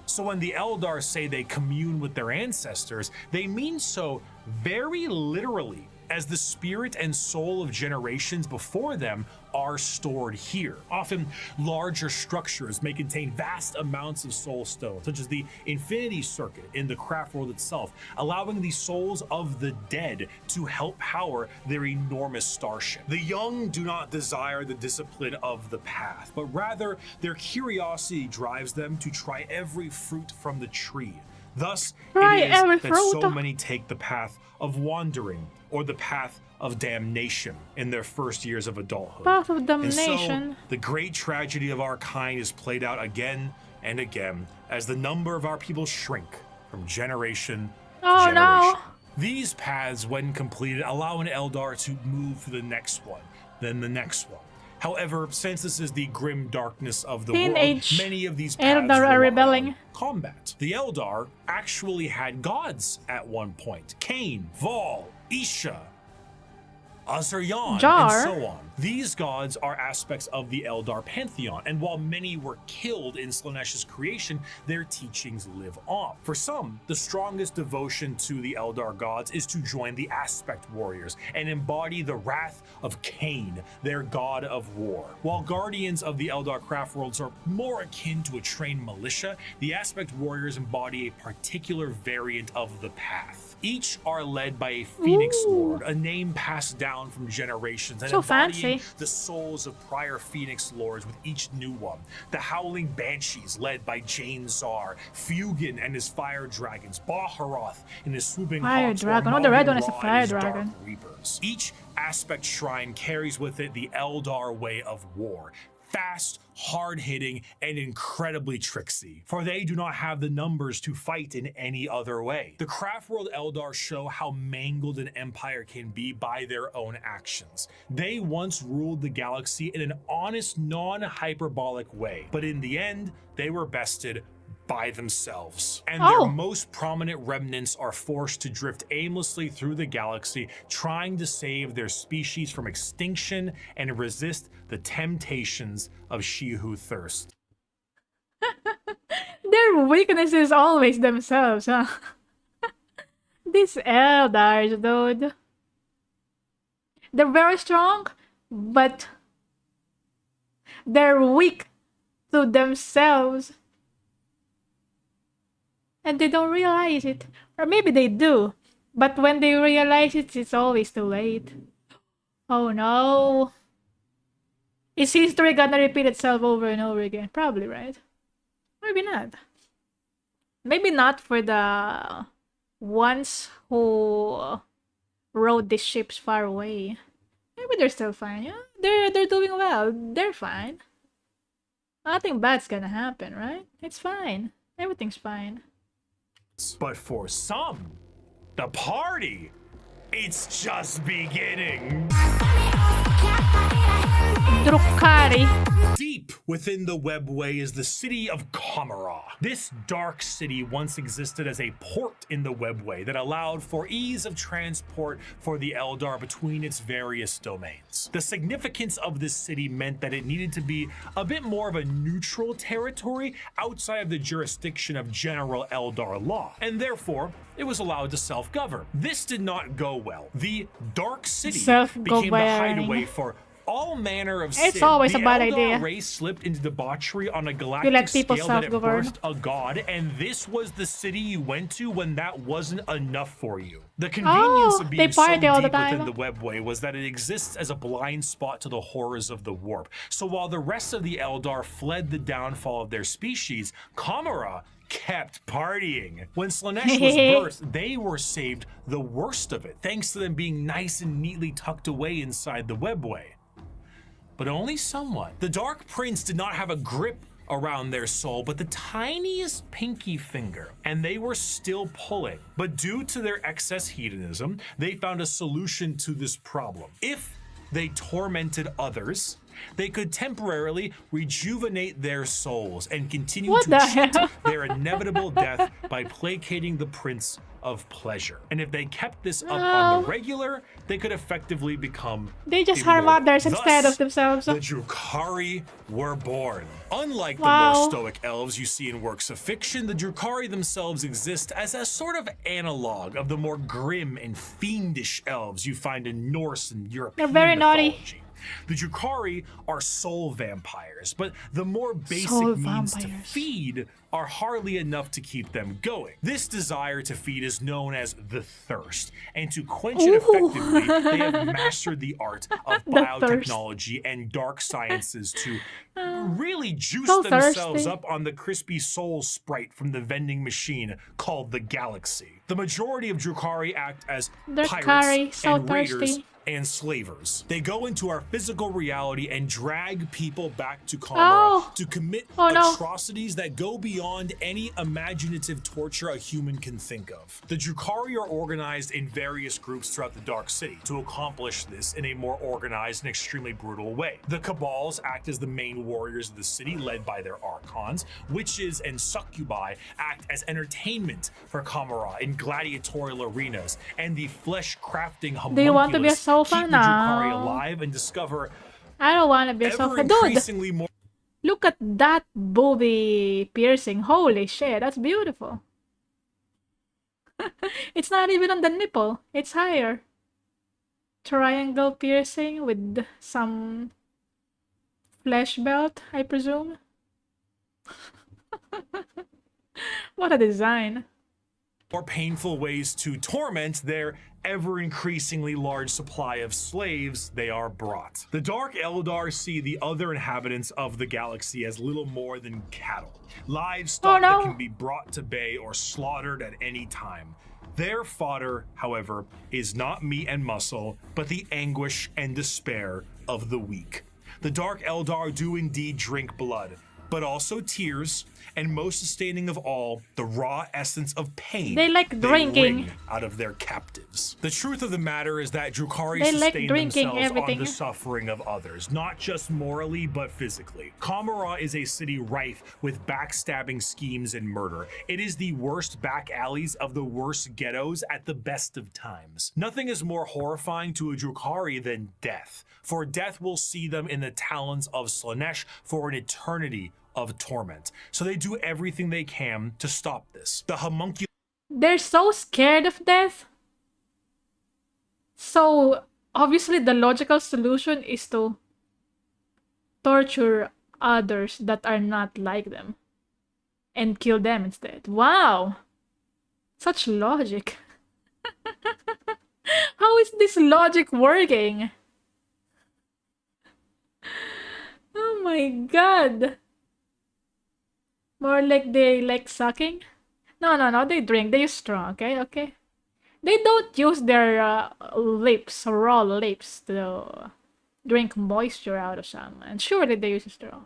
[SPEAKER 2] So when the Eldar say they commune with their ancestors, they mean so very literally, as the spirit and soul of generations before them are stored here. Often, larger structures may contain vast amounts of soul stones, such as the Infinity Circuit in the craft world itself, allowing the souls of the dead to help power their enormous starship. The young do not desire the discipline of the path, but rather their curiosity drives them to try every fruit from the tree. Thus,
[SPEAKER 1] Try
[SPEAKER 2] it is
[SPEAKER 1] every
[SPEAKER 2] that
[SPEAKER 1] fruit.
[SPEAKER 2] so many take the path of wandering or the path of damnation in their first years of adulthood.
[SPEAKER 1] Path of
[SPEAKER 2] And
[SPEAKER 1] damnation.
[SPEAKER 2] so, the great tragedy of our kind is played out again and again as the number of our people shrink from generation to
[SPEAKER 1] Oh,
[SPEAKER 2] generation.
[SPEAKER 1] no.
[SPEAKER 2] These paths, when completed, allow an Eldar to move to the next one, then the next one. However, since this is the grim darkness of the
[SPEAKER 1] Teenage
[SPEAKER 2] world, many of these paths
[SPEAKER 1] Eldar are
[SPEAKER 2] rely
[SPEAKER 1] rebelling.
[SPEAKER 2] on combat. The Eldar actually had gods at one point. Cain, Val, Isha, Azaryan,
[SPEAKER 1] Jar?
[SPEAKER 2] and so on. These gods are aspects of the Eldar pantheon, and while many were killed in Slaanesh creation, their teachings live on. For some, the strongest devotion to the Eldar gods is to join the Aspect Warriors and embody the wrath of Cain, their god of war. While guardians of the Eldar craft worlds are more akin to a trained militia, the Aspect Warriors embody a particular variant of the path. Each are led by a Phoenix Lord, a name passed down from generations, and
[SPEAKER 1] So
[SPEAKER 2] embodying
[SPEAKER 1] fancy.
[SPEAKER 2] the souls of prior Phoenix Lords with each new one. The Howling Banshees, led by Jane Zar, Fugin and his Fire Dragons, Baharoth and his Swooping
[SPEAKER 1] Fire
[SPEAKER 2] Hawks, or
[SPEAKER 1] Dragon. Oh, the red one is a
[SPEAKER 2] Mogan Ra
[SPEAKER 1] Fire
[SPEAKER 2] and his
[SPEAKER 1] Dragon.
[SPEAKER 2] Dark Reapers. Each aspect shrine carries with it the Eldar way of war. Fast, hard-hitting, and incredibly tricksy, for they do not have the numbers to fight in any other way. The Craftworld Eldar show how mangled an empire can be by their own actions. They once ruled the galaxy in an honest, non-hyperbolic way, but in the end, they were bested by themselves. And their most prominent remnants are forced to drift aimlessly through the galaxy, trying to save their species from extinction and resist the temptations of she who thirsts.
[SPEAKER 1] Their weakness is always themselves, huh? These Eldars, dude. They're very strong, but they're weak to themselves. And they don't realize it. Or maybe they do. But when they realize it, it's always too late. Oh no. Is history gonna repeat itself over and over again? Probably, right? Maybe not. Maybe not for the ones who rode these ships far away. Maybe they're still fine. Yeah, they're doing well. They're fine. Nothing bad's gonna happen, right? It's fine. Everything's fine.
[SPEAKER 2] But for some, the party, it's just beginning.
[SPEAKER 1] Drukhari.
[SPEAKER 2] Deep within the webway is the city of Kamara. This dark city once existed as a port in the webway that allowed for ease of transport for the Eldar between its various domains. The significance of this city meant that it needed to be a bit more of a neutral territory outside of the jurisdiction of general Eldar law, and therefore it was allowed to self-govern. This did not go well. The Dark City became the hideaway for all manner of sin.
[SPEAKER 1] It's always a bad
[SPEAKER 2] Eldar
[SPEAKER 1] idea.
[SPEAKER 2] race slipped into debauchery on a
[SPEAKER 1] You
[SPEAKER 2] galactic
[SPEAKER 1] let people
[SPEAKER 2] scale that it
[SPEAKER 1] self-govern.
[SPEAKER 2] birthed a god, and this was the city you went to when that wasn't enough for you. The convenience of
[SPEAKER 1] they
[SPEAKER 2] being so
[SPEAKER 1] party all the
[SPEAKER 2] deep within
[SPEAKER 1] time.
[SPEAKER 2] the webway was that it exists as a blind spot to the horrors of the warp. So while the rest of the Eldar fled the downfall of their species, Kamara kept partying. When Slaanesh was birthed, they were saved the worst of it, thanks to them being nice and neatly tucked away inside the webway. But only somewhat. The Dark Prince did not have a grip around their soul, but the tiniest pinky finger, and they were still pulling. But due to their excess hedonism, they found a solution to this problem. If they tormented others, they could temporarily rejuvenate their souls and continue
[SPEAKER 1] What
[SPEAKER 2] to
[SPEAKER 1] the
[SPEAKER 2] cheat
[SPEAKER 1] hell?
[SPEAKER 2] their inevitable death by placating the Prince of Pleasure. And if they kept this up on the regular, they could effectively become
[SPEAKER 1] They just harm
[SPEAKER 2] immortal.
[SPEAKER 1] others instead
[SPEAKER 2] Thus,
[SPEAKER 1] of themselves.
[SPEAKER 2] the Drukhari were born. Unlike the
[SPEAKER 1] Wow.
[SPEAKER 2] more stoic elves you see in works of fiction, the Drukhari themselves exist as a sort of analog of the more grim and fiendish elves you find in Norse and European
[SPEAKER 1] very naughty.
[SPEAKER 2] mythology. The Drukhari are soul vampires, but the more basic
[SPEAKER 1] Soul
[SPEAKER 2] means to
[SPEAKER 1] vampires.
[SPEAKER 2] feed are hardly enough to keep them going. This desire to feed is known as the thirst, and to quench it effectively, they have mastered the art of
[SPEAKER 1] The thirst.
[SPEAKER 2] biotechnology and dark sciences to really juice
[SPEAKER 1] So
[SPEAKER 2] themselves
[SPEAKER 1] thirsty.
[SPEAKER 2] up on the crispy soul sprite from the vending machine called the Galaxy. The majority of Drukhari act as
[SPEAKER 1] Drukhari,
[SPEAKER 2] pirates
[SPEAKER 1] so
[SPEAKER 2] and raiders
[SPEAKER 1] thirsty.
[SPEAKER 2] and slavers. They go into our physical reality and drag people back to Kamara
[SPEAKER 1] Oh.
[SPEAKER 2] to commit
[SPEAKER 1] Oh, no.
[SPEAKER 2] atrocities that go beyond any imaginative torture a human can think of. The Drukhari are organized in various groups throughout the Dark City to accomplish this in a more organized and extremely brutal way. The Cabals act as the main warriors of the city, led by their archons. Witches and succubi act as entertainment for Kamara in gladiatorial arenas, and the flesh-crafting
[SPEAKER 1] Do you want to be a
[SPEAKER 2] homunculus
[SPEAKER 1] soul sofa?
[SPEAKER 2] keep the Drukhari
[SPEAKER 1] No.
[SPEAKER 2] alive and discover
[SPEAKER 1] I don't want to be a
[SPEAKER 2] ever
[SPEAKER 1] sofa. Dude,
[SPEAKER 2] increasingly more
[SPEAKER 1] look at that booby piercing. Holy shit, that's beautiful. It's not even on the nipple. It's higher. Triangle piercing with some flesh belt, I presume. What a design.
[SPEAKER 2] more painful ways to torment their ever increasingly large supply of slaves they are brought. The Dark Eldar see the other inhabitants of the galaxy as little more than cattle, livestock that can be brought to bay or slaughtered at any time. Their fodder, however, is not meat and muscle, but the anguish and despair of the weak. The Dark Eldar do indeed drink blood, but also tears, and most sustaining of all, the raw essence of pain
[SPEAKER 1] They like drinking
[SPEAKER 2] wring out of their captives. The truth of the matter is that Drukhari
[SPEAKER 1] They like
[SPEAKER 2] sustain
[SPEAKER 1] drinking
[SPEAKER 2] themselves
[SPEAKER 1] everything.
[SPEAKER 2] on the suffering of others, not just morally, but physically. Kamara is a city rife with backstabbing schemes and murder. It is the worst back alleys of the worst ghettos at the best of times. Nothing is more horrifying to a Drukhari than death, for death will see them in the talons of Slanesh for an eternity of torment. So they do everything they can to stop this. The homunculus.
[SPEAKER 1] They're so scared of death. So obviously the logical solution is to torture others that are not like them and kill them instead. Wow. Such logic. How is this logic working? Oh my god. More like they like sucking? No, they drink. They use straw, okay? They don't use their lips, raw lips, to drink moisture out of some. And surely they use a straw.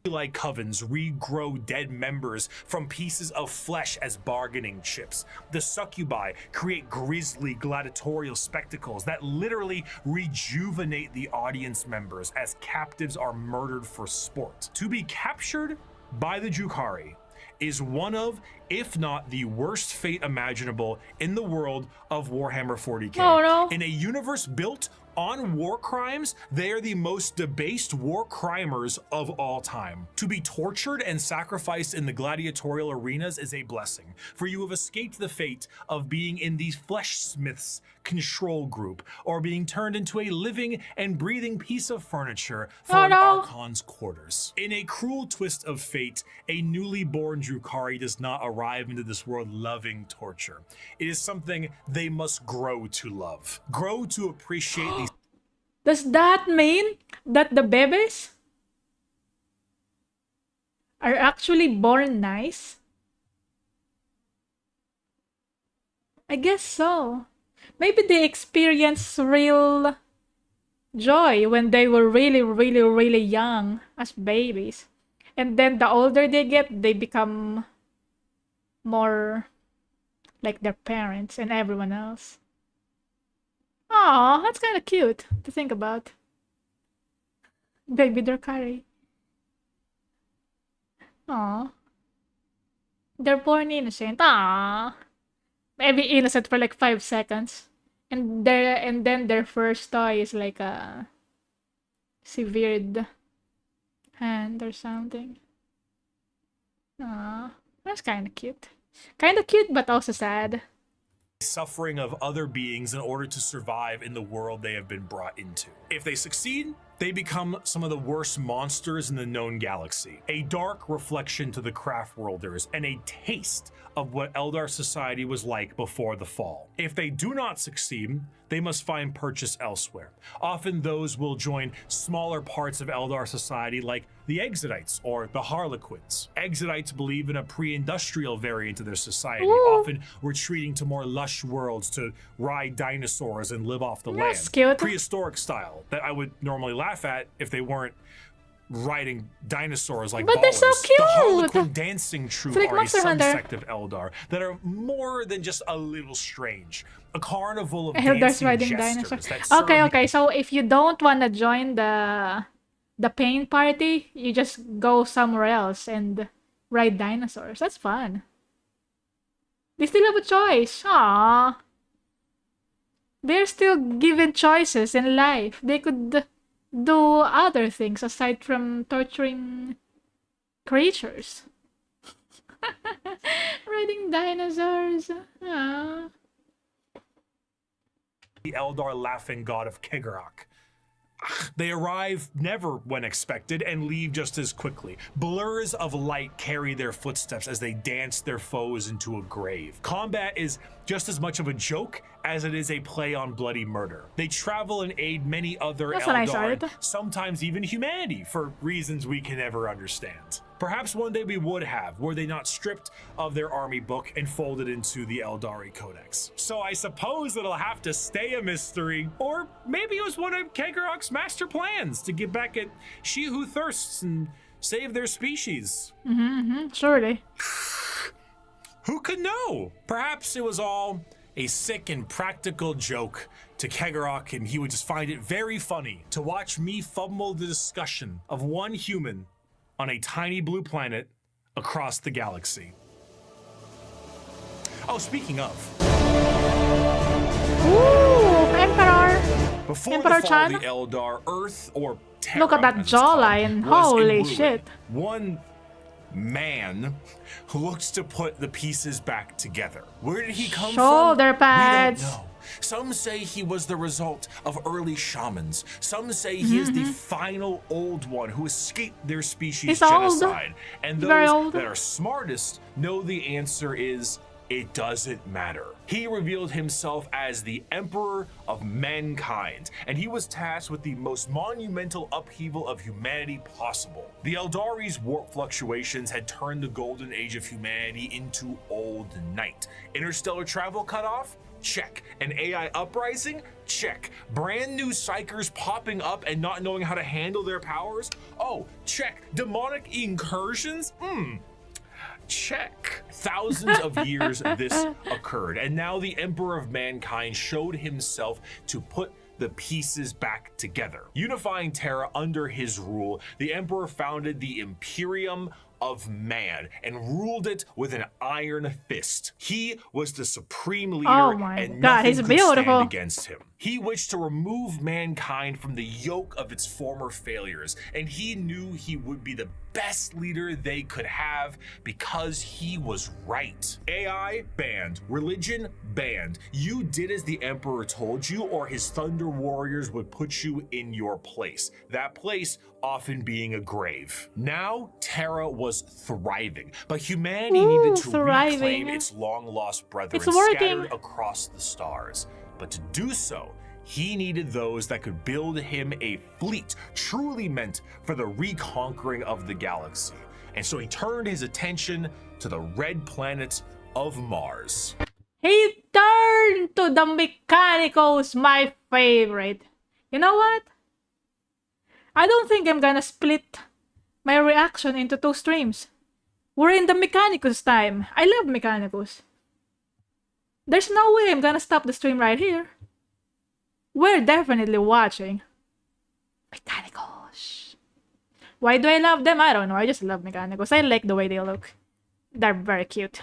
[SPEAKER 2] Like covens regrow dead members from pieces of flesh as bargaining chips. The succubi create grisly gladiatorial spectacles that literally rejuvenate the audience members as captives are murdered for sport. To be captured by the Drukhari is one of, if not the worst fate imaginable in the world of Warhammer 40k.
[SPEAKER 1] No.
[SPEAKER 2] In a universe built on war crimes, they are the most debased war crimers of all time. To be tortured and sacrificed in the gladiatorial arenas is a blessing, for you have escaped the fate of being in the flesh smith's control group, or being turned into a living and breathing piece of furniture for an Archon's quarters. In a cruel twist of fate, a newly born Drukhari does not arrive into this world loving torture. It is something they must grow to love. Grow to appreciate the
[SPEAKER 1] Does that mean that the babies are actually born nice? I guess so. Maybe they experience real joy when they were really young as babies. And then the older they get, they become more like their parents and everyone else. Aw, that's kind of cute to think about. Baby Drukhari. Aw. They're born innocent. Aw. Maybe innocent for like 5 seconds. And then their first toy is like a severed hand or something. Aw. That's kind of cute. Kind of cute, but also sad.
[SPEAKER 2] Suffering of other beings in order to survive in the world they have been brought into. If they succeed, they become some of the worst monsters in the known galaxy, a dark reflection to the craft worlders and a taste of what Eldar society was like before the fall. If they do not succeed, they must find purchase elsewhere. Often those will join smaller parts of Eldar society like the Exodites or the Harlequins. Exodites believe in a pre-industrial variant of their society, often retreating to more lush worlds to ride dinosaurs and live off the land.
[SPEAKER 1] Cute.
[SPEAKER 2] Prehistoric style that I would normally laugh at if they weren't riding dinosaurs like
[SPEAKER 1] But they're so
[SPEAKER 2] ballers.
[SPEAKER 1] cute!
[SPEAKER 2] The Harlequin dancing troupe
[SPEAKER 1] like
[SPEAKER 2] are a
[SPEAKER 1] Monster Hunter.
[SPEAKER 2] subsect of Eldar that are more than just a little strange. A carnival of
[SPEAKER 1] Eldar's
[SPEAKER 2] dancing
[SPEAKER 1] riding
[SPEAKER 2] jesters
[SPEAKER 1] dinosaurs.
[SPEAKER 2] that serve
[SPEAKER 1] Okay. So if you don't want to join the pain party, you just go somewhere else and ride dinosaurs. That's fun. They still have a choice. Aww. They're still given choices in life. They could do other things aside from torturing creatures. Riding dinosaurs. Aww.
[SPEAKER 2] The Eldar laughing god of Kegarak. They arrive never when expected and leave just as quickly. Blurs of light carry their footsteps as they dance their foes into a grave. Combat is just as much of a joke as it is a play on bloody murder. They travel and aid many other
[SPEAKER 1] That's a nice
[SPEAKER 2] Eldar,
[SPEAKER 1] art.
[SPEAKER 2] and sometimes even humanity, for reasons we can never understand. Perhaps one day we would have, were they not stripped of their army book and folded into the Eldari Codex. So I suppose it'll have to stay a mystery, or maybe it was one of Kegarak's master plans to get back at she who thirsts and save their species.
[SPEAKER 1] Surely.
[SPEAKER 2] Who could know? Perhaps it was all a sick and practical joke to Kegarak, and he would just find it very funny to watch me fumble the discussion of one human on a tiny blue planet across the galaxy. Oh, speaking of.
[SPEAKER 1] Ooh, Emperor.
[SPEAKER 2] Before
[SPEAKER 1] Emperor
[SPEAKER 2] the fall of
[SPEAKER 1] Chan?
[SPEAKER 2] the Eldar, Earth, or Terra,
[SPEAKER 1] Look at that
[SPEAKER 2] as it's called,
[SPEAKER 1] jawline.
[SPEAKER 2] was in
[SPEAKER 1] Holy
[SPEAKER 2] ruin.
[SPEAKER 1] shit.
[SPEAKER 2] One man who looks to put the pieces back together. Where did he come
[SPEAKER 1] Shoulder
[SPEAKER 2] from?
[SPEAKER 1] pads.
[SPEAKER 2] We don't know. Some say he was the result of early shamans. Some say he is the final old one who escaped their species
[SPEAKER 1] He's old.
[SPEAKER 2] genocide. And
[SPEAKER 1] Very
[SPEAKER 2] those
[SPEAKER 1] old.
[SPEAKER 2] that are smartest know the answer is it doesn't matter. He revealed himself as the Emperor of Mankind, and he was tasked with the most monumental upheaval of humanity possible. The Eldari's warp fluctuations had turned the golden age of humanity into old night. Interstellar travel cut off? Check. An AI uprising? Check. Brand new psychers popping up and not knowing how to handle their powers? Oh, check. Demonic incursions? Check. Thousands of years this occurred, and now the Emperor of Mankind showed himself to put the pieces back together. Unifying Terra under his rule, the Emperor founded the Imperium of Man and ruled it with an iron fist. He was the supreme leader,
[SPEAKER 1] Oh my
[SPEAKER 2] and
[SPEAKER 1] God,
[SPEAKER 2] nothing
[SPEAKER 1] he's
[SPEAKER 2] could
[SPEAKER 1] beautiful.
[SPEAKER 2] stand against him. He wished to remove mankind from the yoke of its former failures, and he knew he would be the best leader they could have because he was right. AI banned, religion banned. You did as the Emperor told you, or his Thunder Warriors would put you in your place. That place often being a grave. Now, Terra was thriving, but humanity needed to
[SPEAKER 1] thriving.
[SPEAKER 2] reclaim its long-lost brethren
[SPEAKER 1] It's working.
[SPEAKER 2] scattered across the stars. But to do so, he needed those that could build him a fleet truly meant for the reconquering of the galaxy. And so he turned his attention to the red planet of Mars.
[SPEAKER 1] He turned to the Mechanicals, my favorite. You know what? I don't think I'm gonna split my reaction into 2 streams. We're in the Mechanicals time. I love Mechanicals. There's no way I'm gonna stop the stream right here. We're definitely watching Mechanicals. Why do I love them? I don't know. I just love Mechanicals. I like the way they look. They're very cute.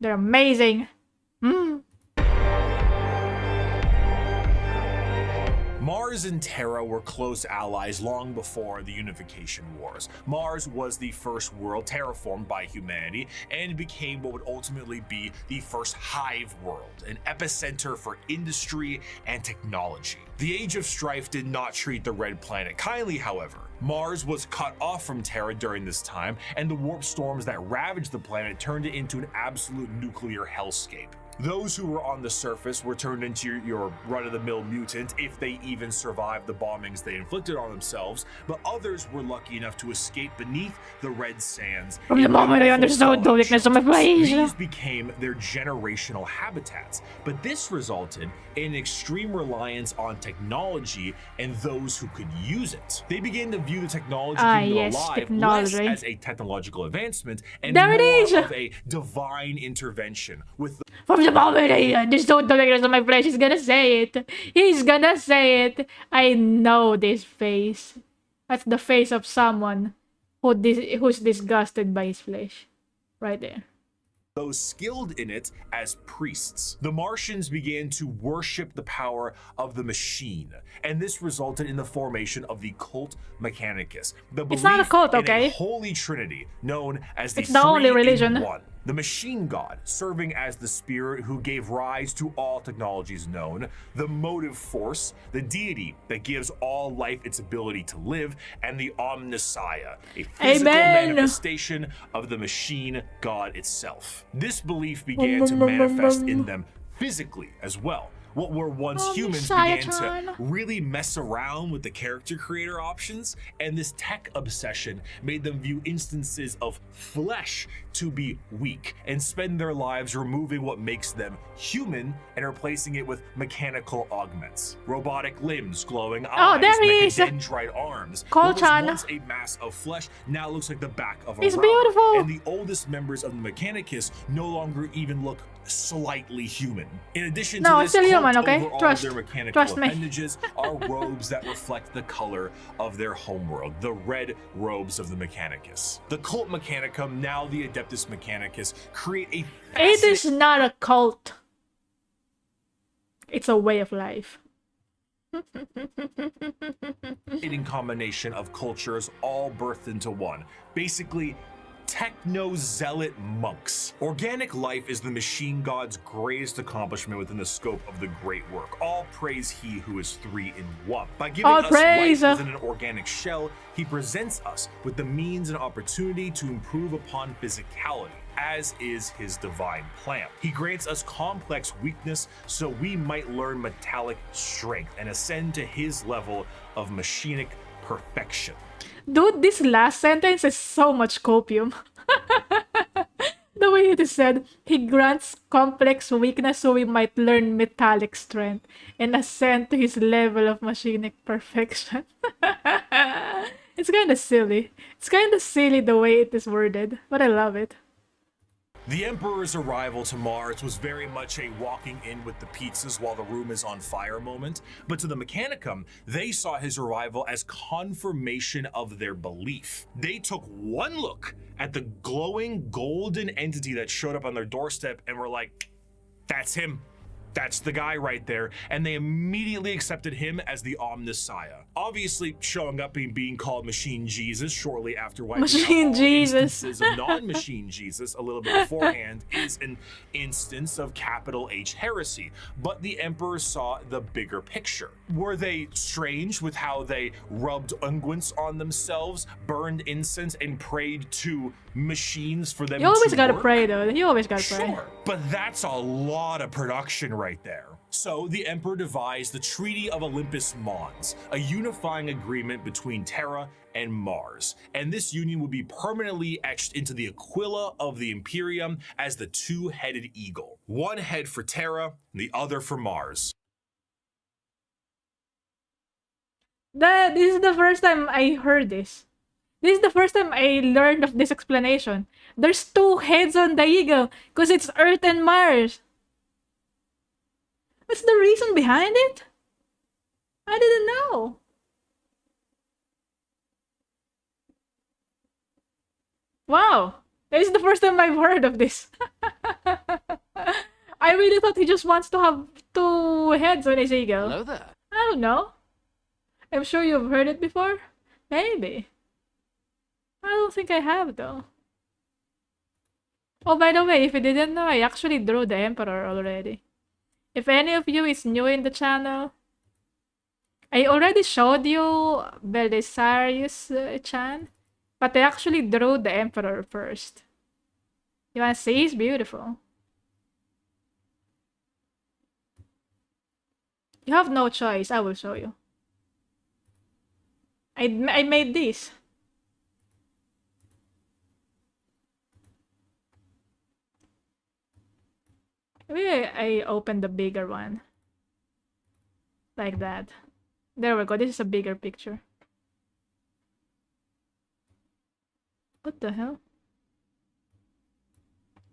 [SPEAKER 1] They're amazing.
[SPEAKER 2] Mars and Terra were close allies long before the Unification Wars. Mars was the first world terraformed by humanity and became what would ultimately be the first hive world, an epicenter for industry and technology. The Age of Strife did not treat the Red Planet kindly, however. Mars was cut off from Terra during this time, and the warp storms that ravaged the planet turned it into an absolute nuclear hellscape. Those who were on the surface were turned into your run-of-the-mill mutant if they even survived the bombings they inflicted on themselves, but others were lucky enough to escape beneath the red sands.
[SPEAKER 1] From the moment I understood the weakness of my place.
[SPEAKER 2] These became their generational habitats, but this resulted in extreme reliance on technology and those who could use it. They began to view the technology keeping them alive
[SPEAKER 1] technology.
[SPEAKER 2] less as a technological advancement and
[SPEAKER 1] There it
[SPEAKER 2] more
[SPEAKER 1] is.
[SPEAKER 2] of a divine intervention with
[SPEAKER 1] From the moment I understood the weakness of my flesh, he's gonna say it. He's gonna say it. I know this face. That's the face of someone who's disgusted by his flesh. Right there.
[SPEAKER 2] those skilled in it as priests. The Martians began to worship the power of the machine, and this resulted in the formation of the cult Mechanicus.
[SPEAKER 1] It's not a cult,
[SPEAKER 2] in
[SPEAKER 1] okay?
[SPEAKER 2] a holy trinity known as the
[SPEAKER 1] It's the only religion.
[SPEAKER 2] Three-in-One. The machine god, serving as the spirit who gave rise to all technologies known, the motive force, the deity that gives all life its ability to live, and the Omnissiah, a physical manifestation of the machine god itself. This belief began to manifest in them physically as well. What were once humans began to really mess around with the character creator options, and this tech obsession made them view instances of flesh to be weak and spend their lives removing what makes them human and replacing it with mechanical augments. Robotic limbs, glowing eyes, mechadendrite arms. What was once a mass of flesh now looks like the back of a robot.
[SPEAKER 1] Beautiful.
[SPEAKER 2] And the oldest members of the Mechanicus no longer even look slightly human. In addition to this,
[SPEAKER 1] okay?
[SPEAKER 2] Over all of their mechanical appendages are robes that reflect the color of their homeworld, the red robes of the Mechanicus. The cult Mechanicum, now the Adeptus Mechanicus, create a
[SPEAKER 1] It is not a cult. It's a way of life.
[SPEAKER 2] In combination of cultures all birthed into one. Basically, techno-zealot monks. Organic life is the machine god's greatest accomplishment within the scope of the great work. All praise he who is 3-in-1. By giving us life within an organic shell, he presents us with the means and opportunity to improve upon physicality, as is his divine plan. He grants us complex weakness so we might learn metallic strength and ascend to his level of machinic perfection.
[SPEAKER 1] Dude, this last sentence is so much copium. The way it is said, he grants complex weakness so we might learn metallic strength and ascend to his level of machinic perfection. It's kind of silly. It's kind of silly the way it is worded, but I love it.
[SPEAKER 2] The Emperor's arrival to Mars was very much a walking in with the pizzas while the room is on fire moment, but to the Mechanicum, they saw his arrival as confirmation of their belief. They took one look at the glowing golden entity that showed up on their doorstep and were like, that's him. That's the guy right there. And they immediately accepted him as the Omnissiah. Obviously, showing up and being called Machine Jesus shortly after wiping out all instances of non-Machine Jesus a little bit beforehand is an instance of capital H heresy. But the Emperor saw the bigger picture. Were they strange with how they rubbed unguents on themselves, burned incense, and prayed to machines for them to work?
[SPEAKER 1] You always gotta pray, though. You always gotta pray.
[SPEAKER 2] Sure, but that's a lot of production right there. So the Emperor devised the Treaty of Olympus Mons, a unifying agreement between Terra and Mars. And this union would be permanently etched into the Aquila of the Imperium as the two-headed eagle. One head for Terra, and the other for Mars.
[SPEAKER 1] This is the first time I heard this. This is the first time I learned of this explanation. There's two heads on the eagle because it's Earth and Mars. What's the reason behind it? I didn't know. Wow. This is the first time I've heard of this. I really thought he just wants to have two heads on his eagle.
[SPEAKER 8] Hello there.
[SPEAKER 1] I don't know. I'm sure you've heard it before. Maybe. I don't think I have, though. Oh, by the way, if you didn't know, I actually drew the Emperor already. If any of you is new in the channel, I already showed you Belisarius-chan, but I actually drew the Emperor first. You wanna see? He's beautiful. You have no choice. I will show you. I made this. Maybe I open the bigger one. Like that. There we go. This is a bigger picture. What the hell?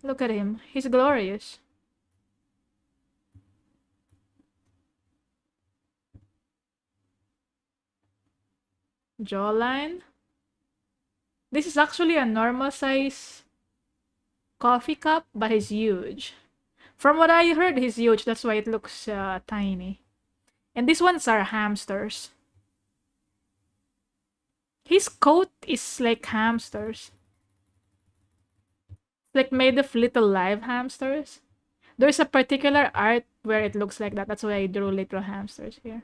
[SPEAKER 1] Look at him. He's glorious. Jawline. This is actually a normal size coffee cup, but he's huge. From what I heard, he's huge. That's why it looks tiny. And these ones are hamsters. His coat is like hamsters. Like made of little live hamsters. There's a particular art where it looks like that. That's why I drew little hamsters here.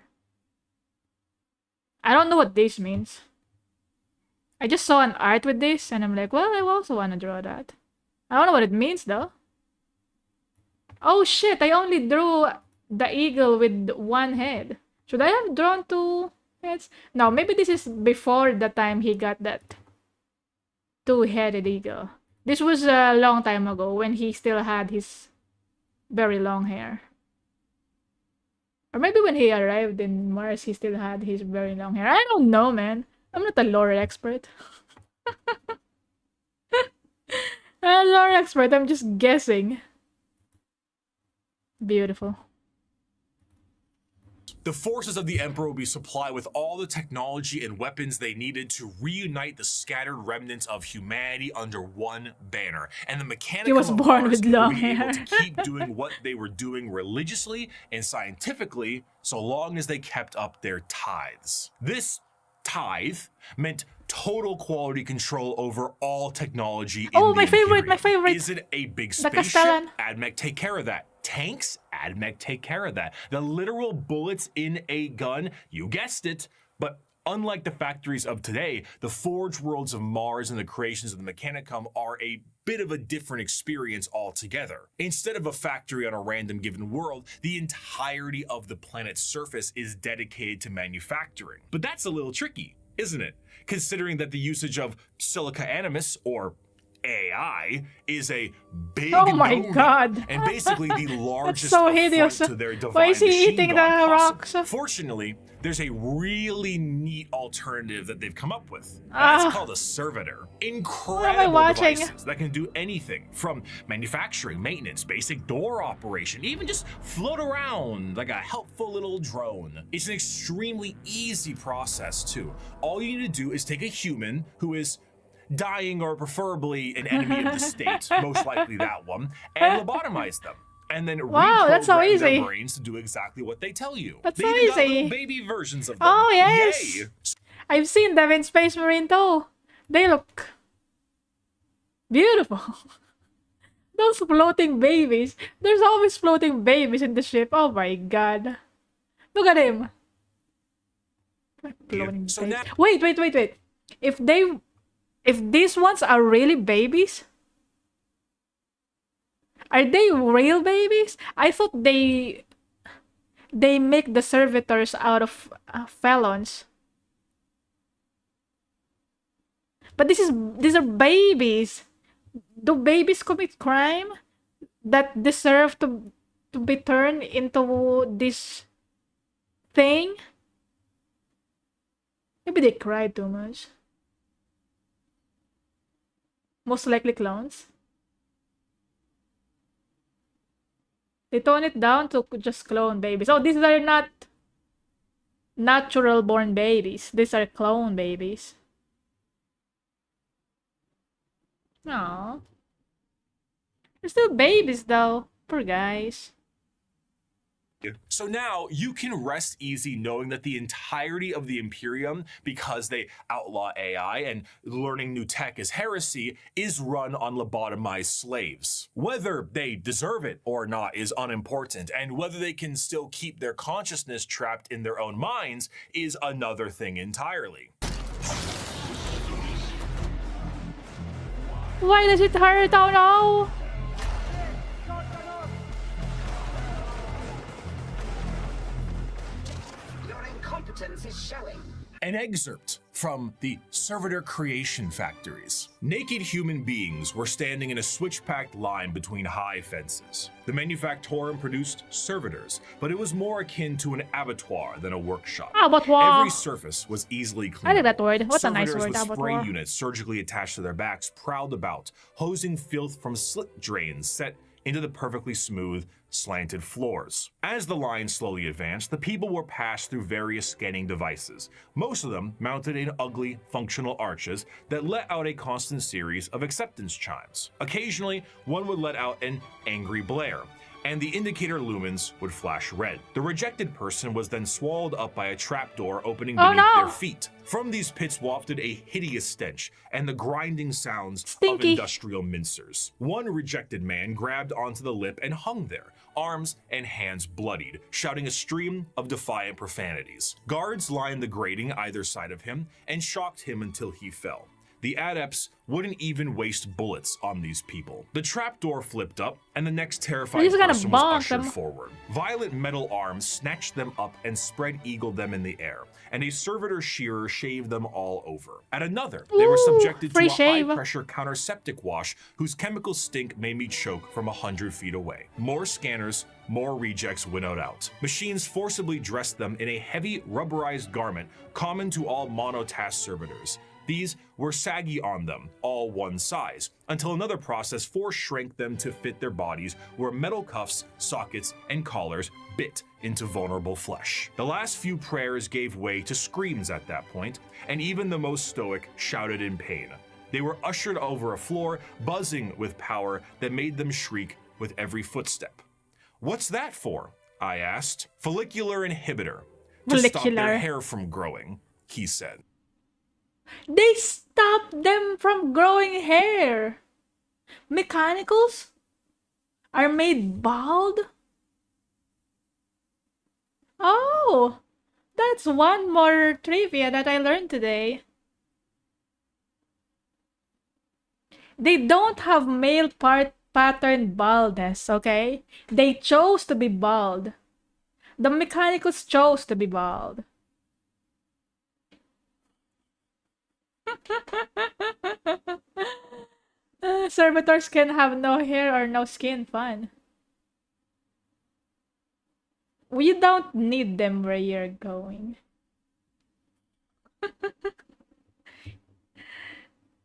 [SPEAKER 1] I don't know what this means. I just saw an art with this and I'm like, well, I also want to draw that. I don't know what it means though. Oh shit, I only drew the eagle with one head. Should I have drawn two heads? No, maybe this is before the time he got that two-headed eagle. This was a long time ago when he still had his very long hair. Or maybe when he arrived in Mars, he still had his very long hair. I don't know, man. I'm not a lore expert. I'm a lore expert. I'm just guessing. Beautiful.
[SPEAKER 2] The forces of the Emperor will be supplied with all the technology and weapons they needed to reunite the scattered remnants of humanity under one banner. And the Mechanicum
[SPEAKER 1] He was born with long
[SPEAKER 2] will be able
[SPEAKER 1] hair.
[SPEAKER 2] to keep doing what they were doing religiously and scientifically so long as they kept up their tithes. This tithe meant total quality control over all technology in
[SPEAKER 1] Oh,
[SPEAKER 2] the
[SPEAKER 1] my favorite,
[SPEAKER 2] Imperium.
[SPEAKER 1] my favorite.
[SPEAKER 2] Is it a big
[SPEAKER 1] The
[SPEAKER 2] spaceship?
[SPEAKER 1] Castellan.
[SPEAKER 2] AdMech take care of that. Tanks? AdMech take care of that. The literal bullets in a gun? You guessed it. But unlike the factories of today, the forge worlds of Mars and the creations of the Mechanicum are a bit of a different experience altogether. Instead of a factory on a random given world, the entirety of the planet's surface is dedicated to manufacturing. But that's a little tricky, isn't it? Considering that the usage of silica animus, or AI, is a big
[SPEAKER 1] Oh my
[SPEAKER 2] no-no,
[SPEAKER 1] god.
[SPEAKER 2] and basically the largest
[SPEAKER 1] so
[SPEAKER 2] affront
[SPEAKER 1] hideous.
[SPEAKER 2] to their divine
[SPEAKER 1] Why is he
[SPEAKER 2] machine
[SPEAKER 1] eating
[SPEAKER 2] god
[SPEAKER 1] the
[SPEAKER 2] possible.
[SPEAKER 1] rocks?
[SPEAKER 2] Fortunately, there's a really neat alternative that they've come up with.
[SPEAKER 1] Ah.
[SPEAKER 2] It's called a servitor.
[SPEAKER 1] am I
[SPEAKER 2] Incredible
[SPEAKER 1] watching?
[SPEAKER 2] devices that can do anything from manufacturing, maintenance, basic door operation, even just float around like a helpful little drone. It's an extremely easy process too. All you need to do is take a human who is dying or preferably an enemy of the state, most likely that one, and lobotomize them. And then
[SPEAKER 1] Wow, that's so
[SPEAKER 2] reprogram
[SPEAKER 1] easy.
[SPEAKER 2] their brains to do exactly what they tell you.
[SPEAKER 1] That's
[SPEAKER 2] they
[SPEAKER 1] so
[SPEAKER 2] even got
[SPEAKER 1] easy.
[SPEAKER 2] little baby versions of them.
[SPEAKER 1] Oh, yes.
[SPEAKER 2] Yay!
[SPEAKER 1] I've seen them in Space Marine too. They look beautiful. Those floating babies. There's always floating babies in the ship. Oh my god. Look at him. Floating
[SPEAKER 2] So
[SPEAKER 1] baby.
[SPEAKER 2] now-
[SPEAKER 1] Wait. If these ones are really babies, are they real babies? I thought they make the servitors out of felons. But these are babies. Do babies commit crime that deserve to be turned into this thing? Maybe they cried too much. Most likely clones. They tone it down to just clone babies. Oh, these are not natural born babies. These are clone babies. Aww. They're still babies though. Poor guys.
[SPEAKER 2] So now you can rest easy knowing that the entirety of the Imperium, because they outlaw AI and learning new tech is heresy, is run on lobotomized slaves. Whether they deserve it or not is unimportant, and whether they can still keep their consciousness trapped in their own minds is another thing entirely.
[SPEAKER 1] Why does it hurt? Oh no!
[SPEAKER 8] Your incompetence is showing.
[SPEAKER 2] An excerpt from the Servitor creation factories. Naked human beings were standing in a switch-packed line between high fences. The manufactorum produced servitors, but it was more akin to an abattoir than a workshop.
[SPEAKER 1] Abattoir.
[SPEAKER 2] Every surface was easily cleaned.
[SPEAKER 1] I like that word. What's a nice
[SPEAKER 2] Servitors
[SPEAKER 1] word?
[SPEAKER 2] with spray
[SPEAKER 1] Abattoir.
[SPEAKER 2] units surgically attached to their backs prowled about, hosing filth from slit drains set into the perfectly smooth slanted floors. As the line slowly advanced, the people were passed through various scanning devices, most of them mounted in ugly, functional arches that let out a constant series of acceptance chimes. Occasionally, one would let out an angry blare, and the indicator lumens would flash red. The rejected person was then swallowed up by a trapdoor opening beneath their feet. From these pits wafted a hideous stench and the grinding sounds of industrial mincers. One rejected man grabbed onto the lip and hung there, arms and hands bloodied, shouting a stream of defiant profanities. Guards lined the grating either side of him and shocked him until he fell. The adepts wouldn't even waste bullets on these people. The trapdoor flipped up, and the next terrified person was ushered forward. Violet metal arms snatched them up and spread-eagled them in the air, and a servitor shearer shaved them all over. At another, they were subjected to a high-pressure counterseptic wash whose chemical stink made me choke from 100 feet away. More scanners, more rejects winnowed out. Machines forcibly dressed them in a heavy rubberized garment common to all monotask servitors. These were saggy on them, all one size, until another process force-shrank them to fit their bodies where metal cuffs, sockets, and collars bit into vulnerable flesh. The last few prayers gave way to screams at that point, and even the most stoic shouted in pain. They were ushered over a floor buzzing with power that made them shriek with every footstep. "What's that for?" I asked. "Follicular inhibitor. To stop their hair from growing," he said.
[SPEAKER 1] They stop them from growing hair. Mechanicals are made bald? Oh, that's one more trivia that I learned today. They don't have male pattern baldness, okay? They chose to be bald. The mechanicals chose to be bald. Servitors can have no hair or no skin. Fun. We don't need them where you're going.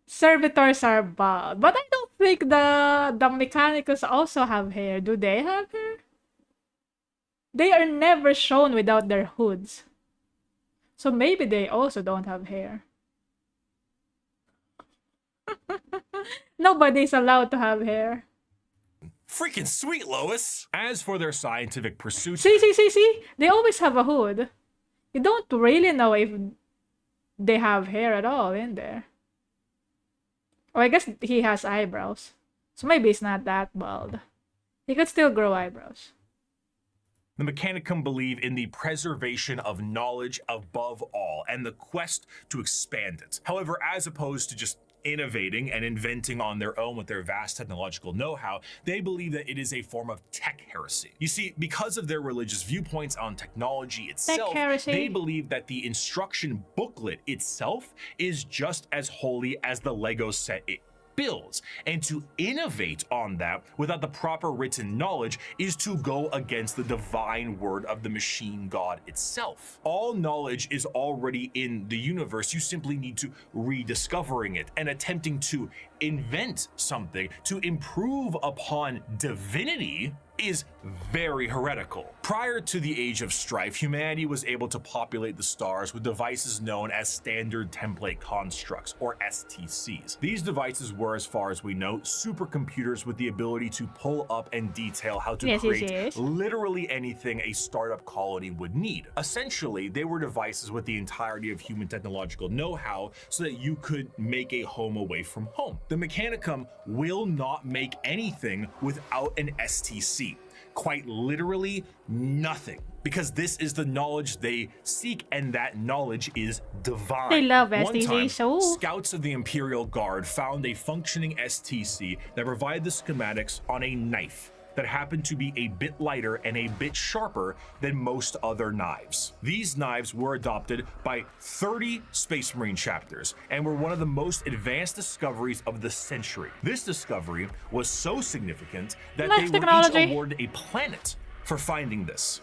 [SPEAKER 1] Servitors are bald, but I don't think the mechanicals also have hair. Do they have hair? They are never shown without their hoods, so maybe they also don't have hair. Nobody's allowed to have hair.
[SPEAKER 2] Freaking sweet, Lois! As for their scientific pursuits...
[SPEAKER 1] See? They always have a hood. You don't really know if they have hair at all in there. Or I guess he has eyebrows. So maybe he's not that bald. He could still grow eyebrows.
[SPEAKER 2] The Mechanicum believe in the preservation of knowledge above all, and the quest to expand it. However, as opposed to just innovating and inventing on their own with their vast technological know-how, they believe that it is a form of tech heresy. You see, because of their religious viewpoints on technology itself, they believe that the instruction booklet itself is just as holy as the Lego set it builds, and to innovate on that without the proper written knowledge is to go against the divine word of the machine god itself. All knowledge is already in the universe. You simply need to rediscovering it and attempting to invent something to improve upon divinity is very heretical. Prior to the Age of Strife, humanity was able to populate the stars with devices known as Standard Template Constructs, or STCs. These devices were, as far as we know, supercomputers with the ability to pull up and detail how to create literally anything a startup colony would need. Essentially, they were devices with the entirety of human technological know-how so that you could make a home away from home. The Mechanicum will not make anything without an STC. Quite literally nothing, because this is the knowledge they seek, and that knowledge is divine.
[SPEAKER 1] They love
[SPEAKER 2] STCs. One time,
[SPEAKER 1] so
[SPEAKER 2] scouts of the Imperial Guard found a functioning STC that provided the schematics on a knife that happened to be a bit lighter and a bit sharper than most other knives. These knives were adopted by 30 Space Marine chapters and were one of the most advanced discoveries of the century. This discovery was so significant that they were each awarded a planet for finding this.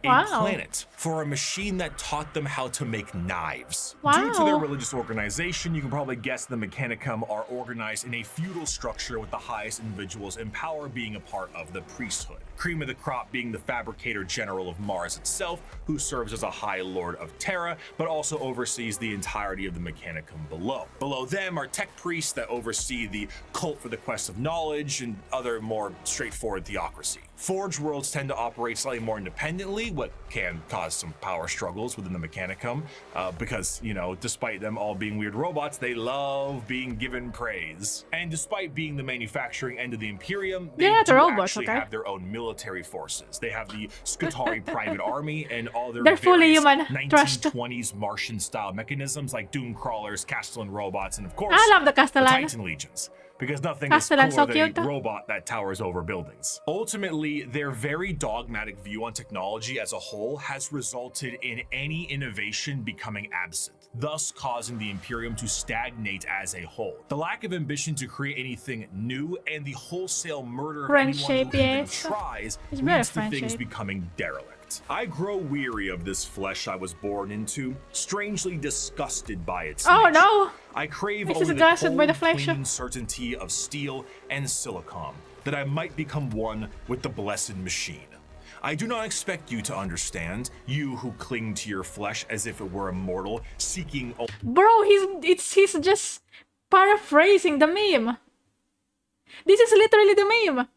[SPEAKER 1] Wow.
[SPEAKER 3] a planet for a machine that taught them how to make knives.
[SPEAKER 1] Wow.
[SPEAKER 3] Due to their religious organization, you can probably guess the Mechanicum are organized in a feudal structure with the highest individuals in power being a part of the priesthood. Cream of the crop being the fabricator general of Mars itself, who serves as a high lord of Terra, but also oversees the entirety of the Mechanicum below. Below them are tech priests that oversee the cult for the quest of knowledge and other more straightforward theocracy. Forged worlds tend to operate slightly more independently, what can cause some power struggles within the Mechanicum, because, you know, despite them all being weird robots, they love being given praise. And despite being the manufacturing end of the Imperium, they
[SPEAKER 1] Yeah,
[SPEAKER 3] do
[SPEAKER 1] they're robots,
[SPEAKER 3] actually
[SPEAKER 1] okay?
[SPEAKER 3] have their own military forces. They have the Skitarii private army and all their
[SPEAKER 1] They're fully
[SPEAKER 3] various
[SPEAKER 1] human. Trust.
[SPEAKER 3] 1920s Martian-style mechanisms like Doom Crawlers, Castellan robots, and of course,
[SPEAKER 1] I love the
[SPEAKER 3] the
[SPEAKER 1] Castellan.
[SPEAKER 3] Titan Legions. Because nothing is
[SPEAKER 1] Castellan,
[SPEAKER 3] cooler
[SPEAKER 1] so
[SPEAKER 3] than
[SPEAKER 1] cute.
[SPEAKER 3] a robot that towers over buildings. Ultimately, their very dogmatic view on technology as a whole has resulted in any innovation becoming absent, thus causing the Imperium to stagnate as a whole. The lack of ambition to create anything new and the wholesale murder of anyone
[SPEAKER 1] Friendship,
[SPEAKER 3] who even
[SPEAKER 1] yes.
[SPEAKER 3] tries
[SPEAKER 1] It's very
[SPEAKER 3] leads to things
[SPEAKER 1] friendship.
[SPEAKER 3] becoming derelict. I grow weary of this flesh I was born into, strangely disgusted by its
[SPEAKER 1] Oh
[SPEAKER 3] nature.
[SPEAKER 1] no!
[SPEAKER 3] I crave
[SPEAKER 1] This is
[SPEAKER 3] only the
[SPEAKER 1] disgusted
[SPEAKER 3] cold,
[SPEAKER 1] by the flesh.
[SPEAKER 3] clean certainty of steel and silicon, that I might become one with the blessed machine. I do not expect you to understand, you who cling to your flesh as if it were immortal, seeking
[SPEAKER 1] Bro, he's just paraphrasing the meme. This is literally the meme.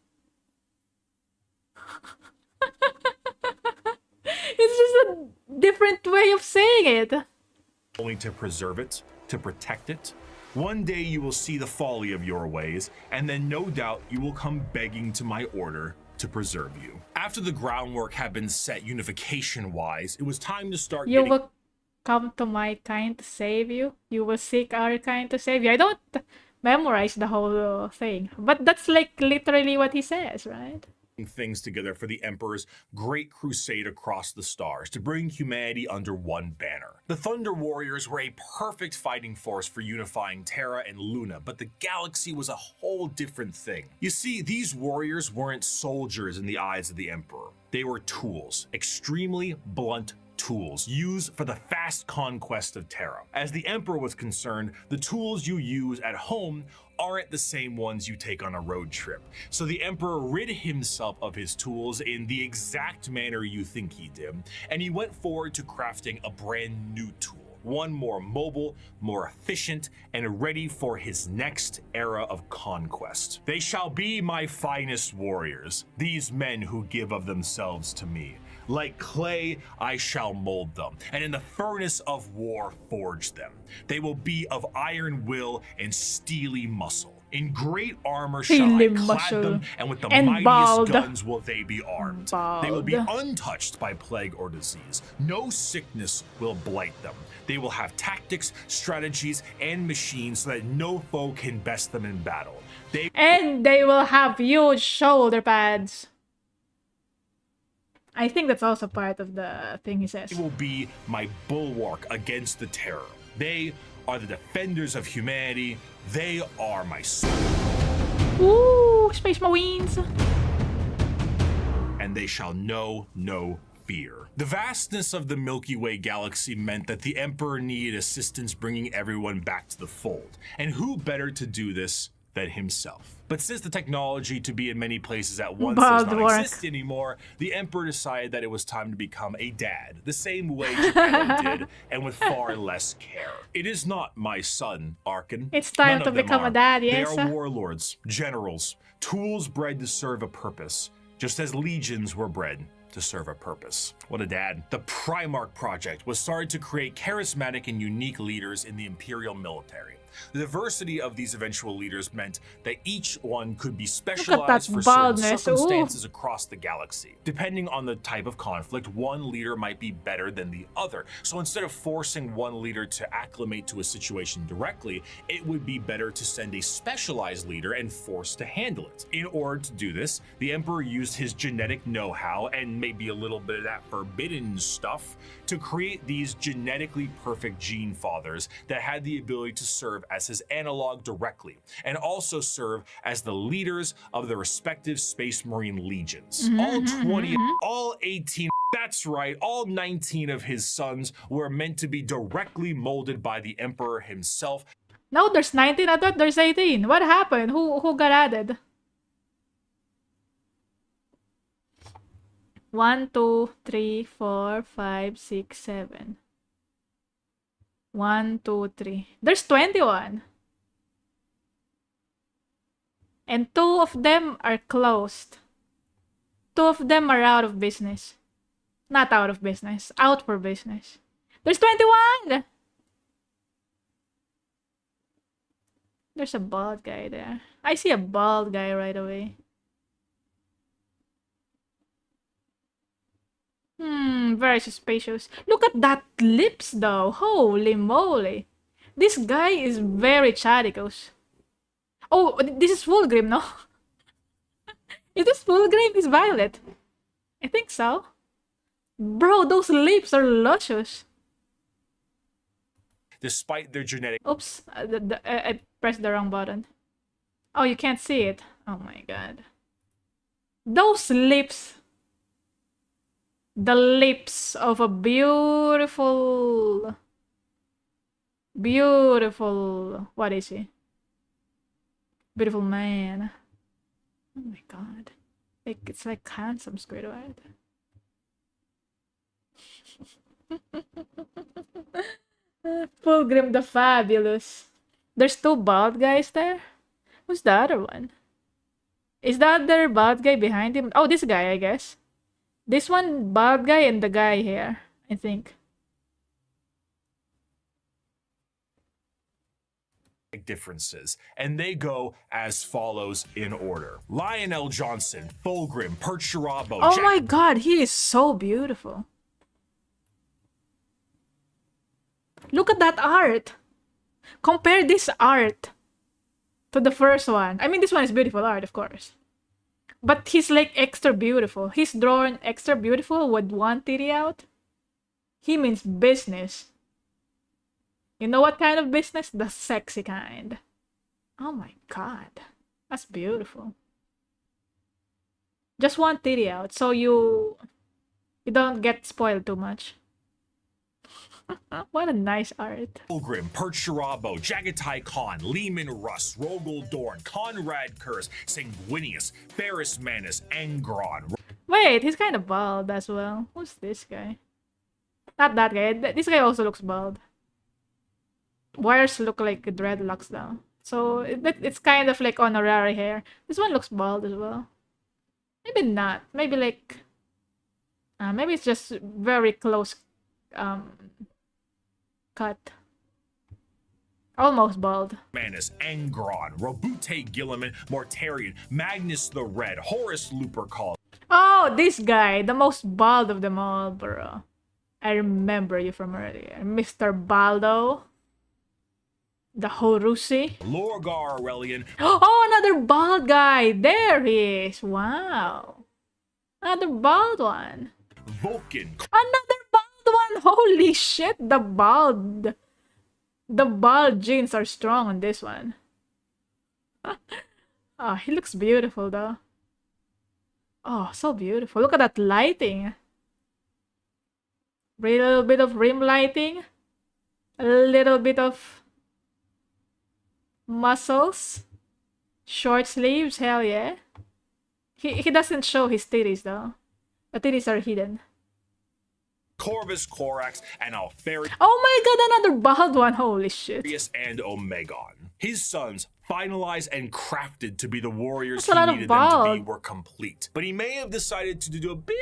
[SPEAKER 1] It's just a different way of saying it.
[SPEAKER 3] only to preserve it, to protect it. One day you will see the folly of your ways, and then no doubt you will come begging to my order to preserve you. After the groundwork had been set unification-wise, it was time to start
[SPEAKER 1] You
[SPEAKER 3] getting
[SPEAKER 1] will come to my kind to save you. You will seek our kind to save you. I don't memorize the whole thing, but that's like literally what he says, right?
[SPEAKER 3] things together for the Emperor's great crusade across the stars to bring humanity under one banner. The Thunder Warriors were a perfect fighting force for unifying Terra and Luna, but the galaxy was a whole different thing. You see, these warriors weren't soldiers in the eyes of the Emperor. They were tools, extremely blunt tools used for the fast conquest of Terra. As the Emperor was concerned, the tools you use at home aren't the same ones you take on a road trip. So the Emperor rid himself of his tools in the exact manner you think he did, and he went forward to crafting a brand new tool. One more mobile, more efficient, and ready for his next era of conquest. They shall be my finest warriors, these men who give of themselves to me. Like clay, I shall mold them, and in the furnace of war forge them. They will be of iron will and steely muscle. In great armor shall I clad them, and with the mightiest
[SPEAKER 1] bald.
[SPEAKER 3] guns will they be armed. They will be untouched by plague or disease. No sickness will blight them. They will have tactics, strategies, and machines so that no foe can best them in battle.
[SPEAKER 1] And they will have huge shoulder pads. I think that's also part of the thing he says.
[SPEAKER 3] They will be my bulwark against the terror. They are the defenders of humanity. They are my soul.
[SPEAKER 1] Ooh, Space Marines.
[SPEAKER 3] And they shall know no fear. The vastness of the Milky Way galaxy meant that the Emperor needed assistance bringing everyone back to the fold. And who better to do this than himself? But since the technology to be in many places at once does not exist anymore, the Emperor decided that it was time to become a dad, the same way Geppetto did, and with far less care. It is not my son, Arkin.
[SPEAKER 1] It's time
[SPEAKER 3] None
[SPEAKER 1] to
[SPEAKER 3] of them
[SPEAKER 1] become
[SPEAKER 3] are.
[SPEAKER 1] a dad, yes.
[SPEAKER 3] They are warlords, generals, tools bred to serve a purpose, just as legions were bred to serve a purpose. What a dad. The Primarch Project was started to create charismatic and unique leaders in the Imperial military. The diversity of these eventual leaders meant that each one could be specialized for certain circumstances across the galaxy. Depending on the type of conflict, one leader might be better than the other. So instead of forcing one leader to acclimate to a situation directly, it would be better to send a specialized leader and force to handle it. In order to do this, the Emperor used his genetic know-how and maybe a little bit of that forbidden stuff to create these genetically perfect gene fathers that had the ability to serve
[SPEAKER 2] serve as his analog directly, and also serve as the leaders of the respective Space Marine legions. All 20, all 18, that's right, all 19 of his sons were meant to be directly molded by the Emperor himself.
[SPEAKER 1] No, there's 19. I thought there's 18. What happened? Who got added? 1, 2, 3, 4, 5, 6, 7. 1, 2, 3. There's 21. And 2 of them are closed. 2 of them are out of business. Not out of business. Out for business. There's 21! There's a bald guy there. I see a bald guy right away. Very suspicious. Look at that lips though. Holy moly. This guy is very chadicos. Oh, this is Fulgrim, no? Is this Fulgrim? Is Violet? I think so. Bro, those lips are luscious.
[SPEAKER 2] Despite their genetic...
[SPEAKER 1] Oops, I pressed the wrong button. Oh, you can't see it. Oh my god. Those lips. The lips of a beautiful... What is he? Beautiful man. Oh my god. It's like handsome Squidward. Fulgrim the Fabulous. There's 2 bald guys there? Who's the other one? Is the other bald guy behind him? Oh, this guy, I guess. This one bald guy and the guy here, I think.
[SPEAKER 2] Differences, and they go as follows in order. Lionel Johnson, Fulgrim, Percherabo.
[SPEAKER 1] Oh my god, he is so beautiful. Look at that art. Compare this art to the first one. I mean, this one is beautiful art, of course. But he's like extra beautiful. He's drawn extra beautiful with 1 titty out. He means business. You know what kind of business? The sexy kind. Oh my god. That's beautiful. Just 1 titty out, so you don't get spoiled too much. What a nice art.
[SPEAKER 2] Fulgrim, Percherabo, Jagatai Khan, Lehman Russ, Rogel Dorn, Conrad Kurz, Sanguinius, Ferris Manus, Angron.
[SPEAKER 1] Wait, he's kind of bald as well. Who's this guy? Not that guy. This guy also looks bald. Wires look like dreadlocks though. So it's kind of like honorary hair. This one looks bald as well. Maybe not. Maybe like... maybe it's just very close cut. Almost bald.
[SPEAKER 2] Manus, Angron, Robute Gilliman, Mortarion, Magnus the Red, Horace Lupercal.
[SPEAKER 1] Oh, this guy. The most bald of them all, bro. I remember you from earlier. Mr. Baldo. The Horusi.
[SPEAKER 2] Lorgar Aurelian.
[SPEAKER 1] Oh, another bald guy. There he is. Wow. Another bald one.
[SPEAKER 2] Vulcan.
[SPEAKER 1] Another bald one. Holy shit. The bald genes are strong on this one. Oh, he looks beautiful though. Oh, so beautiful. Look at that lighting. A little bit of rim lighting. A little bit of muscles. Short sleeves. Hell yeah. He doesn't show his titties though. The titties are hidden.
[SPEAKER 2] Corvus Corax and Alfarius
[SPEAKER 1] Oh my god, another bald one. Holy shit.
[SPEAKER 2] and Omegon. His sons, finalized and crafted to be the warriors
[SPEAKER 1] That's a lot
[SPEAKER 2] he
[SPEAKER 1] of
[SPEAKER 2] needed them to be,
[SPEAKER 1] bald.
[SPEAKER 2] were complete. But he may have decided to do a bit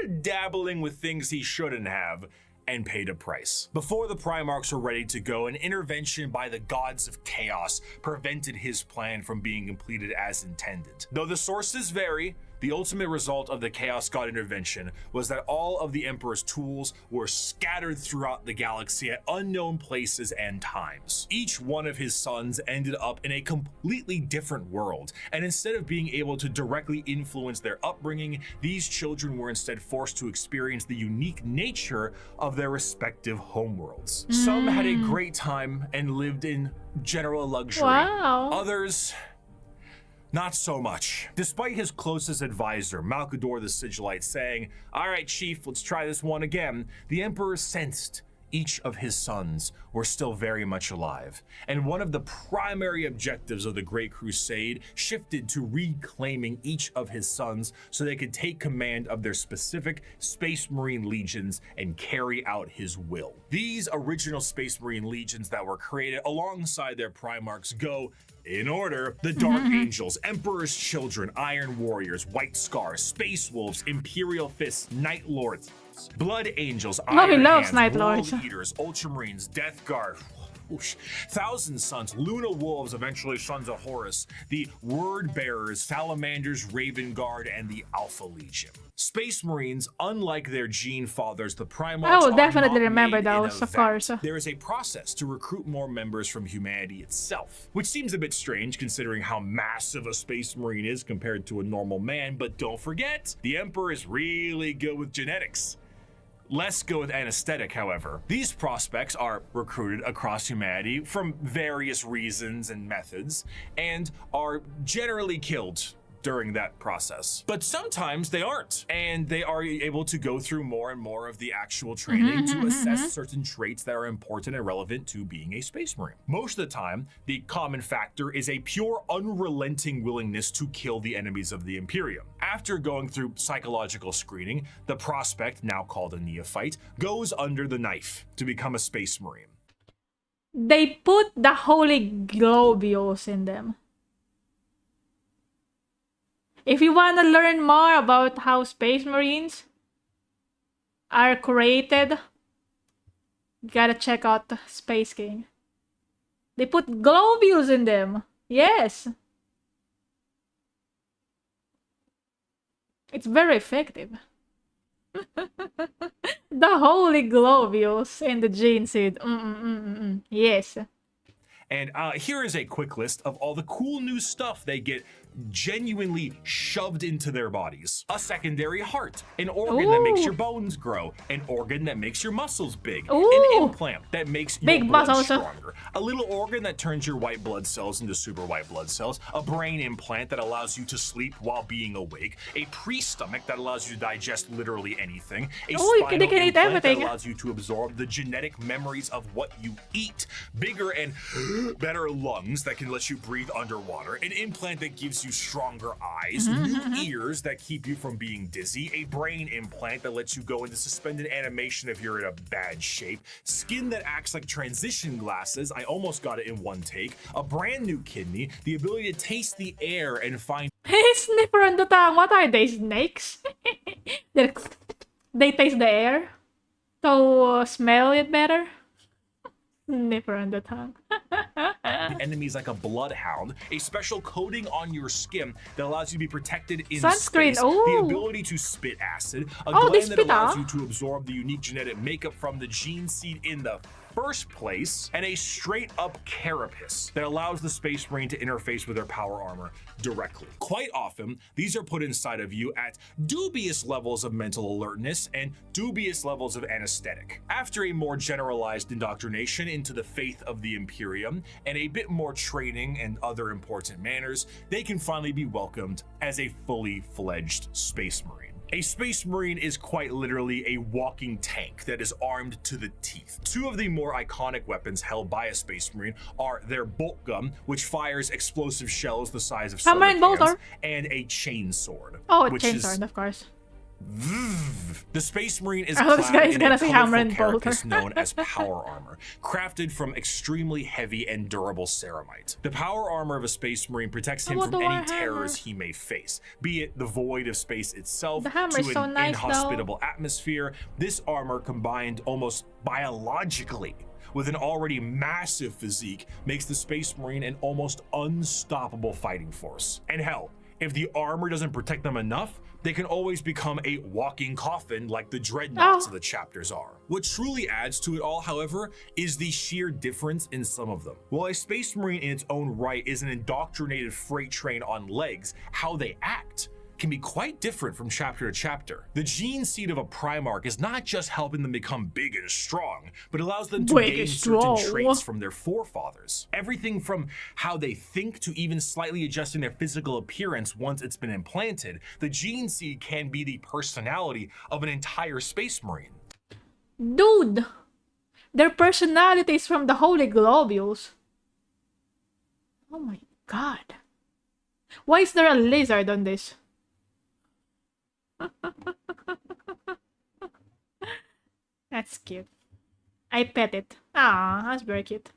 [SPEAKER 2] of dabbling with things he shouldn't have, and paid a price. Before the Primarchs were ready to go, an intervention by the gods of chaos prevented his plan from being completed as intended. Though the sources vary, The ultimate result of the Chaos God intervention was that all of the Emperor's tools were scattered throughout the galaxy at unknown places and times. Each one of his sons ended up in a completely different world, and instead of being able to directly influence their upbringing, these children were instead forced to experience the unique nature of their respective homeworlds. Some had a great time and lived in general luxury.
[SPEAKER 1] Wow.
[SPEAKER 2] Others, not so much. Despite his closest advisor, Malkador the Sigillite, saying, "All right, Chief, let's try this one again," the Emperor sensed each of his sons were still very much alive. And one of the primary objectives of the Great Crusade shifted to reclaiming each of his sons so they could take command of their specific Space Marine legions and carry out his will. These original Space Marine legions that were created alongside their Primarchs go in order: the Dark Angels, Emperor's Children, Iron Warriors, White Scars, Space Wolves, Imperial Fists, Night Lords, Blood Angels, Iron
[SPEAKER 1] loves
[SPEAKER 2] Hands,
[SPEAKER 1] Night
[SPEAKER 2] World
[SPEAKER 1] Lords.
[SPEAKER 2] Eaters, Ultramarines, Death Guard, whoosh, Thousand Sons, Luna Wolves, eventually Sons of Horus, the Word Bearers, Salamanders, Raven Guard, and the Alpha Legion. Space Marines, unlike their gene fathers, the Primarchs,
[SPEAKER 1] I will
[SPEAKER 2] are
[SPEAKER 1] definitely
[SPEAKER 2] not
[SPEAKER 1] remember
[SPEAKER 2] made in a
[SPEAKER 1] those, of
[SPEAKER 2] vat.
[SPEAKER 1] course.
[SPEAKER 2] There is a process to recruit more members from humanity itself, which seems a bit strange considering how massive a Space Marine is compared to a normal man, but don't forget, the Emperor is really good with genetics. Less good with anesthetic, however. These prospects are recruited across humanity from various reasons and methods, and are generally killed during that process. But sometimes they aren't, and they are able to go through more and more of the actual training to assess certain traits that are important and relevant to being a Space Marine. Most of the time, the common factor is a pure, unrelenting willingness to kill the enemies of the Imperium. After going through psychological screening, the prospect, now called a neophyte, goes under the knife to become a Space Marine.
[SPEAKER 1] They put the holy globules in them. If you want to learn more about how Space Marines are created, you gotta check out the Space King. They put globules in them. Yes. It's very effective. The holy globules and the gene seed. Yes.
[SPEAKER 2] And here is a quick list of all the cool new stuff they get genuinely shoved into their bodies. A secondary heart, an organ that makes your bones grow, an organ that makes your muscles big, an implant that makes your blood stronger, a little organ that turns your white blood cells into super white blood cells, a brain implant that allows you to sleep while being awake, a pre-stomach that allows you to digest literally anything, a spinal implant that allows you to absorb the genetic memories of what you eat, bigger and better lungs that can let you breathe underwater, an implant that gives you stronger eyes, new ears that keep you from being dizzy, a brain implant that lets you go into suspended animation if you're in a bad shape, skin that acts like transition glasses, I almost got it in one take, a brand new kidney, the ability to taste the air and find
[SPEAKER 1] Sniffer on the tongue. What are they, snakes? They taste the air to smell it better. Sniffer on the tongue.
[SPEAKER 2] enemies like a bloodhound, a special coating on your skin that allows you to be protected in
[SPEAKER 1] sunscreen.
[SPEAKER 2] Space, the ability to spit acid, a gland that allows you to absorb the unique genetic makeup from the gene seed in the first place, and a straight up carapace that allows the Space Marine to interface with their power armor directly. Quite often, these are put inside of you at dubious levels of mental alertness and dubious levels of anesthetic. After a more generalized indoctrination into the faith of the Imperium and a bit more training and other important manners, they can finally be welcomed as a fully fledged Space Marine. A Space Marine is quite literally a walking tank that is armed to the teeth. Two of the more iconic weapons held by a Space Marine are their bolt gun, which fires explosive shells the size of soda cans, and a chain sword.
[SPEAKER 1] Oh, a chain sword, of course.
[SPEAKER 2] The Space Marine is clad in a colorful carapace known as power armor, crafted from extremely heavy and durable ceramite. The power armor of a Space Marine protects him from any terrors he may face, be it the void of space itself to an inhospitable atmosphere. This armor, combined almost biologically with an already massive physique, makes the Space Marine an almost unstoppable fighting force. And hell, If the armor doesn't protect them enough, they can always become a walking coffin like the dreadnoughts of the chapters are. What truly adds to it all, however, is the sheer difference in some of them. While a Space Marine in its own right is an indoctrinated freight train on legs, how they act can be quite different from chapter to chapter. The gene seed of a Primarch is not just helping them become big and strong, but allows them to gain certain traits from their forefathers. Everything from how they think to even slightly adjusting their physical appearance once it's been implanted, the gene seed can be the personality of an entire Space Marine.
[SPEAKER 1] Dude! Their personalities from the Holy Globules. Oh my god. Why is there a lizard on this? That's cute. I pet it. Ah, that's very cute.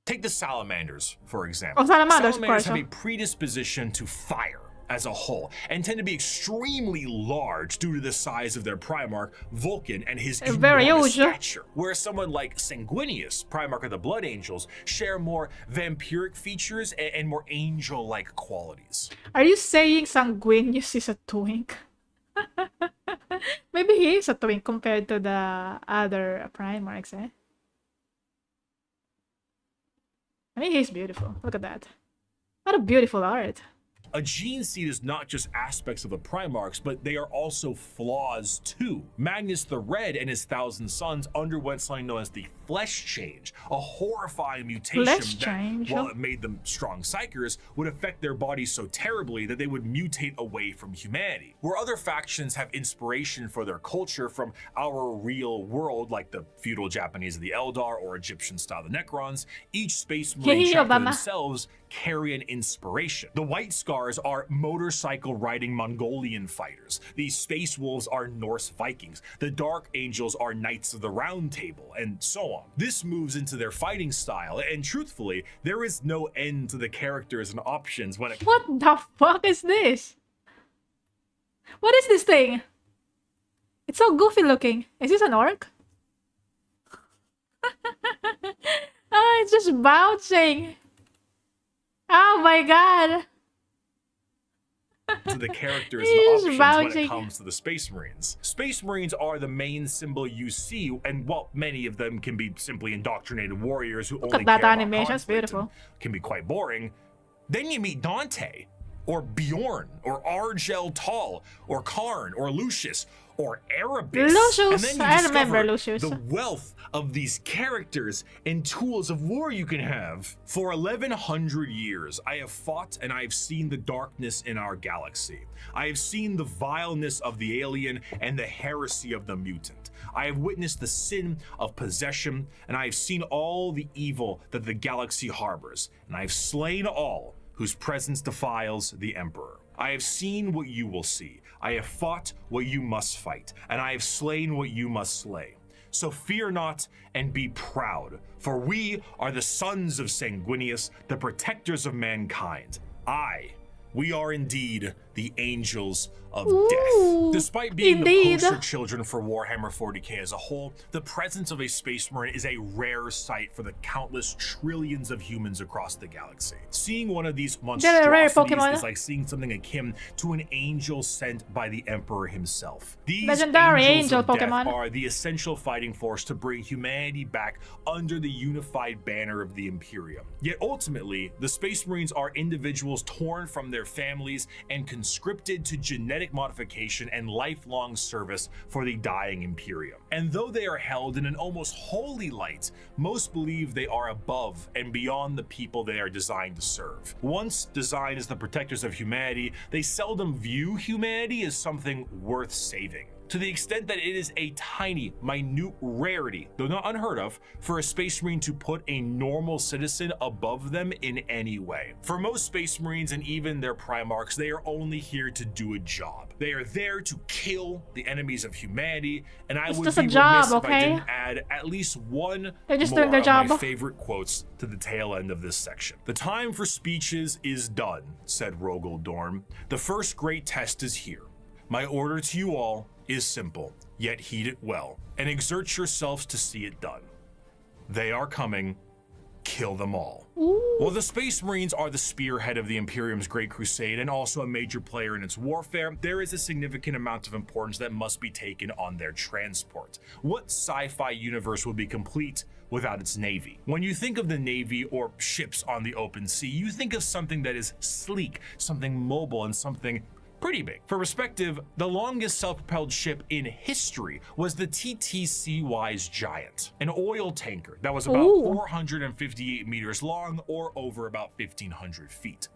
[SPEAKER 2] Take the salamanders, for example.
[SPEAKER 1] Oh, salamanders, of course.
[SPEAKER 2] Have a predisposition to fire as a whole, and tend to be extremely large due to the size of their Primarch, Vulcan, and his enormous stature. Whereas someone like Sanguinius, Primarch of the Blood Angels, share more vampiric features and more angel-like qualities.
[SPEAKER 1] Are you saying Sanguinius is a twink? Maybe he is a twink compared to the other Primarchs, eh? I mean, he's beautiful. Look at that. What a beautiful art.
[SPEAKER 2] A gene seed is not just aspects of the Primarchs, but they are also flaws too. Magnus the Red and his 1,000 sons underwent something known as the Flesh Change, a horrifying mutation that, while it made them strong psychers, would affect their bodies so terribly that they would mutate away from humanity. Where other factions have inspiration for their culture from our real world, like the feudal Japanese of the Eldar or Egyptian style the Necrons, each Space Marine chapter themselves carry an inspiration. The White Scars are motorcycle riding Mongolian fighters. The Space Wolves are Norse Vikings. The Dark Angels are Knights of the Round Table, and so on. This moves into their fighting style, and truthfully, there is no end to the characters and options when it—
[SPEAKER 1] What the fuck is this? What is this thing? It's so goofy looking. Is this an orc? Oh, it's just bouncing. Oh my god.
[SPEAKER 2] To the characters and options when it comes to the Space Marines. Space Marines are the main symbol you see, and while many of them can be simply indoctrinated warriors who only care about conflict and can be quite boring, then you meet Dante, or Bjorn, or Argel Tal, or Karn, or Lucius, or Erebus.
[SPEAKER 1] Lucius,
[SPEAKER 2] and then you
[SPEAKER 1] I remember Lucius.
[SPEAKER 2] the wealth of these characters and tools of war you can have. For 1100 years, I have fought and I have seen the darkness in our galaxy. I have seen the vileness of the alien and the heresy of the mutant. I have witnessed the sin of possession, and I have seen all the evil that the galaxy harbors, and I have slain all whose presence defiles the Emperor. I have seen what you will see. I have fought what you must fight, and I have slain what you must slay. So fear not and be proud, for we are the sons of Sanguinius, the protectors of mankind. We are indeed the angels of death. Despite being the poster children for Warhammer 40k as a whole, the presence of a Space Marine is a rare sight for the countless trillions of humans across the galaxy. Seeing one of these monstrosities is like seeing something akin to an angel sent by the Emperor himself. These
[SPEAKER 1] legendary
[SPEAKER 2] angels of death are the essential fighting force to bring humanity back under the unified banner of the Imperium. Yet ultimately, the Space Marines are individuals torn from their families and conscripted to genetic modification and lifelong service for the dying Imperium. And though they are held in an almost holy light, most believe they are above and beyond the people they are designed to serve. Once designed as the protectors of humanity, they seldom view humanity as something worth saving, to the extent that it is a tiny, minute rarity, though not unheard of, for a Space Marine to put a normal citizen above them in any way. For most Space Marines and even their Primarchs, they are only here to do a job. They are there to kill the enemies of humanity, and I would be remiss if I didn't add at least one more of my favorite quotes to the tail end of this section. "The time for speeches is done," said Rogel Dorn. "The first great test is here. My order to you all is simple, yet heed it well, and exert yourselves to see it done. They are coming.
[SPEAKER 3] kill them all.
[SPEAKER 1] Ooh.
[SPEAKER 3] While the Space Marines are the spearhead of the Imperium's Great Crusade and also a major player in its warfare, there is a significant amount of importance that must be taken on their transport. What sci-fi universe would be complete without its navy? When you think of the navy or ships on the open sea, you think of something that is sleek, something mobile, and something pretty big. For perspective, the longest self-propelled ship in history was the TTC-Wise Giant, an oil tanker that was about 458 meters long or over about 1,500 feet.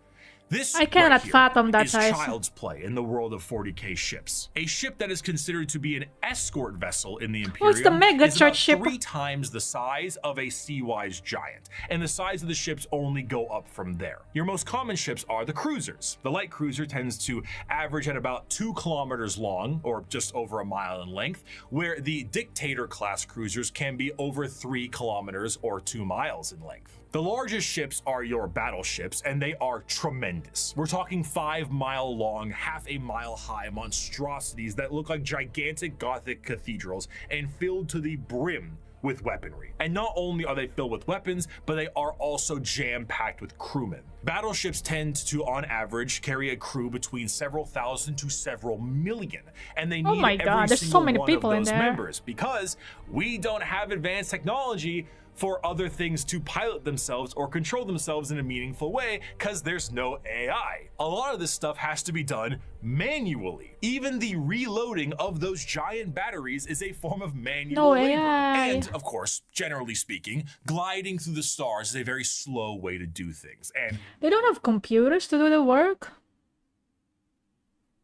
[SPEAKER 3] This
[SPEAKER 1] I cannot
[SPEAKER 3] here
[SPEAKER 1] fathom that
[SPEAKER 3] is
[SPEAKER 1] size.
[SPEAKER 3] child's play in the world of 40k ships. A ship that is considered to be an escort vessel in the Imperium
[SPEAKER 1] it's the mega
[SPEAKER 3] is
[SPEAKER 1] church
[SPEAKER 3] about
[SPEAKER 1] ship.
[SPEAKER 3] 3 times the size of a Sea-Wise Giant, and the size of the ships only go up from there. Your most common ships are the cruisers. The light cruiser tends to average at about 2 kilometers long, or just over a mile in length, where the Dictator class cruisers can be over 3 kilometers or 2 miles in length. The largest ships are your battleships, and they are tremendous. We're talking 5-mile long, half a mile high monstrosities that look like gigantic Gothic cathedrals and filled to the brim with weaponry. And not only are they filled with weapons, but they are also jam-packed with crewmen. Battleships tend to, on average, carry a crew between several thousand to several million, and they need every
[SPEAKER 1] there's so
[SPEAKER 3] single
[SPEAKER 1] many
[SPEAKER 3] one
[SPEAKER 1] people
[SPEAKER 3] of
[SPEAKER 1] in
[SPEAKER 3] those
[SPEAKER 1] there.
[SPEAKER 3] members because we don't have advanced technology for other things to pilot themselves or control themselves in a meaningful way because there's no AI. A lot of this stuff has to be done manually. Even the reloading of those giant batteries is a form of manual labor.
[SPEAKER 1] AI.
[SPEAKER 3] And of course, generally speaking, gliding through the stars is a very slow way to do things. And
[SPEAKER 1] They don't have computers to do the work.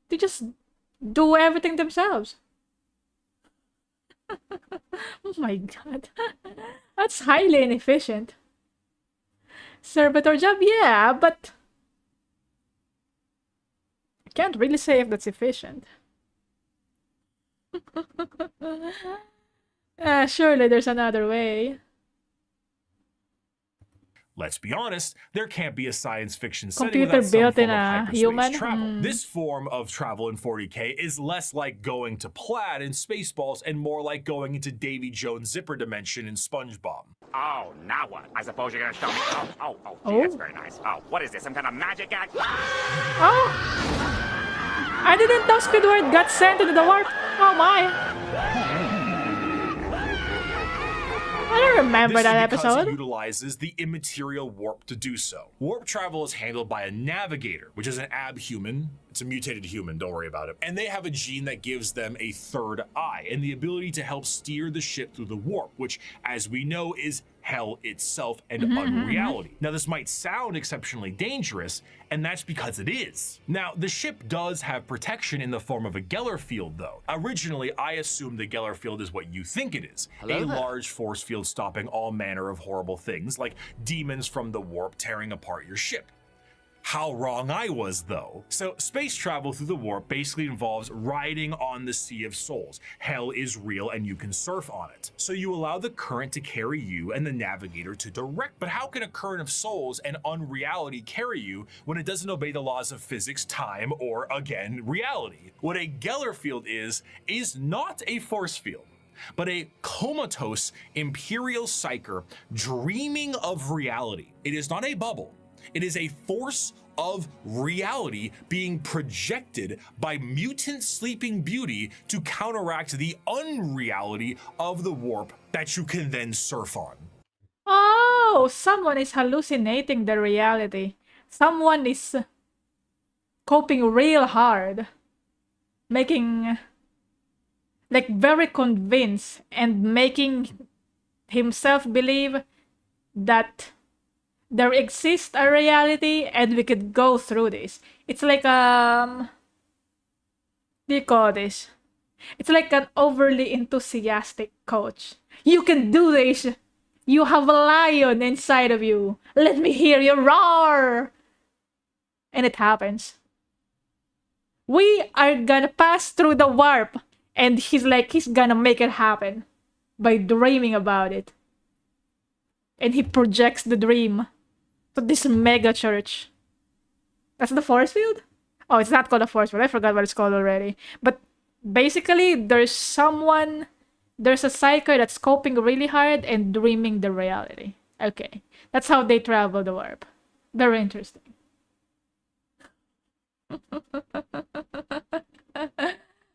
[SPEAKER 1] They just do everything themselves. Oh my god. That's highly inefficient. Servitor job, yeah, but I can't really say if that's efficient. Surely there's another way.
[SPEAKER 3] let's be honest, there can't be a science fiction setting
[SPEAKER 1] Computer
[SPEAKER 3] without some
[SPEAKER 1] built
[SPEAKER 3] form
[SPEAKER 1] in
[SPEAKER 3] of
[SPEAKER 1] a
[SPEAKER 3] hyperspace
[SPEAKER 1] human?
[SPEAKER 3] travel. This form of travel in 40k is less like going to Plaid in Spaceballs and more like going into Davy Jones' zipper dimension in SpongeBob.
[SPEAKER 9] Oh, now what? I suppose you're gonna show me. Gee, that's very nice. Oh, what is this? Some kind of magic act?
[SPEAKER 1] Oh! I didn't know Squidward got sent into the warp. Oh my. I don't remember that
[SPEAKER 3] Because
[SPEAKER 1] episode.
[SPEAKER 3] it utilizes the immaterial warp to do so. Warp travel is handled by a navigator, which is an abhuman. It's a mutated human, don't worry about it. And they have a gene that gives them a third eye and the ability to help steer the ship through the warp, which, as we know, is hell itself and unreality. Now, this might sound exceptionally dangerous, and that's because it is. Now, the ship does have protection in the form of a Geller field, though. Originally, I assumed the Geller field is what you think it is. A large force field stopping all manner of horrible things, like demons from the warp tearing apart your ship. How wrong I was, though. So space travel through the warp basically involves riding on the Sea of Souls. Hell is real and you can surf on it. So you allow the current to carry you and the navigator to direct. But how can a current of souls and unreality carry you when it doesn't obey the laws of physics, time, or, again, reality? What a Geller field is not a force field, but a comatose imperial psyker dreaming of reality. It is not a bubble. It is a force of reality being projected by mutant Sleeping Beauty to counteract the unreality of the warp that you can then surf on.
[SPEAKER 1] Oh, someone is hallucinating the reality. Someone is coping real hard. Making, like, very convinced and making himself believe that there exists a reality and we could go through this. It's like, what do you call this? It's like an overly enthusiastic coach. You can do this! You have a lion inside of you! Let me hear you roar! And it happens. We are gonna pass through the warp! And he's like, he's gonna make it happen. By dreaming about it. And he projects the dream to this mega church. That's the force field? Oh, it's not called a force field. I forgot what it's called already. But basically, there's a psyker that's coping really hard and dreaming the reality. Okay. That's how they travel the warp. Very interesting.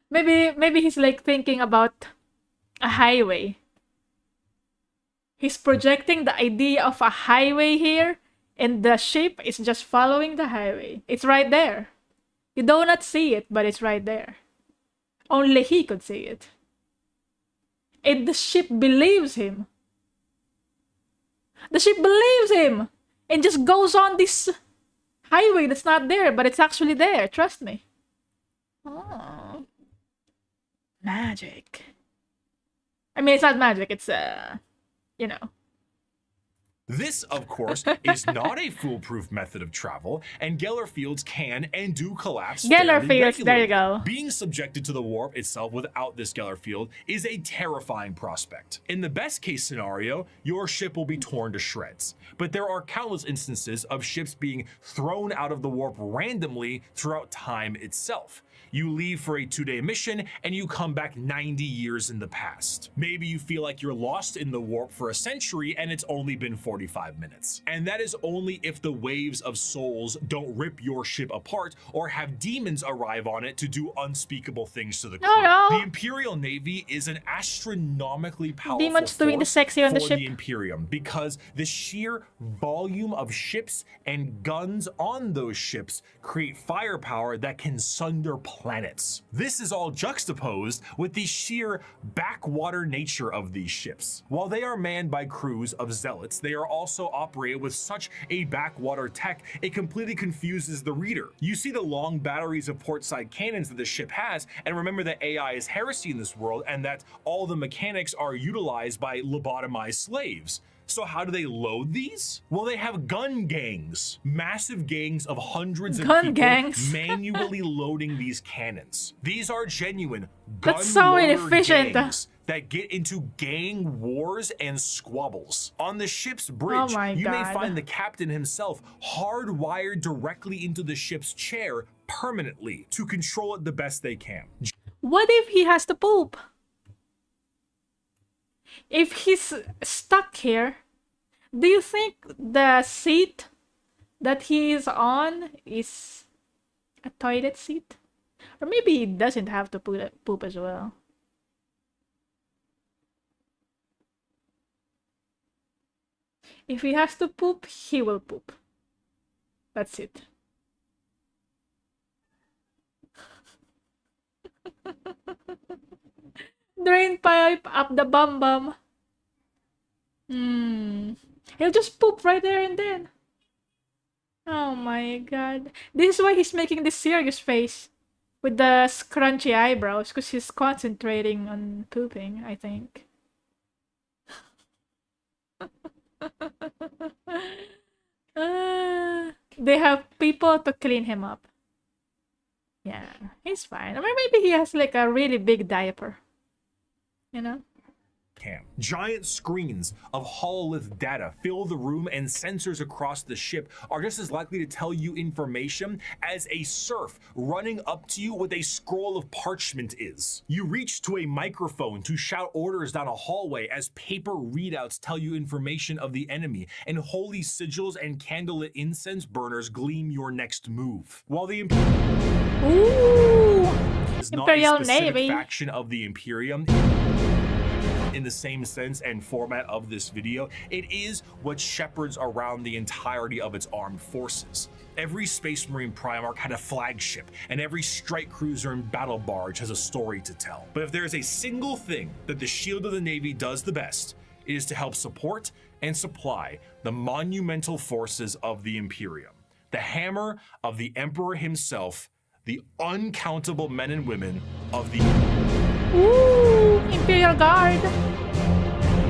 [SPEAKER 1] Maybe he's like thinking about a highway. He's projecting the idea of a highway here, and the ship is just following the highway. It's right there. You do not see it, but it's right there. Only he could see it. And the ship believes him. The ship believes him! And just goes on this highway that's not there, but it's actually there. Trust me. Oh. Magic. I mean, it's not magic. It's, you know.
[SPEAKER 2] This, of course, is not a foolproof method of travel, and Geller fields can and do collapse.
[SPEAKER 1] Geller fields, there you go.
[SPEAKER 2] Being subjected to the warp itself without this Geller field is a terrifying prospect. In the best case scenario, your ship will be torn to shreds, but there are countless instances of ships being thrown out of the warp randomly throughout time itself. You leave for a 2-day mission and you come back 90 years in the past. Maybe you feel like you're lost in the warp for a century and it's only been 45 minutes. And that is only if the waves of souls don't rip your ship apart or have demons arrive on it to do unspeakable things to the crew. The Imperial Navy is an astronomically powerful
[SPEAKER 1] demons doing the sexy on the ship.
[SPEAKER 2] The Imperium, because the sheer volume of ships and guns on those ships create firepower that can sunder planets. This is all juxtaposed with the sheer backwater nature of these ships. While they are manned by crews of zealots, they are also operated with such a backwater tech, it completely confuses the reader. You see the long batteries of portside cannons that the ship has, and remember that AI is heresy in this world and that all the mechanics are utilized by lobotomized slaves. So how do they load these? Well, they have gun gangs, massive gangs of hundreds of people manually loading these cannons. These are genuine gun gangs that get into gang wars and squabbles. On the ship's bridge, you may find the captain himself hardwired directly into the ship's chair permanently to control it the best they can.
[SPEAKER 1] What if he has to poop? If he's stuck here, do you think the seat that he is on is a toilet seat? Or maybe he doesn't have to poop as well. If he has to poop, he will poop. That's it. Drain pipe up the bum bum. He'll just poop right there and then. Oh my god. This is why he's making this serious face with the scrunchy eyebrows, because he's concentrating on pooping, I think. They have people to clean him up. Yeah, he's fine. Or maybe he has like a really big diaper. You know?
[SPEAKER 2] Giant screens of hololith data fill the room, and sensors across the ship are just as likely to tell you information as a serf running up to you with a scroll of parchment is. You reach to a microphone to shout orders down a hallway as paper readouts tell you information of the enemy, and holy sigils and candlelit incense burners gleam your next move. While the is not a specific faction of the Imperium in the same sense and format of this video, it is what shepherds around the entirety of its armed forces. Every Space Marine Primarch had a flagship, and every strike cruiser and battle barge has a story to tell. But if there is a single thing that the Shield of the Navy does the best, it is to help support and supply the monumental forces of the Imperium. The hammer of the Emperor himself, the uncountable men and women of the
[SPEAKER 1] Imperial Guard.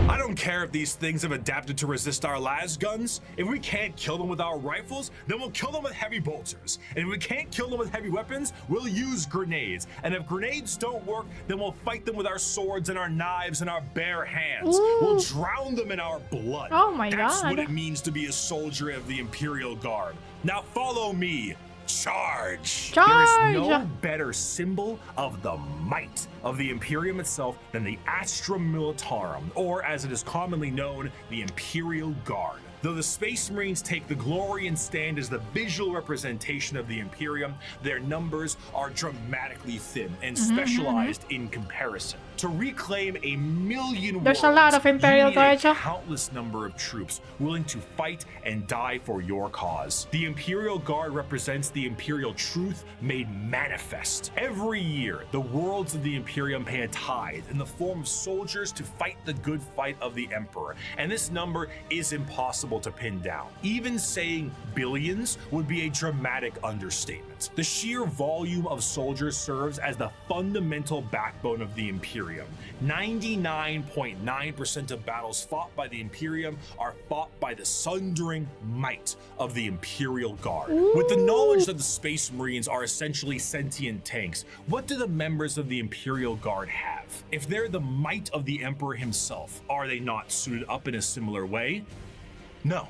[SPEAKER 2] I don't care if these things have adapted to resist our las guns. If we can't kill them with our rifles, then we'll kill them with heavy bolters. And if we can't kill them with heavy weapons, we'll use grenades. And if grenades don't work, then we'll fight them with our swords and our knives and our bare hands. We'll drown them in our blood.
[SPEAKER 1] Oh my
[SPEAKER 2] That's
[SPEAKER 1] god.
[SPEAKER 2] what it means to be a soldier of the Imperial Guard. Now follow me.
[SPEAKER 3] Charge!
[SPEAKER 2] There is
[SPEAKER 1] Charge!
[SPEAKER 2] no better symbol of the might of the Imperium itself than the Astra Militarum, or as it is commonly known, the Imperial Guard. Though the Space Marines take the glory and stand as the visual representation of the Imperium, their numbers are dramatically thin and specialized in comparison. To reclaim 1,000,000
[SPEAKER 1] There's a lot of Imperial
[SPEAKER 2] you need a
[SPEAKER 1] Guards.
[SPEAKER 2] countless number of troops willing to fight and die for your cause. The Imperial Guard represents the Imperial truth made manifest. Every year, the worlds of the Imperium pay a tithe in the form of soldiers to fight the good fight of the Emperor, and this number is impossible to pin down. Even saying billions would be a dramatic understatement. The sheer volume of soldiers serves as the fundamental backbone of the Imperium. 99.9% of battles fought by the Imperium are fought by the sundering might of the Imperial Guard. With the knowledge that the Space Marines are essentially sentient tanks, what do the members of the Imperial Guard have? If they're the might of the Emperor himself, are they not suited up in a similar way? No.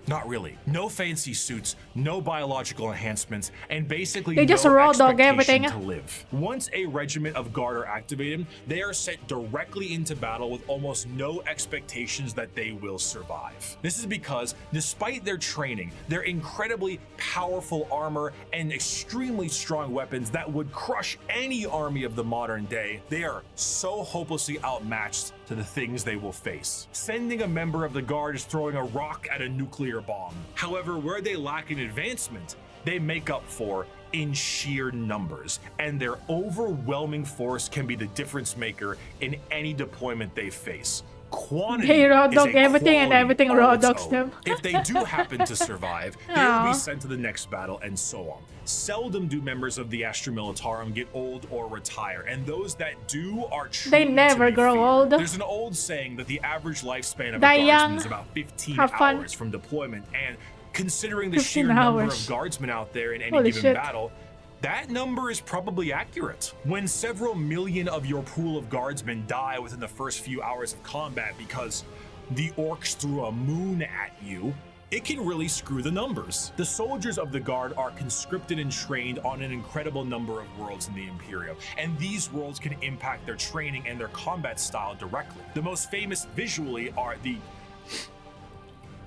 [SPEAKER 2] Not really. No fancy suits, no biological enhancements, and basically
[SPEAKER 1] They just
[SPEAKER 2] no
[SPEAKER 1] raw dog
[SPEAKER 2] expectation
[SPEAKER 1] everything.
[SPEAKER 2] to live. Once a regiment of guard are activated, they are sent directly into battle with almost no expectations that they will survive. This is because, despite their training, their incredibly powerful armor, and extremely strong weapons that would crush any army of the modern day, they are so hopelessly outmatched to the things they will face. Sending a member of the guard is throwing a rock at a nuclear bomb. However, where they lack in advancement, they make up for in sheer numbers, and their overwhelming force can be the difference maker in any deployment they face. Quantity
[SPEAKER 1] They raw
[SPEAKER 2] is
[SPEAKER 1] dog
[SPEAKER 2] a
[SPEAKER 1] everything and
[SPEAKER 2] quality
[SPEAKER 1] everything
[SPEAKER 2] all
[SPEAKER 1] raw
[SPEAKER 2] its
[SPEAKER 1] dogs
[SPEAKER 2] own.
[SPEAKER 1] them.
[SPEAKER 2] If they do happen to survive, they will
[SPEAKER 1] Aw.
[SPEAKER 2] be sent to the next battle, and so on. Seldom do members of the Astra Militarum get old or retire, and those that do are truly to
[SPEAKER 1] never
[SPEAKER 2] be
[SPEAKER 1] grow
[SPEAKER 2] feared.
[SPEAKER 1] old.
[SPEAKER 2] There's an old saying that the average lifespan of
[SPEAKER 1] Die
[SPEAKER 2] a guardsman
[SPEAKER 1] young,
[SPEAKER 2] is about 15
[SPEAKER 1] have fun.
[SPEAKER 2] hours from deployment, and considering the
[SPEAKER 1] 15
[SPEAKER 2] sheer number
[SPEAKER 1] hours.
[SPEAKER 2] of guardsmen out there in any
[SPEAKER 1] Holy
[SPEAKER 2] given
[SPEAKER 1] shit.
[SPEAKER 2] battle, that number is probably accurate. When several million of your pool of guardsmen die within the first few hours of combat because the orcs threw a moon at you, it can really screw the numbers. The soldiers of the Guard are conscripted and trained on an incredible number of worlds in the Imperium, and these worlds can impact their training and their combat style directly. The most famous visually are the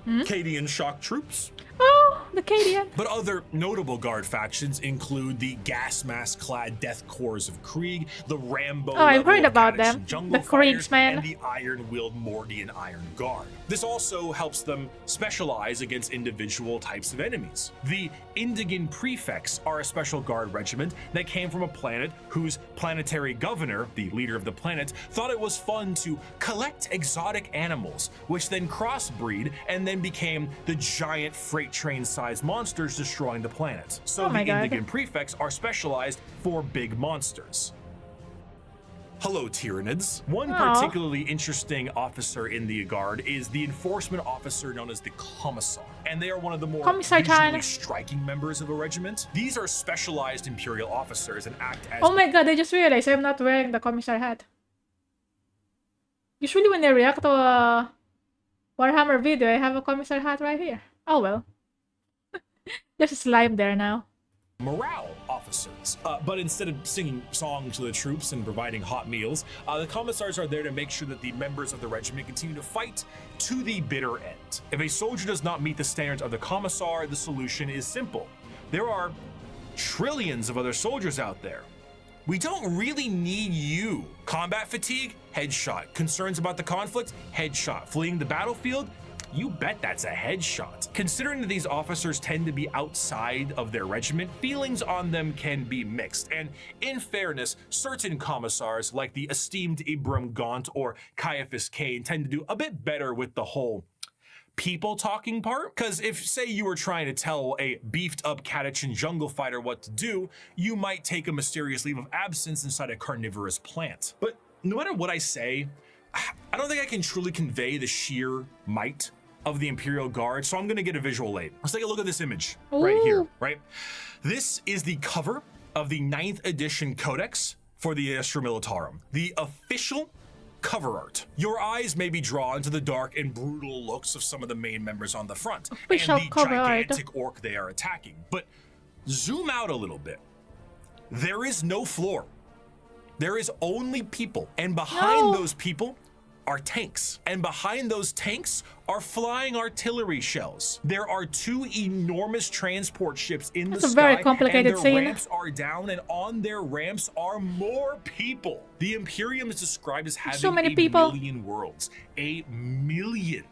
[SPEAKER 2] Cadian shock troops.
[SPEAKER 1] Oh, the Cadian.
[SPEAKER 2] But other notable Guard factions include the gas mask clad Death Corps of Krieg, the Rambo
[SPEAKER 1] Oh, I've heard
[SPEAKER 2] level
[SPEAKER 1] about
[SPEAKER 2] Catech
[SPEAKER 1] them.
[SPEAKER 2] Jungle
[SPEAKER 1] The
[SPEAKER 2] Fighters,
[SPEAKER 1] Kriegsmen.
[SPEAKER 2] and the iron-willed Mordian Iron Guard. This also helps them specialize against individual types of enemies. The Indigan Prefects are a special guard regiment that came from a planet whose planetary governor, the leader of the planet, thought it was fun to collect exotic animals, which then crossbreed and then became the giant freight train-sized monsters destroying the planet. So
[SPEAKER 1] Oh
[SPEAKER 2] the
[SPEAKER 1] my God.
[SPEAKER 2] Indigan Prefects are specialized for big monsters. Hello, Tyranids. One
[SPEAKER 1] Aw.
[SPEAKER 2] particularly interesting officer in the Guard is the enforcement officer known as the Commissar, and they are one of the more
[SPEAKER 1] Commissar
[SPEAKER 2] visually
[SPEAKER 1] Chan.
[SPEAKER 2] striking members of a regiment. These are specialized Imperial officers and act as
[SPEAKER 1] Oh my god, I just realized I'm not wearing the commissar hat. Usually when I react to a Warhammer video, I have a commissar hat right here. Oh well. There's a slime there now.
[SPEAKER 2] morale officers. But instead of singing songs to the troops and providing hot meals, the commissars are there to make sure that the members of the regiment continue to fight to the bitter end. If a soldier does not meet the standards of the commissar, the solution is simple. There are trillions of other soldiers out there. We don't really need you. Combat fatigue? Headshot. Concerns about the conflict? Headshot. Fleeing the battlefield? You bet that's a headshot. Considering that these officers tend to be outside of their regiment, feelings on them can be mixed. And in fairness, certain commissars, like the esteemed Ibram Gaunt or Caiaphas Cain, tend to do a bit better with the whole people talking part. Because if, say, you were trying to tell a beefed up Catechin jungle fighter what to do, you might take a mysterious leave of absence inside a carnivorous plant. But no matter what I say, I don't think I can truly convey the sheer might of the Imperial Guard, so I'm gonna get a visual aid. Let's take a look at this image right here, right? This is the cover of the 9th edition Codex for the Astra Militarum, the official cover art. Your eyes may be drawn to the dark and brutal looks of some of the main members on the front,
[SPEAKER 1] Official
[SPEAKER 2] and the
[SPEAKER 1] cover art.
[SPEAKER 2] gigantic orc they are attacking, but
[SPEAKER 3] Zoom out a little bit. There is no floor. There is only people. And behind those people are tanks. And behind those tanks are flying artillery shells. There are 2 enormous transport ships in the sky.
[SPEAKER 1] That's a very complicated
[SPEAKER 3] and their
[SPEAKER 1] scene.
[SPEAKER 3] ramps are down, and on their ramps are more people. The Imperium is described as having
[SPEAKER 1] So many
[SPEAKER 3] a
[SPEAKER 1] people.
[SPEAKER 3] million worlds. A million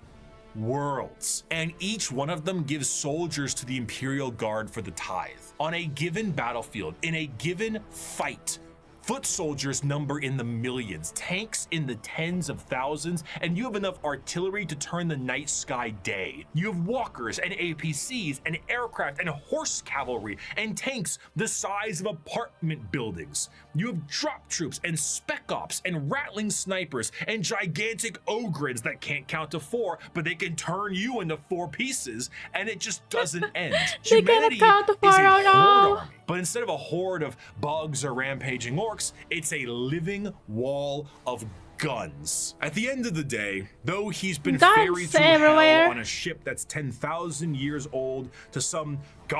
[SPEAKER 3] worlds, and each one of them gives soldiers to the Imperial Guard for the tithe. On a given battlefield, in a given fight, foot soldiers number in the millions, tanks in the tens of thousands, and you have enough artillery to turn the night sky day. You have walkers and APCs and aircraft and horse cavalry and tanks the size of apartment buildings. You have drop troops and spec ops and rattling snipers and gigantic ogres that can't count to 4, but they can turn you into 4 pieces, and it just doesn't end.
[SPEAKER 1] They cannot count to 4,
[SPEAKER 3] is a
[SPEAKER 1] oh no.
[SPEAKER 3] horde army. But instead of a horde of bugs or rampaging orcs, it's a living wall of guns. At the end of the day, though he's been
[SPEAKER 1] Guns
[SPEAKER 3] ferried through
[SPEAKER 1] everywhere.
[SPEAKER 3] hell on a ship that's 10,000 years old to some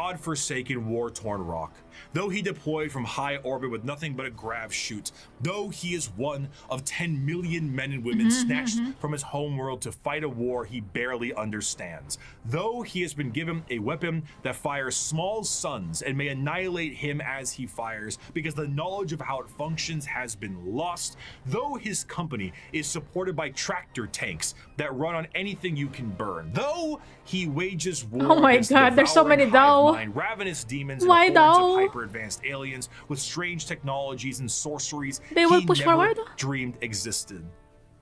[SPEAKER 3] godforsaken war-torn rock, though he deployed from high orbit with nothing but a grav chute, though he is one of 10 million men and women snatched from his homeworld to fight a war he barely understands, though he has been given a weapon that fires small suns and may annihilate him as he fires because the knowledge of how it functions has been lost, though his company is supported by tractor tanks that run on anything you can burn, though he wages war
[SPEAKER 1] Oh my
[SPEAKER 3] against
[SPEAKER 1] god, there's so
[SPEAKER 3] devouring
[SPEAKER 1] many
[SPEAKER 3] hive
[SPEAKER 1] though.
[SPEAKER 3] mind, ravenous demons,
[SPEAKER 1] Why
[SPEAKER 3] and hordes
[SPEAKER 1] though?
[SPEAKER 3] of hyper-advanced aliens with strange technologies and sorceries
[SPEAKER 1] They will
[SPEAKER 3] he
[SPEAKER 1] push
[SPEAKER 3] never
[SPEAKER 1] forward?
[SPEAKER 3] dreamed existed.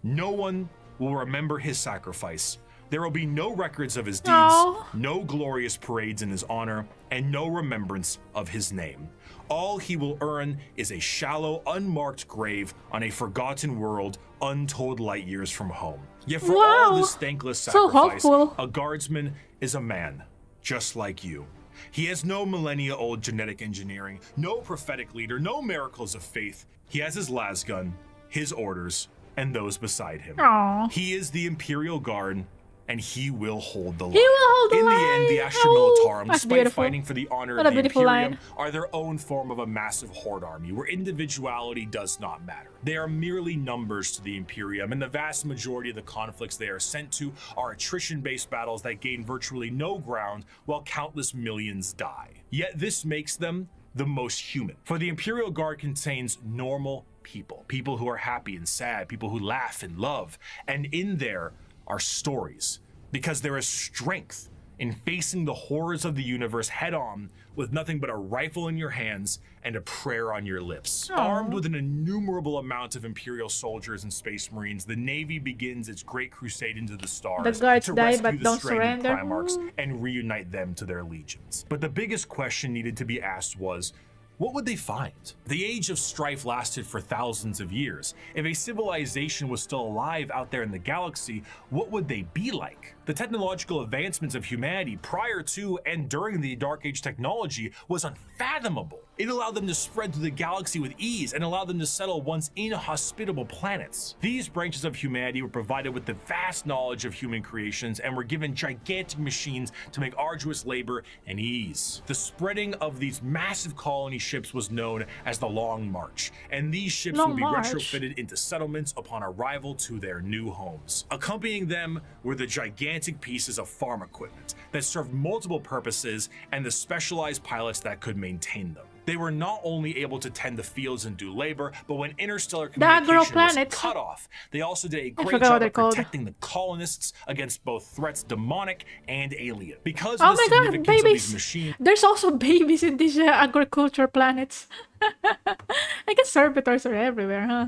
[SPEAKER 3] No one will remember his sacrifice. There will be no records of his deeds,
[SPEAKER 1] No.
[SPEAKER 3] no glorious parades in his honor, and no remembrance of his name. All he will earn is a shallow, unmarked grave on a forgotten world untold light years from home. Yet for all
[SPEAKER 1] Wow.
[SPEAKER 3] this thankless
[SPEAKER 1] So
[SPEAKER 3] sacrifice,
[SPEAKER 1] hopeful.
[SPEAKER 3] a guardsman is a man, just like you. He has no millennia-old genetic engineering, no prophetic leader, no miracles of faith. He has his lasgun, his orders, and those beside him.
[SPEAKER 1] Aw.
[SPEAKER 3] He is the Imperial Guard, and he will hold the line.
[SPEAKER 1] He will hold the
[SPEAKER 3] In
[SPEAKER 1] line.
[SPEAKER 3] the end, the Astra
[SPEAKER 1] Oh,
[SPEAKER 3] Militarum,
[SPEAKER 1] that's
[SPEAKER 3] despite
[SPEAKER 1] beautiful.
[SPEAKER 3] fighting for the honor
[SPEAKER 1] What
[SPEAKER 3] of
[SPEAKER 1] a
[SPEAKER 3] the
[SPEAKER 1] beautiful
[SPEAKER 3] Imperium,
[SPEAKER 1] line.
[SPEAKER 3] are their own form of a massive horde army, where individuality does not matter. They are merely numbers to the Imperium, and the vast majority of the conflicts they are sent to are attrition-based battles that gain virtually no ground, while countless millions die. Yet this makes them the most human. For the Imperial Guard contains normal people, people who are happy and sad, people who laugh and love, and in there are stories, because there is strength in facing the horrors of the universe head on with nothing but a rifle in your hands and a prayer on your lips. Armed with an innumerable amount of Imperial soldiers and Space Marines, the Navy begins its great crusade into the stars
[SPEAKER 1] The guards
[SPEAKER 3] to
[SPEAKER 1] die,
[SPEAKER 3] rescue
[SPEAKER 1] but
[SPEAKER 3] the
[SPEAKER 1] don't
[SPEAKER 3] stranded
[SPEAKER 1] surrender.
[SPEAKER 3] Primarchs and reunite them to their legions. But the biggest question needed to be asked was, what would they find? The age of strife lasted for thousands of years. If a civilization was still alive out there in the galaxy, what would they be like? The technological advancements of humanity prior to and during the Dark Age technology was unfathomable. It allowed them to spread through the galaxy with ease and allowed them to settle once inhospitable planets. These branches of humanity were provided with the vast knowledge of human creations and were given gigantic machines to make arduous labor and ease. The spreading of these massive colony ships was known as the Long March, and these ships
[SPEAKER 1] Long
[SPEAKER 3] would be
[SPEAKER 1] March.
[SPEAKER 3] retrofitted into settlements upon arrival to their new homes. Accompanying them were the gigantic pieces of farm equipment that served multiple purposes and the specialized pilots that could maintain them. They were not only able to tend the fields and do labor, but when interstellar
[SPEAKER 1] That girl
[SPEAKER 3] communication was
[SPEAKER 1] planets.
[SPEAKER 3] cut off, they also did a great
[SPEAKER 1] forgot what
[SPEAKER 3] job
[SPEAKER 1] they're
[SPEAKER 3] of
[SPEAKER 1] called.
[SPEAKER 3] protecting the colonists against both threats demonic and alien. Because
[SPEAKER 1] Oh
[SPEAKER 3] of the
[SPEAKER 1] my god,
[SPEAKER 3] significance of these
[SPEAKER 1] babies!
[SPEAKER 3] machines,
[SPEAKER 1] There's also babies in these agriculture planets. I guess servitors are everywhere, huh?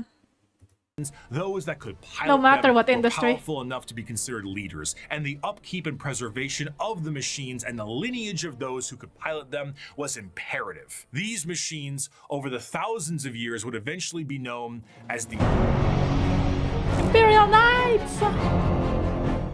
[SPEAKER 3] those that could pilot
[SPEAKER 1] No matter
[SPEAKER 3] them
[SPEAKER 1] what
[SPEAKER 3] were
[SPEAKER 1] industry.
[SPEAKER 3] powerful enough to be considered leaders, and the upkeep and preservation of the machines and the lineage of those who could pilot them was imperative. These machines, over the thousands of years, would eventually be known as the...
[SPEAKER 1] Imperial Knights!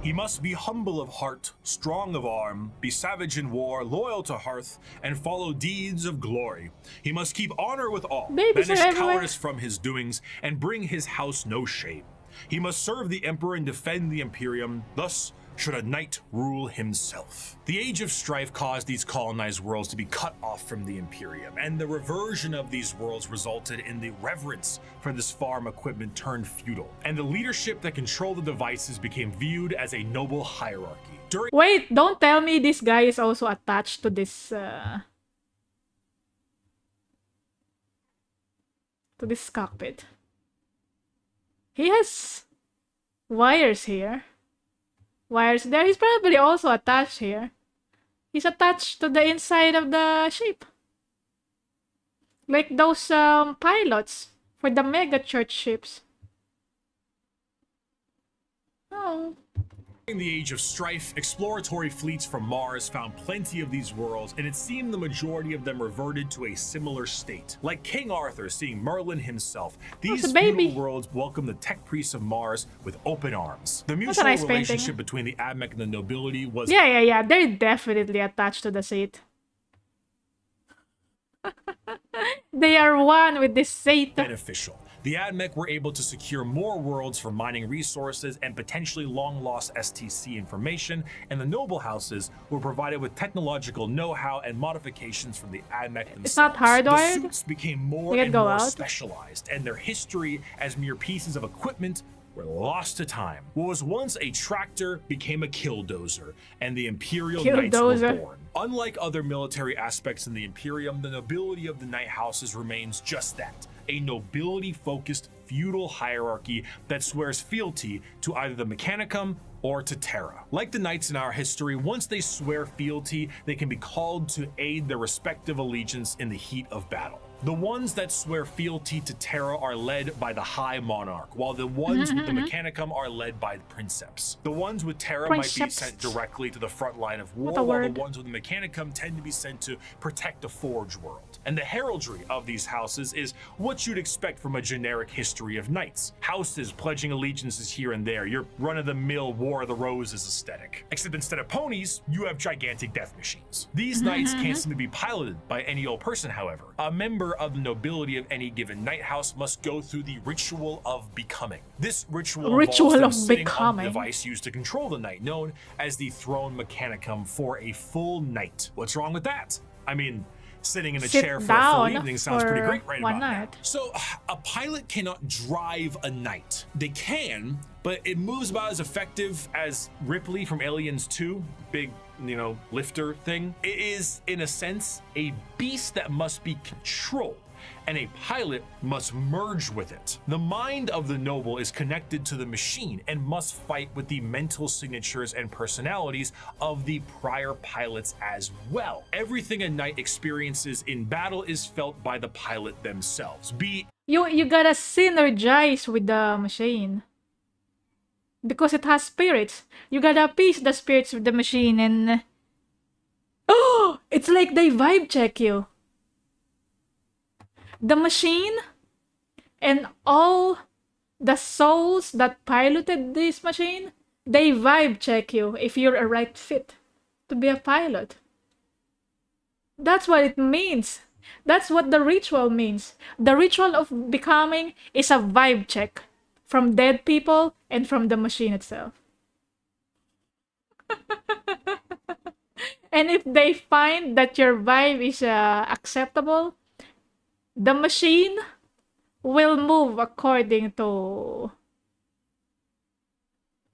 [SPEAKER 3] He must be humble of heart, strong of arm, be savage in war, loyal to hearth, and follow deeds of glory. He must keep honor with all,
[SPEAKER 1] Babies are
[SPEAKER 3] banish
[SPEAKER 1] everywhere.
[SPEAKER 3] cowardice from his doings, and bring his house no shame. He must serve the emperor and defend the Imperium, thus should a knight rule himself. The Age of Strife caused these colonized worlds to be cut off from the Imperium, and the reversion of these worlds resulted in the reverence for this farm equipment turned feudal, and the leadership that controlled the devices became viewed as a noble hierarchy.
[SPEAKER 1] Wait, don't tell me this guy is also attached to this cockpit. He has wires here. Wires there. He's probably also attached here. He's attached to the inside of the ship. Like those pilots for the mega church ships. Oh.
[SPEAKER 3] During the Age of Strife, exploratory fleets from Mars found plenty of these worlds, and it seemed the majority of them reverted to a similar state. Like King Arthur seeing Merlin himself, these feudal worlds welcomed the tech priests of Mars with open arms. The mutual relationship between the Admech and the nobility was...
[SPEAKER 1] Yeah. They're definitely attached to the seat. They are one with this seat.
[SPEAKER 3] Beneficial. The Admech were able to secure more worlds for mining resources and potentially long-lost STC information, and the noble houses were provided with technological know-how and modifications from the Admech themselves.
[SPEAKER 1] It's not hardwired?
[SPEAKER 3] The suits became more and more specialized, and their history as mere pieces of equipment were lost to time. What was once a tractor became a killdozer, and the Imperial Knights were born. Unlike other military aspects in the Imperium, the nobility of the Knight houses remains just that, a nobility-focused feudal hierarchy that swears fealty to either the Mechanicum or to Terra. Like the Knights in our history, once they swear fealty, they can be called to aid their respective allegiance in the heat of battle. The ones that swear fealty to Terra are led by the High Monarch, while the ones with the Mechanicum are led by the Princeps. The ones with Terra might be sent directly to the front line of war, while the ones with the Mechanicum tend to be sent to protect the Forge world. And the heraldry of these houses is what you'd expect from a generic history of knights. Houses pledging allegiances here and there, your run-of-the-mill War of the Roses aesthetic. Except instead of ponies, you have gigantic death machines. These knights can't simply be piloted by any old person, however. A member of the nobility of any given knight house must go through the ritual of becoming. This ritual involves them sitting on the device used to control the knight, known as the Throne Mechanicum, for a full night. What's wrong with that? I mean, sitting in a chair for a full evening sounds pretty great right about now. So, a pilot cannot drive a knight. They can, but it moves about as effective as Ripley from Aliens 2, big, lifter thing. It is, in a sense, a beast that must be controlled, and a pilot must merge with it. The mind of the noble is connected to the machine and must fight with the mental signatures and personalities of the prior pilots as well. Everything a knight experiences in battle is felt by the pilot themselves.
[SPEAKER 1] You gotta synergize with the machine. Because it has spirits. You gotta appease the spirits of the machine and... Oh! It's like they vibe check you. The machine and all the souls that piloted this machine, they vibe check you if you're a right fit to be a pilot. That's what it means. That's what the ritual means. The ritual of becoming is a vibe check from dead people and from the machine itself. And if they find that your vibe is acceptable, the machine will move according to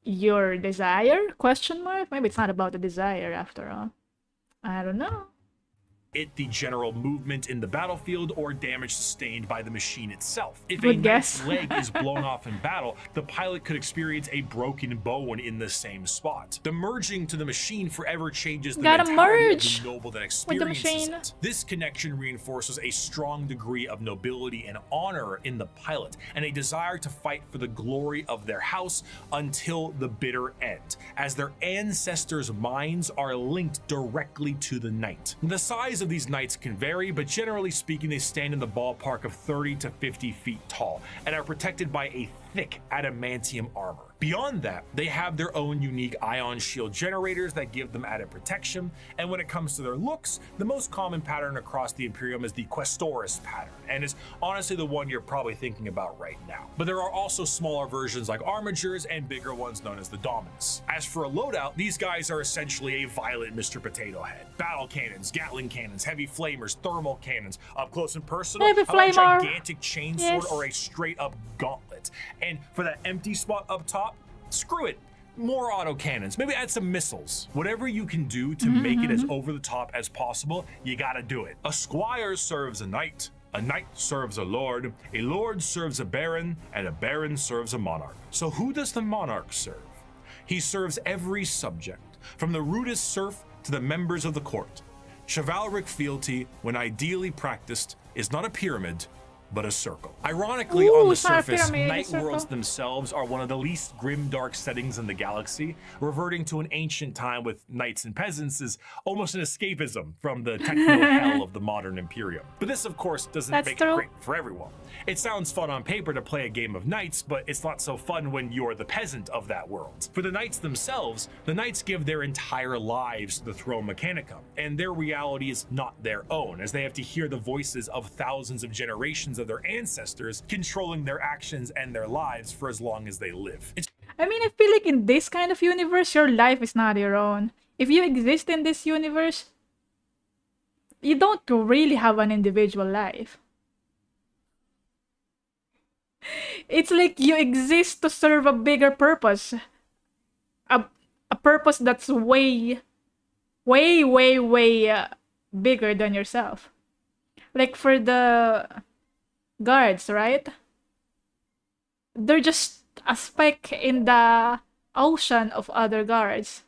[SPEAKER 1] your desire? Question mark? Maybe it's not about the desire after all. I don't know.
[SPEAKER 3] The general movement in the battlefield or damage sustained by the machine itself. If a knight's leg is blown off in battle, the pilot could experience a broken bone in the same spot. The merging to the machine forever changes the mentality of the noble that experiences it. This connection reinforces a strong degree of nobility and honor in the pilot, and a desire to fight for the glory of their house until the bitter end, as their ancestors' minds are linked directly to the knight. The size of these knights can vary, but generally speaking, they stand in the ballpark of 30 to 50 feet tall and are protected by a thick adamantium armor.
[SPEAKER 2] Beyond that, they have their own unique ion shield generators that give them added protection, and when it comes to their looks, the most common pattern across the Imperium is the Questoris pattern, and is honestly the one you're probably thinking about right now. But there are also smaller versions like Armigers and bigger ones known as the Dominus. As for a loadout, these guys are essentially a violent Mr. Potato Head. Battle cannons, Gatling cannons, heavy flamers, thermal cannons, up close and personal,
[SPEAKER 1] Heavy
[SPEAKER 2] a
[SPEAKER 1] flamer.
[SPEAKER 2] gigantic chainsword,
[SPEAKER 1] Yes.
[SPEAKER 2] or a straight up gauntlet. And for that empty spot up top, screw it. More autocannons, maybe add some missiles. Whatever you can do to make it as over the top as possible, you gotta do it. A squire serves a knight serves a lord serves a baron, and a baron serves a monarch. So who does the monarch serve? He serves every subject, from the rudest serf to the members of the court. Chivalric fealty, when ideally practiced, is not a pyramid, but a circle. Ironically,
[SPEAKER 1] Ooh,
[SPEAKER 2] on the
[SPEAKER 1] it's not a
[SPEAKER 2] surface,
[SPEAKER 1] pyramid,
[SPEAKER 2] night
[SPEAKER 1] it's a circle.
[SPEAKER 2] worlds themselves are one of the least grim dark settings in the galaxy. Reverting to an ancient time with knights and peasants is almost an escapism from the techno hell of the modern Imperium. But this, of course, doesn't
[SPEAKER 1] That's
[SPEAKER 2] make
[SPEAKER 1] true.
[SPEAKER 2] it great for everyone. It sounds fun on paper to play a game of knights, but it's not so fun when you're the peasant of that world. For the knights themselves, the knights give their entire lives to the Throne Mechanicum, and their reality is not their own, as they have to hear the voices of thousands of generations of their ancestors controlling their actions and their lives for as long as they live.
[SPEAKER 1] I mean, I feel like in this kind of universe, your life is not your own. If you exist in this universe, you don't really have an individual life. It's like you exist to serve a bigger purpose. A purpose that's way bigger than yourself. Like for the guards, right? They're just a speck in the ocean of other guards.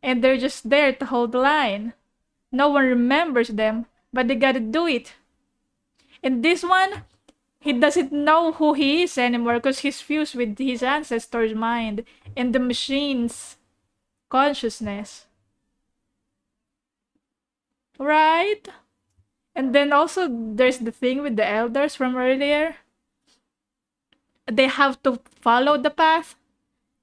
[SPEAKER 1] And they're just there to hold the line. No one remembers them, but they gotta do it. And this one, he doesn't know who he is anymore because he's fused with his ancestor's mind and the machine's consciousness. Right? And then also, there's the thing with the elders from earlier. They have to follow the path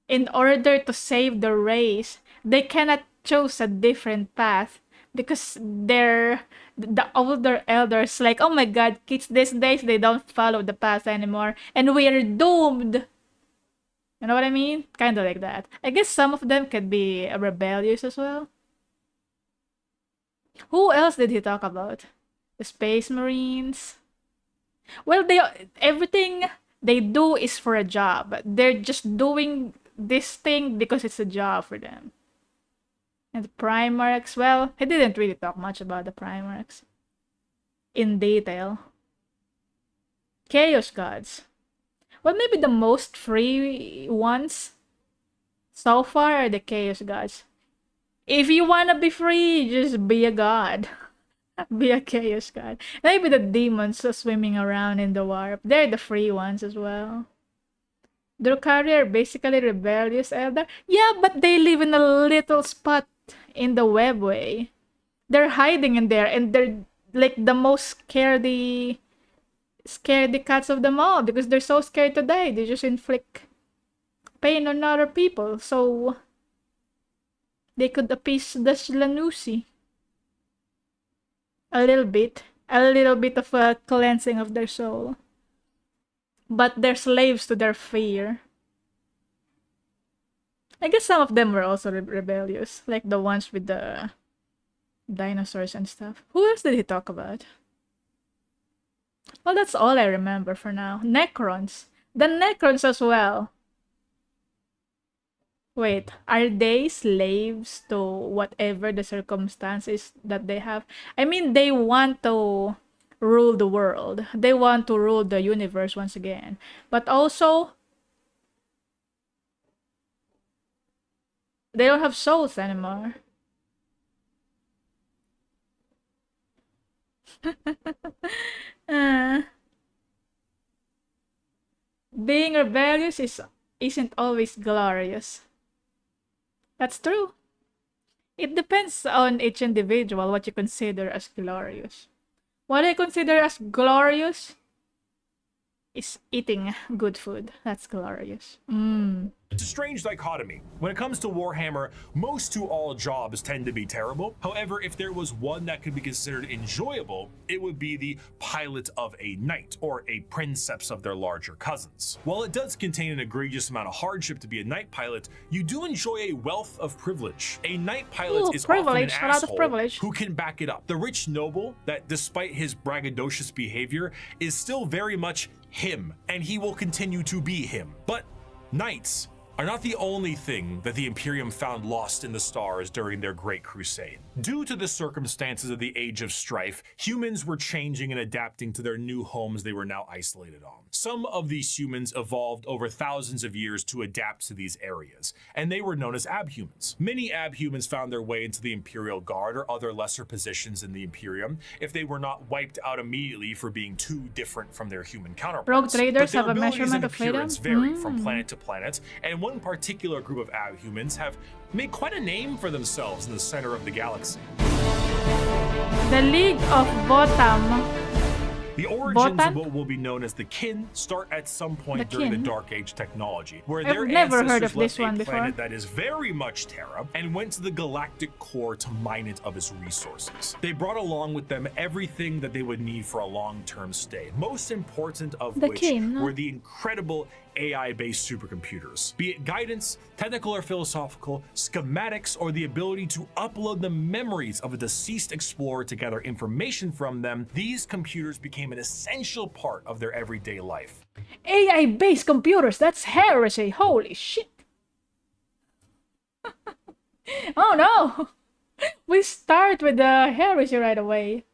[SPEAKER 1] in order to save the race. They cannot choose a different path because they're the older elders like, oh my god, kids these days, they don't follow the path anymore and we're doomed. You know what I mean? Kind of like that. I guess some of them could be rebellious as well. Who else did he talk about? The Space Marines. Well, everything they do is for a job. They're just doing this thing because it's a job for them. And the Primarchs, well, he didn't really talk much about the Primarchs in detail. Chaos Gods. Well, maybe the most free ones so far are the Chaos Gods. If you wanna be free, just be a god. Be a Chaos God. Maybe the demons are swimming around in the warp. They're the free ones as well. Drukhari are basically rebellious elder. Yeah, but they live in a little spot in the webway. They're hiding in there and they're like the most scaredy cats of them all because they're so scared to die. They just inflict pain on other people so they could appease the Slanusi. A little bit of a cleansing of their soul. But they're slaves to their fear. I guess some of them were also rebellious, like the ones with the dinosaurs and stuff. Who else did he talk about? Well, that's all I remember for now. Necrons. The Necrons as well. Wait, are they slaves to whatever the circumstances that they have? I mean, they want to rule the world. They want to rule the universe once again. But also, they don't have souls anymore. Being rebellious isn't always glorious. That's true. It depends on each individual what you consider as glorious. What I consider as glorious is eating good food. That's glorious.
[SPEAKER 2] It's a strange dichotomy. When it comes to Warhammer, most to all jobs tend to be terrible. However, if there was one that could be considered enjoyable, it would be the pilot of a knight, or a princeps of their larger cousins. While it does contain an egregious amount of hardship to be a knight pilot, you do enjoy a wealth of privilege. A knight pilot is often an asshole who can back it up. The rich noble that, despite his braggadocious behavior, is still very much him, and he will continue to be him. But knights are not the only thing that the Imperium found lost in the stars during their Great Crusade. Due to the circumstances of the Age of Strife, humans were changing and adapting to their new homes they were now isolated on. Some of these humans evolved over thousands of years to adapt to these areas, and they were known as abhumans. Many abhumans found their way into the Imperial Guard or other lesser positions in the Imperium if they were not wiped out immediately for being too different from their human counterparts.
[SPEAKER 1] Rogue traders have a measurement of freedom?
[SPEAKER 2] Vary from planet to planet, and one particular group of abhumans have made quite a name for themselves in the center of the galaxy.
[SPEAKER 1] The League of Botam.
[SPEAKER 2] The origins of what will be known as the Kin start at some point during the Dark Age technology, where their ancestors left a planet that is very much Terra and went to the galactic core to mine it of its resources. They brought along with them everything that they would need for a long-term stay, most important of which were the incredible AI-based supercomputers. Be it guidance, technical or philosophical, schematics, or the ability to upload the memories of a deceased explorer to gather information from them, these computers became an essential part of their everyday life.
[SPEAKER 1] AI-based computers, that's heresy, holy shit. Oh no! We start with the heresy right away.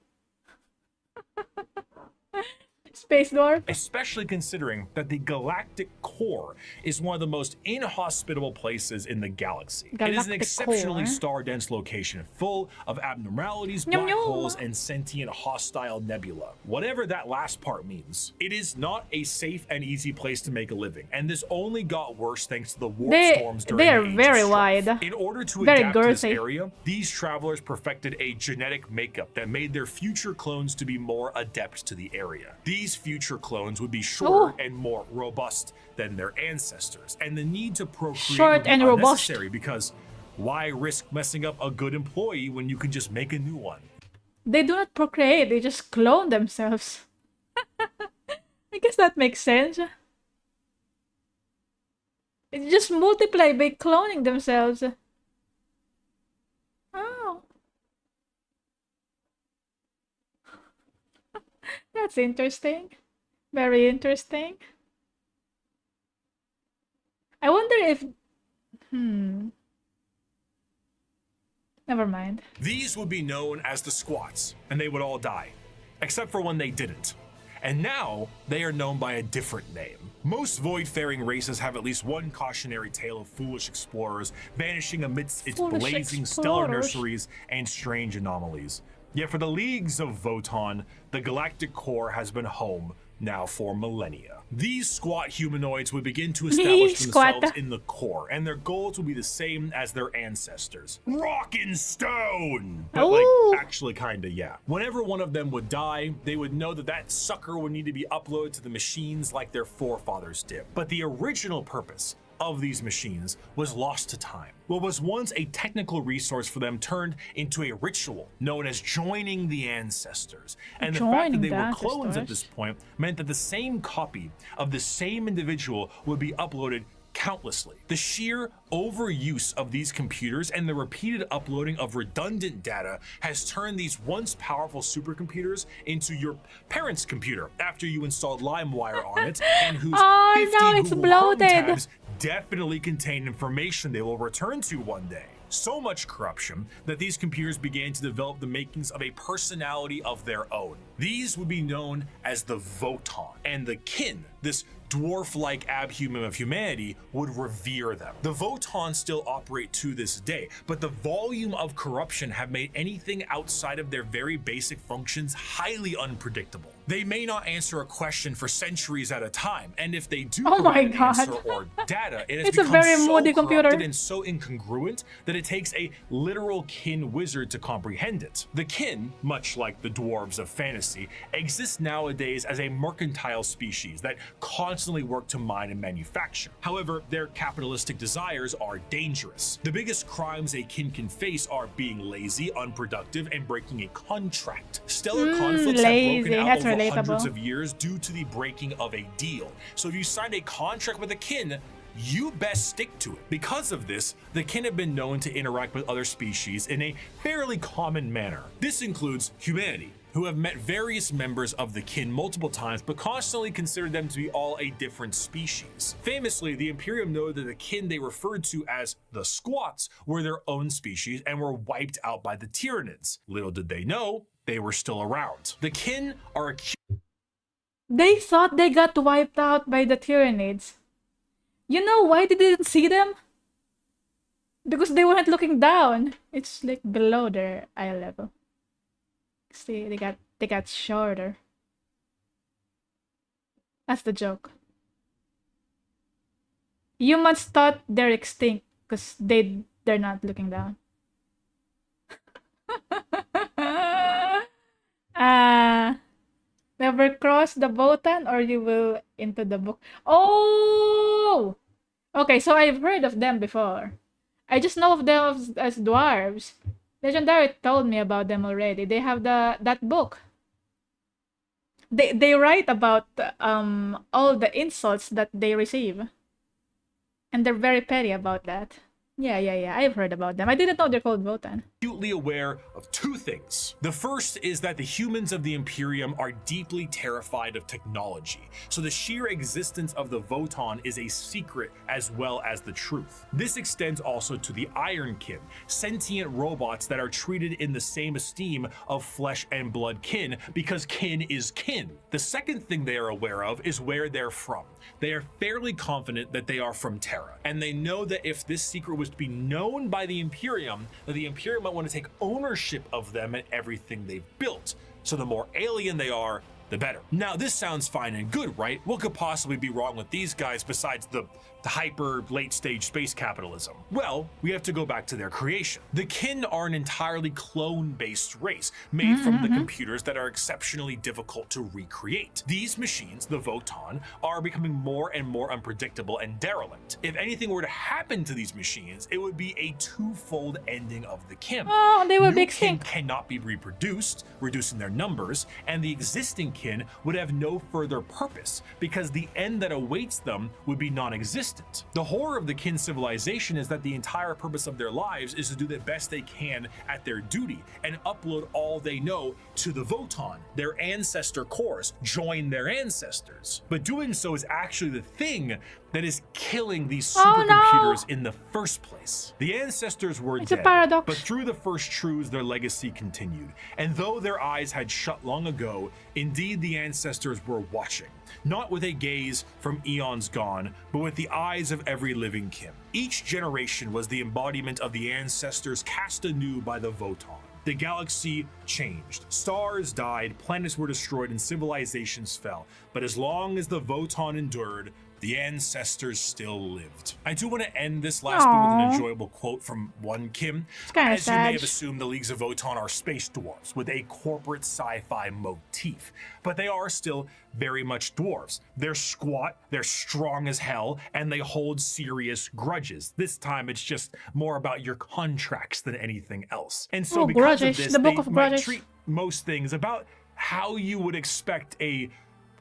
[SPEAKER 1] Space Dwarf.
[SPEAKER 2] Especially considering that the galactic core is one of the most inhospitable places in the galaxy. It is an exceptionally star-dense location, full of abnormalities, black holes, and sentient hostile nebula. Whatever that last part means, it is not a safe and easy place to make a living, and this only got worse thanks to the warp storms during the Age of Strife.
[SPEAKER 1] They are very wide.
[SPEAKER 2] In order to adapt to this area, these travelers perfected a genetic makeup that made their future clones to be more adept to the area. These future clones would be shorter and more robust than their ancestors, and the need to procreate would be unnecessary because why risk messing up a good employee when you can just make a new one?
[SPEAKER 1] They do not procreate, they just clone themselves. I guess that makes sense. They just multiply by cloning themselves. Oh. That's interesting. Very interesting. I wonder if... Never mind.
[SPEAKER 2] These would be known as the Squats, and they would all die, except for when they didn't. And now, they are known by a different name. Most void-faring races have at least one cautionary tale of foolish explorers vanishing amidst its blazing stellar nurseries and strange anomalies. Yet for the leagues of Votan, the galactic core has been home now for millennia. These squat humanoids would begin to establish themselves in the core, and their goals would be the same as their ancestors. Rock and stone! But like, actually kinda, yeah. Whenever one of them would die, they would know that that sucker would need to be uploaded to the machines like their forefathers did. But the original purpose of these machines was lost to time. What was once a technical resource for them turned into a ritual known as joining the ancestors. And the fact that they were clones at this point meant that the same copy of the same individual would be uploaded countlessly. The sheer overuse of these computers and the repeated uploading of redundant data has turned these once powerful supercomputers into your parents' computer after you installed LimeWire on it, and whose 50 Google Chrome tabs definitely contain information they will return to one day. So much corruption that these computers began to develop the makings of a personality of their own. These would be known as the Votan, and the Kin, this dwarf-like abhuman of humanity, would revere them. The Votan still operate to this day, but the volume of corruption have made anything outside of their very basic functions highly unpredictable. They may not answer a question for centuries at a time, and if they do provide an answer or data, it has become so corrupted and so incongruent that it takes a literal Kin wizard to comprehend it. The Kin, much like the dwarves of fantasy, exist nowadays as a mercantile species that constantly constantly work to mine and manufacture. However, their capitalistic desires are dangerous. The biggest crimes a kin can face are being lazy, unproductive, and breaking a contract. Stellar conflicts have broken out
[SPEAKER 1] That's
[SPEAKER 2] over
[SPEAKER 1] relatable.
[SPEAKER 2] hundreds of years due to the breaking of a deal. So if you signed a contract with a kin, you best stick to it. Because of this, the kin have been known to interact with other species in a fairly common manner. This includes humanity, who have met various members of the kin multiple times but constantly considered them to be all a different species. Famously, the Imperium noted that the kin they referred to as the Squats were their own species and were wiped out by the Tyranids. Little did they know, they were still around. The kin are accused.
[SPEAKER 1] They thought they got wiped out by the Tyranids. You know why they didn't see them? Because they weren't looking down. It's like below their eye level. See, they got shorter. That's the joke. Humans thought they're extinct because they're not looking down. Never cross the Votan or you will into the book. Oh! Okay, so I've heard of them before. I just know of them as dwarves. Legendary told me about them already. They have that book. They write about all the insults that they receive. And they're very petty about that. Yeah. I've heard about them. I didn't know they're called Votan.
[SPEAKER 2] Acutely aware of two things. The first is that the humans of the Imperium are deeply terrified of technology, so the sheer existence of the Votan is a secret as well as the truth. This extends also to the Iron Kin, sentient robots that are treated in the same esteem of flesh and blood kin because kin is kin. The second thing they are aware of is where they're from. They are fairly confident that they are from Terra, and they know that if this secret was to be known by the Imperium, that the Imperium might want to take ownership of them and everything they've built. So the more alien they are, the better. Now, this sounds fine and good, right? What could possibly be wrong with these guys besides the hyper late stage space capitalism? Well, we have to go back to their creation. The kin are an entirely clone-based race made from the computers that are exceptionally difficult to recreate. These machines, the Votan, are becoming more and more unpredictable and derelict. If anything were to happen to these machines, it would be a twofold ending of the kin.
[SPEAKER 1] Oh, they would be
[SPEAKER 2] New kin
[SPEAKER 1] extinct.
[SPEAKER 2] cannot be reproduced, reducing their numbers, and the existing kin would have no further purpose because the end that awaits them would be non-existent. The horror of the kin civilization is that the entire purpose of their lives is to do the best they can at their duty and upload all they know to the Votan, their ancestor cores, join their ancestors. But doing so is actually the thing that is killing these supercomputers in the first place. The ancestors were
[SPEAKER 1] It's a
[SPEAKER 2] dead,
[SPEAKER 1] paradox.
[SPEAKER 2] but through the first truths, their legacy continued. And though their eyes had shut long ago, indeed the ancestors were watching, not with a gaze from eons gone, but with the eyes of every living kin. Each generation was the embodiment of the ancestors cast anew by the Votan. The galaxy changed. Stars died, planets were destroyed, and civilizations fell. But as long as the Votan endured, the ancestors still lived. I do want to end this last bit with an enjoyable quote from one Kim.
[SPEAKER 1] kinda
[SPEAKER 2] As you may
[SPEAKER 1] sad.
[SPEAKER 2] have assumed, the Leagues of Votan are space dwarves with a corporate sci-fi motif, but they are still very much dwarves. They're squat, they're strong as hell, and they hold serious grudges. This time it's just more about your contracts than anything else. And so because
[SPEAKER 1] grudges.
[SPEAKER 2] of this,
[SPEAKER 1] The Book
[SPEAKER 2] they
[SPEAKER 1] of
[SPEAKER 2] might
[SPEAKER 1] Grudges.
[SPEAKER 2] treat most things about how you would expect a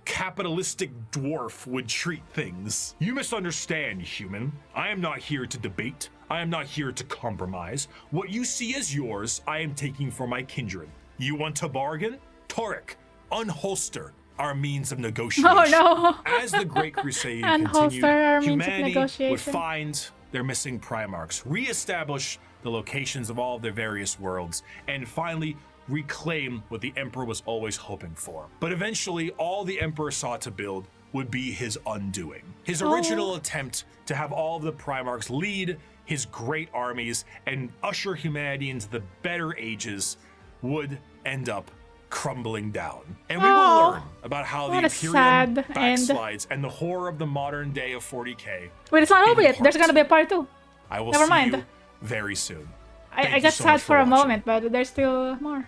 [SPEAKER 2] capitalistic dwarf would treat things. You misunderstand, human. I am not here to debate. I am not here to compromise. What you see as yours, I am taking for my kindred. You want to bargain? Torek, unholster our means of negotiation.
[SPEAKER 1] Oh no.
[SPEAKER 2] As the Great Crusade
[SPEAKER 1] Unholster our
[SPEAKER 2] continued,
[SPEAKER 1] means of
[SPEAKER 2] humanity would
[SPEAKER 1] negotiation.
[SPEAKER 2] find their missing Primarchs, reestablish the locations of all of their various worlds, and finally reclaim what the Emperor was always hoping for. But eventually, all the Emperor sought to build would be his undoing. His original attempt to have all of the Primarchs lead his great armies and usher humanity into the better ages would end up crumbling down. And we will learn about how the
[SPEAKER 1] what a
[SPEAKER 2] Imperium
[SPEAKER 1] sad
[SPEAKER 2] backslides and the horror of the modern day of 40k.
[SPEAKER 1] Wait, it's not over yet. There's
[SPEAKER 2] part
[SPEAKER 1] gonna be a part 2.
[SPEAKER 2] I will
[SPEAKER 1] Never
[SPEAKER 2] see
[SPEAKER 1] mind.
[SPEAKER 2] you very soon.
[SPEAKER 1] I
[SPEAKER 2] you
[SPEAKER 1] got
[SPEAKER 2] so much
[SPEAKER 1] sad
[SPEAKER 2] for
[SPEAKER 1] for a
[SPEAKER 2] watching.
[SPEAKER 1] moment, but there's still more.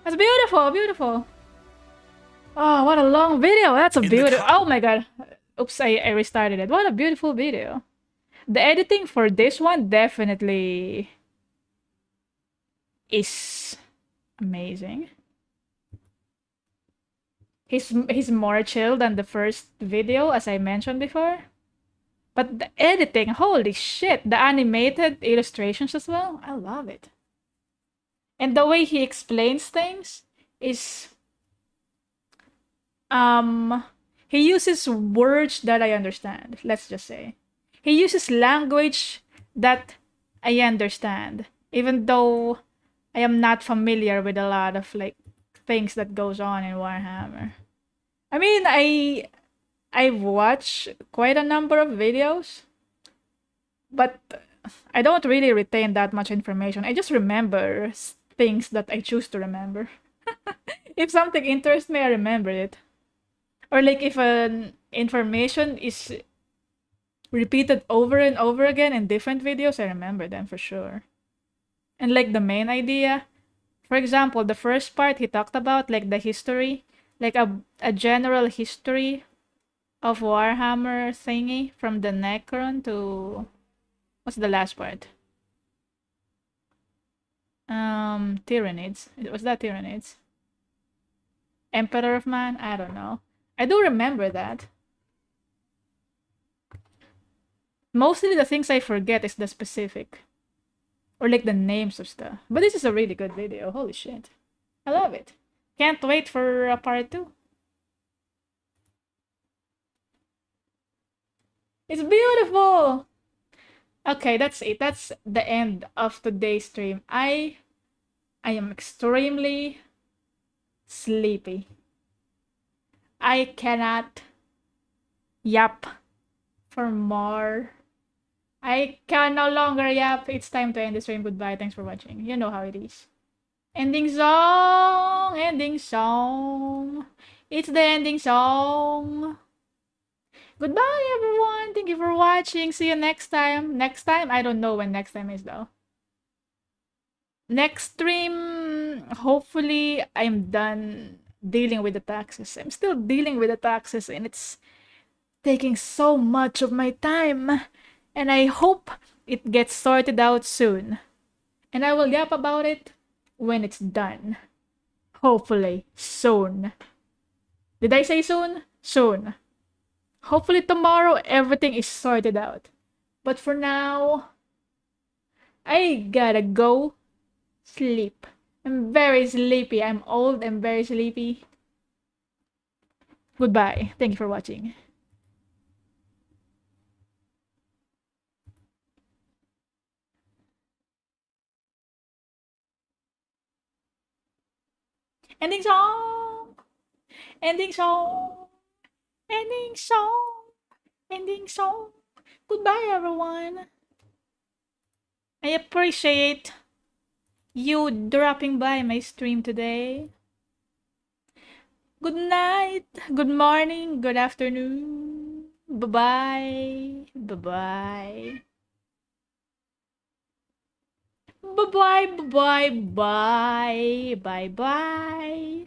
[SPEAKER 1] That's beautiful, beautiful. Oh, what a long video. That's a
[SPEAKER 2] In the
[SPEAKER 1] beautiful.
[SPEAKER 2] com-
[SPEAKER 1] Oh my god. Oops, I restarted it. What a beautiful video. The editing for this one definitely is amazing. He's more chill than the first video, as I mentioned before. But the editing, holy shit, the animated illustrations as well, I love it. And the way he explains things is he uses words that I understand, let's just say. He uses language that I understand, even though I am not familiar with a lot of like things that goes on in Warhammer. I mean, I've watched quite a number of videos, but I don't really retain that much information. I just remember things that I choose to remember. If something interests me, I remember it. Or like if an information is repeated over and over again in different videos, I remember them for sure. And like the main idea, for example, the first part he talked about like the history, like a general history of Warhammer thingy from the Necron to what's the last part? Tyranids. Was that Tyranids? Emperor of Man? I don't know. I do remember that. Mostly the things I forget is the specific. Or like the names of stuff. But this is a really good video. Holy shit. I love it. Can't wait for a part 2. It's beautiful! Okay, that's it. That's the end of today's stream. I am extremely sleepy. I cannot yap for more. I can no longer yap. It's time to end the stream. Goodbye. Thanks for watching. You know how it is. Ending song! Ending song! It's the ending song! Goodbye, everyone! Thank you for watching. See you next time. Next time? I don't know when next time is, though. Next stream, hopefully, I'm done dealing with the taxes. I'm still dealing with the taxes, and it's taking so much of my time. And I hope it gets sorted out soon. And I will yap about it when it's done. Hopefully, soon. Did I say soon? Soon. Hopefully tomorrow everything is sorted out. But for now, I gotta go sleep. I'm very sleepy. I'm old and very sleepy. Goodbye. Thank you for watching. Ending song! Ending song! Ending song! Ending song! Goodbye, everyone! I appreciate you dropping by my stream today. Good night, good morning, good afternoon. Bye-bye. Bye-bye. Bye-bye, bye-bye, bye. Bye-bye.